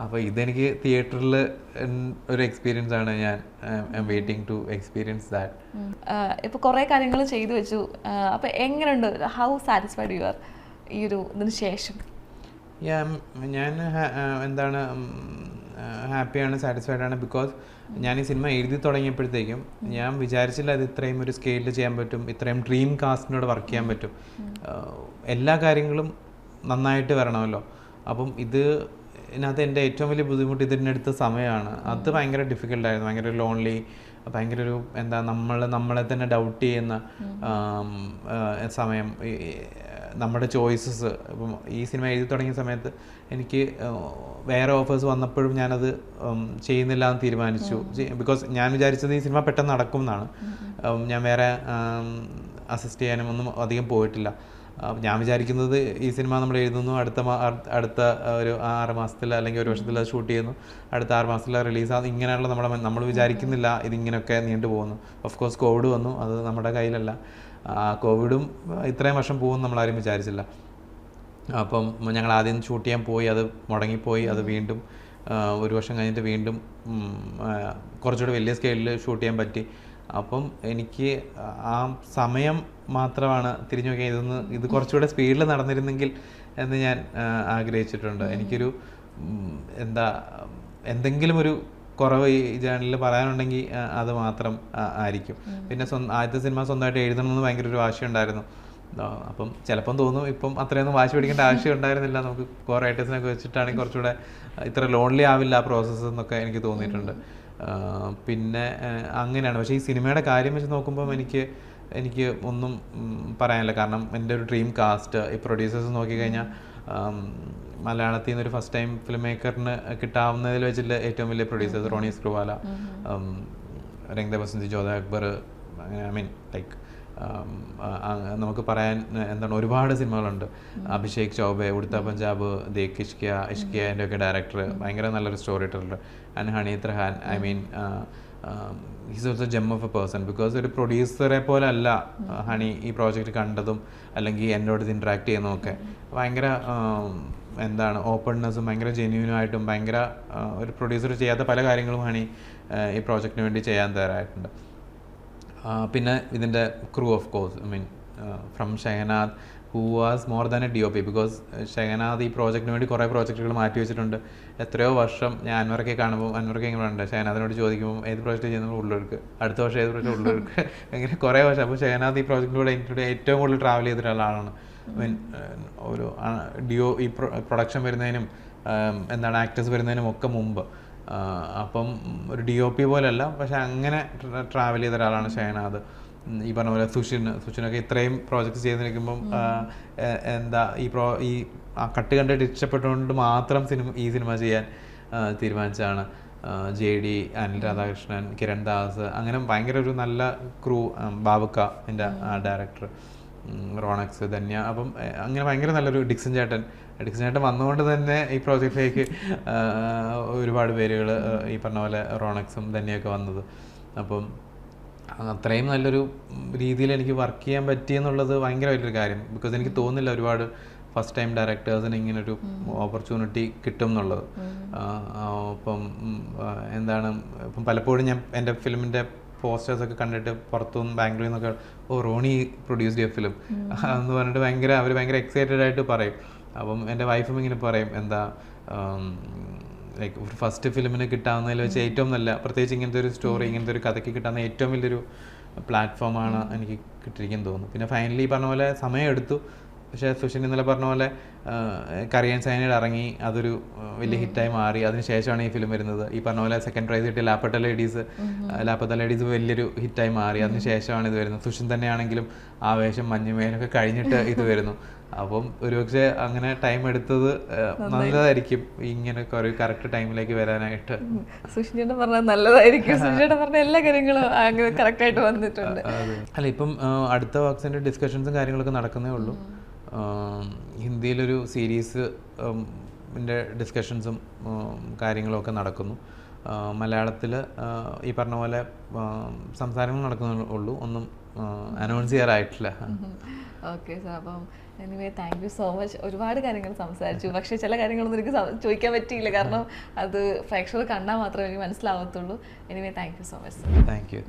അപ്പോൾ ഇതെനിക്ക് തിയേറ്ററിൽ ഒരു എക്സ്പീരിയൻസ് ആണ്. ഞാൻ വെയിറ്റിംഗ് ടു എക്സ്പീരിയൻസ് ദാറ്റ്. ഇപ്പോൾ കുറേ കാര്യങ്ങൾ ചെയ്തു വെച്ചു. അപ്പോൾ എങ്ങനെയുണ്ട്, ഹൗ സാറ്റിസ്ഫൈഡ് യു ആർ ഈ ഒരു ഇതിന് ശേഷം? ഞാൻ എന്താണ് ഹാപ്പിയാണ്, സാറ്റിസ്ഫൈഡ് ആണ്. ബിക്കോസ് ഞാൻ ഈ സിനിമ എഴുതി തുടങ്ങിയപ്പോഴത്തേക്കും ഞാൻ വിചാരിച്ചില്ല അത് ഇത്രയും ഒരു സ്കെയിലിൽ ചെയ്യാൻ പറ്റും, ഇത്രയും ഡ്രീം കാസ്റ്റിനോട് വർക്ക് ചെയ്യാൻ പറ്റും. എല്ലാ കാര്യങ്ങളും നന്നായിട്ട് വരണമല്ലോ. അപ്പം ഇതിനകത്ത് എൻ്റെ ഏറ്റവും വലിയ ബുദ്ധിമുട്ട് ഇതിനടുത്ത സമയമാണ്. അത് ഭയങ്കര ഡിഫിക്കൽട്ടായിരുന്നു, ഭയങ്കര ലോൺലി, ഭയങ്കര ഒരു നമ്മളെ തന്നെ ഡൗട്ട് ചെയ്യുന്ന സമയം. നമ്മുടെ ചോയ്സസ്, ഇപ്പം ഈ സിനിമ എഴുതി തുടങ്ങിയ സമയത്ത് എനിക്ക് വേറെ ഓഫേഴ്സ് വന്നപ്പോഴും ഞാനത് ചെയ്യുന്നില്ല എന്ന് തീരുമാനിച്ചു. ബിക്കോസ് ഞാൻ വിചാരിച്ചത് ഈ സിനിമ പെട്ടെന്ന് നടക്കും എന്നാണ്. ഞാൻ വേറെ അസിസ്റ്റ് ചെയ്യാനും ഒന്നും അധികം പോയിട്ടില്ല. ഞാൻ വിചാരിക്കുന്നത് ഈ സിനിമ നമ്മൾ എഴുതുന്നു, അടുത്ത ഒരു 6 മാസത്തിൽ അല്ലെങ്കിൽ ഒരു വർഷത്തിൽ അത് ഷൂട്ട് ചെയ്യുന്നു, അടുത്ത 6 മാസത്തിൽ റിലീസാകും. ഇങ്ങനെയുള്ള നമ്മൾ വിചാരിക്കുന്നില്ല ഇതിങ്ങനെയൊക്കെ നീണ്ടു പോകുന്നു. ഓഫ് കോഴ്സ് കോവിഡ് വന്നു, അത് നമ്മുടെ കയ്യിലല്ല. കോവിഡും ഇത്രയും വർഷം പോകുമെന്ന് നമ്മളാരും വിചാരിച്ചില്ല. അപ്പം ഞങ്ങൾ ആദ്യം ഷൂട്ട് ചെയ്യാൻ പോയി, അത് മുടങ്ങിപ്പോയി. അത് വീണ്ടും 1 വർഷം കഴിഞ്ഞിട്ട് വീണ്ടും കുറച്ചുകൂടി വലിയ സ്കെയിലിൽ ഷൂട്ട് ചെയ്യാൻ പറ്റി. അപ്പം എനിക്ക് ആ സമയം മാത്രമാണ് തിരിഞ്ഞു നോക്കിയാൽ ഇത് കുറച്ചുകൂടെ സ്പീഡിൽ നടന്നിരുന്നെങ്കിൽ എന്ന് ഞാൻ ആഗ്രഹിച്ചിട്ടുണ്ട്. എനിക്കൊരു എന്തെങ്കിലും ഒരു കുറവ് ഈ ജേണലിൽ പറയാനുണ്ടെങ്കിൽ അത് മാത്രം ആയിരിക്കും. പിന്നെ ആദ്യത്തെ സിനിമ സ്വന്തമായിട്ട് എഴുതണമെന്ന് ഭയങ്കര ഒരു വാശിയുണ്ടായിരുന്നു. അപ്പം ചിലപ്പം തോന്നും ഇപ്പം അത്രയൊന്നും വാശി പിടിക്കേണ്ട ആവശ്യം ഉണ്ടായിരുന്നില്ല, നമുക്ക് കോ റൈറ്റേഴ്സിനൊക്കെ വെച്ചിട്ടാണെങ്കിൽ കുറച്ചുകൂടെ ഇത്ര ലോൺലി ആവില്ല ആ പ്രോസസ്സ് എന്നൊക്കെ എനിക്ക് തോന്നിയിട്ടുണ്ട്. പിന്നെ അങ്ങനെയാണ്. പക്ഷേ ഈ സിനിമയുടെ കാര്യം വെച്ച് നോക്കുമ്പം എനിക്ക് ഒന്നും പറയാനില്ല. കാരണം എൻ്റെ ഒരു ഡ്രീം കാസ്റ്റ്, ഈ പ്രൊഡ്യൂസേഴ്സ് നോക്കിക്കഴിഞ്ഞാൽ മലയാളത്തിൽ നിന്നൊരു ഫസ്റ്റ് ടൈം ഫിലിം മേക്കറിന് കിട്ടാവുന്നതിൽ വെച്ചിട്ട് ഏറ്റവും വലിയ producers Ronnie Screwvala, Rang De Basanti, Jodhaa Akbar, I mean like നമുക്ക് പറയാൻ എന്താണ് ഒരുപാട് സിനിമകളുണ്ട്. അഭിഷേക് ചൗബെ, ഉടുത്ത പഞ്ചാബ്, ദേഖ് ഇഷ്കിയൻ്റെ ഒക്കെ ഡയറക്ടർ, ഭയങ്കര നല്ലൊരു story teller. And Honey Trehan, I mean he's also gem of a person. Because ഒരു പ്രൊഡ്യൂസറെ പോലെ അല്ല ഹണി ഈ പ്രോജക്റ്റ് കണ്ടതും അല്ലെങ്കിൽ എന്നോട് ഇത് ഇൻട്രാക്ട് ചെയ്യുന്നതൊക്കെ. ഭയങ്കര എന്താണ് ഓപ്പൺനെസ്സും ഭയങ്കര ജെന്യൂനായിട്ടും ഭയങ്കര ഒരു പ്രൊഡ്യൂസർ ചെയ്യാത്ത പല കാര്യങ്ങളും ഹണി ഈ പ്രോജക്റ്റിന് വേണ്ടി ചെയ്യാൻ തയ്യാറായിട്ടുണ്ട്. പിന്നെ ഇതിൻ്റെ crew of course, I mean from Shahnad who was more than A DOP. Because Shahnad ഈ പ്രോജക്റ്റിന് വേണ്ടി കുറേ പ്രോജക്റ്റുകൾ മാറ്റി വെച്ചിട്ടുണ്ട്. എത്രയോ വർഷം ഞാൻ അൻവറൊക്കെ കാണുമ്പോൾ അൻവറൊക്കെ ഇങ്ങനെ ഉണ്ട്, ഷഹനാദിനോട് ചോദിക്കുമ്പോൾ ഏത് പ്രോജക്റ്റ് ചെയ്യുന്നത് ഉള്ളൊഴുക്ക്, അടുത്ത വർഷം ഏത് പ്രോജക്റ്റ് ഉള്ളൊഴുക്ക്, അങ്ങനെ കുറേ വർഷം. അപ്പോൾ ഷഹനാദ് ഈ പ്രോജക്റ്റിലൂടെ എനിക്കൂടെ ഏറ്റവും കൂടുതൽ ട്രാവൽ ചെയ്തിട്ടുള്ള ആളാണ്. ഐ മീൻ ഒരു ഈ പ്രൊഡക്ഷൻ വരുന്നതിനും എന്താണ് ആക്ടേഴ്സ് വരുന്നതിനും ഒക്കെ മുമ്പ്. അപ്പം ഒരു DOP പോലെയല്ല, പക്ഷെ അങ്ങനെ ട്രാവൽ ചെയ്ത ഒരാളാണ് ഷഹനാദ്. ഈ പറഞ്ഞ പോലെ സുഷിനൊക്കെ ഇത്രയും പ്രോജക്ട്സ് ചെയ്ത് നിൽക്കുമ്പം എന്താ ഈ കട്ട് കണ്ടിട്ട് ഇഷ്ടപ്പെട്ടുകൊണ്ട് മാത്രം ഈ സിനിമ ചെയ്യാൻ തീരുമാനിച്ചതാണ്. JD, അനിൽ രാധാകൃഷ്ണൻ, കിരൺ ദാസ്, അങ്ങനെ ഭയങ്കര ഒരു നല്ല ക്രൂ. ബാബുക്ക എൻ്റെ ഡയറക്ടർ, റോണക്സ്, ധന്യ. അപ്പം അങ്ങനെ ഭയങ്കര നല്ലൊരു ഡിക്സൺ ചേട്ടൻ വന്നുകൊണ്ട് തന്നെ ഈ പ്രോജക്റ്റിലേക്ക് ഒരുപാട് പേരുകൾ ഈ പറഞ്ഞ പോലെ റോണക്സും ധന്യൊക്കെ വന്നത്. അപ്പം അത്രയും നല്ലൊരു രീതിയിൽ എനിക്ക് വർക്ക് ചെയ്യാൻ പറ്റിയെന്നുള്ളത് ഭയങ്കര വലിയൊരു കാര്യം. ബിക്കോസ് എനിക്ക് തോന്നുന്നില്ല ഒരുപാട് ഫസ്റ്റ് ടൈം ഡയറക്ടേഴ്സിന് ഇങ്ങനൊരു ഓപ്പർച്യൂണിറ്റി കിട്ടും എന്നുള്ളത്. അപ്പം എന്താണ് ഇപ്പം പലപ്പോഴും ഞാൻ എൻ്റെ ഫിലിമിൻ്റെ പോസ്റ്റേഴ്സൊക്കെ കണ്ടിട്ട് പുറത്തുനിന്ന് ബാംഗ്ലൂരിൽ നിന്നൊക്കെ റോണി പ്രൊഡ്യൂസ്ഡ് എ ഫിലിം എന്ന് പറഞ്ഞിട്ട് അവർ ഭയങ്കര എക്സൈറ്റഡ് ആയിട്ട് പറയും. അപ്പം എൻ്റെ വൈഫും ഇങ്ങനെ പറയും, എന്താ ലൈക്ക് ഒരു ഫസ്റ്റ് ഫിലിമിന് കിട്ടാവുന്നതിൽ വെച്ച് ഏറ്റവും നല്ല, പ്രത്യേകിച്ച് ഇങ്ങനത്തെ ഒരു സ്റ്റോറി, ഇങ്ങനത്തെ ഒരു കഥയ്ക്ക് കിട്ടാവുന്ന ഏറ്റവും വലിയൊരു പ്ലാറ്റ്ഫോമാണ് എനിക്ക് കിട്ടിയിരിക്കുന്നു തോന്നുന്നു. പിന്നെ ഫൈനലി പറഞ്ഞ പോലെ സമയം എടുത്തു, പക്ഷേ സുഷിൻ ഇന്നലെ പറഞ്ഞ പോലെ കറിയൻ സൈനൈഡ് ഇറങ്ങി, അതൊരു വലിയ ഹിറ്റായി മാറി. അതിനുശേഷമാണ് ഈ ഫിലിം വരുന്നത്. ഈ പറഞ്ഞ പോലെ സെക്കൻഡ് പ്രൈസ് കിട്ടിയ ലാപ്പട്ട ലേഡീസ് വലിയൊരു ഹിറ്റായി മാറി. അതിനുശേഷമാണ് ഇത് വരുന്നത്. സുഷിൻ തന്നെയാണെങ്കിലും ആവേശം, മഞ്ഞുമേലൊക്കെ കഴിഞ്ഞിട്ട് ഇത് വരുന്നു. അപ്പം ഒരുപക്ഷെ അങ്ങനെ ടൈം എടുത്തത് നല്ലതായിരിക്കും, ഇങ്ങനെ ഒരു കറക്റ്റ് ടൈമിലേക്ക് വരാനായിട്ട്. സുഷിൻ പറഞ്ഞാൽ നല്ലതായിരിക്കും. സുഷിൻ പറഞ്ഞ എല്ലാ കാര്യങ്ങളും അങ്ങനെ കറക്റ്റായിട്ട് വന്നിട്ടുണ്ട്. അല്ല, ഇപ്പം അടുത്ത വർക്ക്സിൻ്റെ ഡിസ്കഷൻസും കാര്യങ്ങളൊക്കെ നടക്കുന്നേ ഉള്ളൂ. ഹിന്ദിയിലൊരു സീരീസ് ഡിസ്കഷൻസും കാര്യങ്ങളൊക്കെ നടക്കുന്നു. മലയാളത്തിൽ ഈ പറഞ്ഞ പോലെ സംസാരങ്ങൾ നടക്കുന്നേ ഉള്ളൂ, ഒന്നും അനൗൺസ് ചെയ്യാറായിട്ടില്ല. ഓക്കെ സാർ, അപ്പം anyway thank you so much. ഒരുപാട് കാര്യങ്ങൾ സംസാരിച്ചു, പക്ഷേ ചില കാര്യങ്ങളൊന്നും എനിക്ക് ചോദിക്കാൻ പറ്റിയില്ല, കാരണം അത് പ്രേക്ഷകർ കണ്ടാൽ മാത്രമേ എനിക്ക് മനസ്സിലാവത്തുള്ളൂ. Anyway thank you so much. Thank U.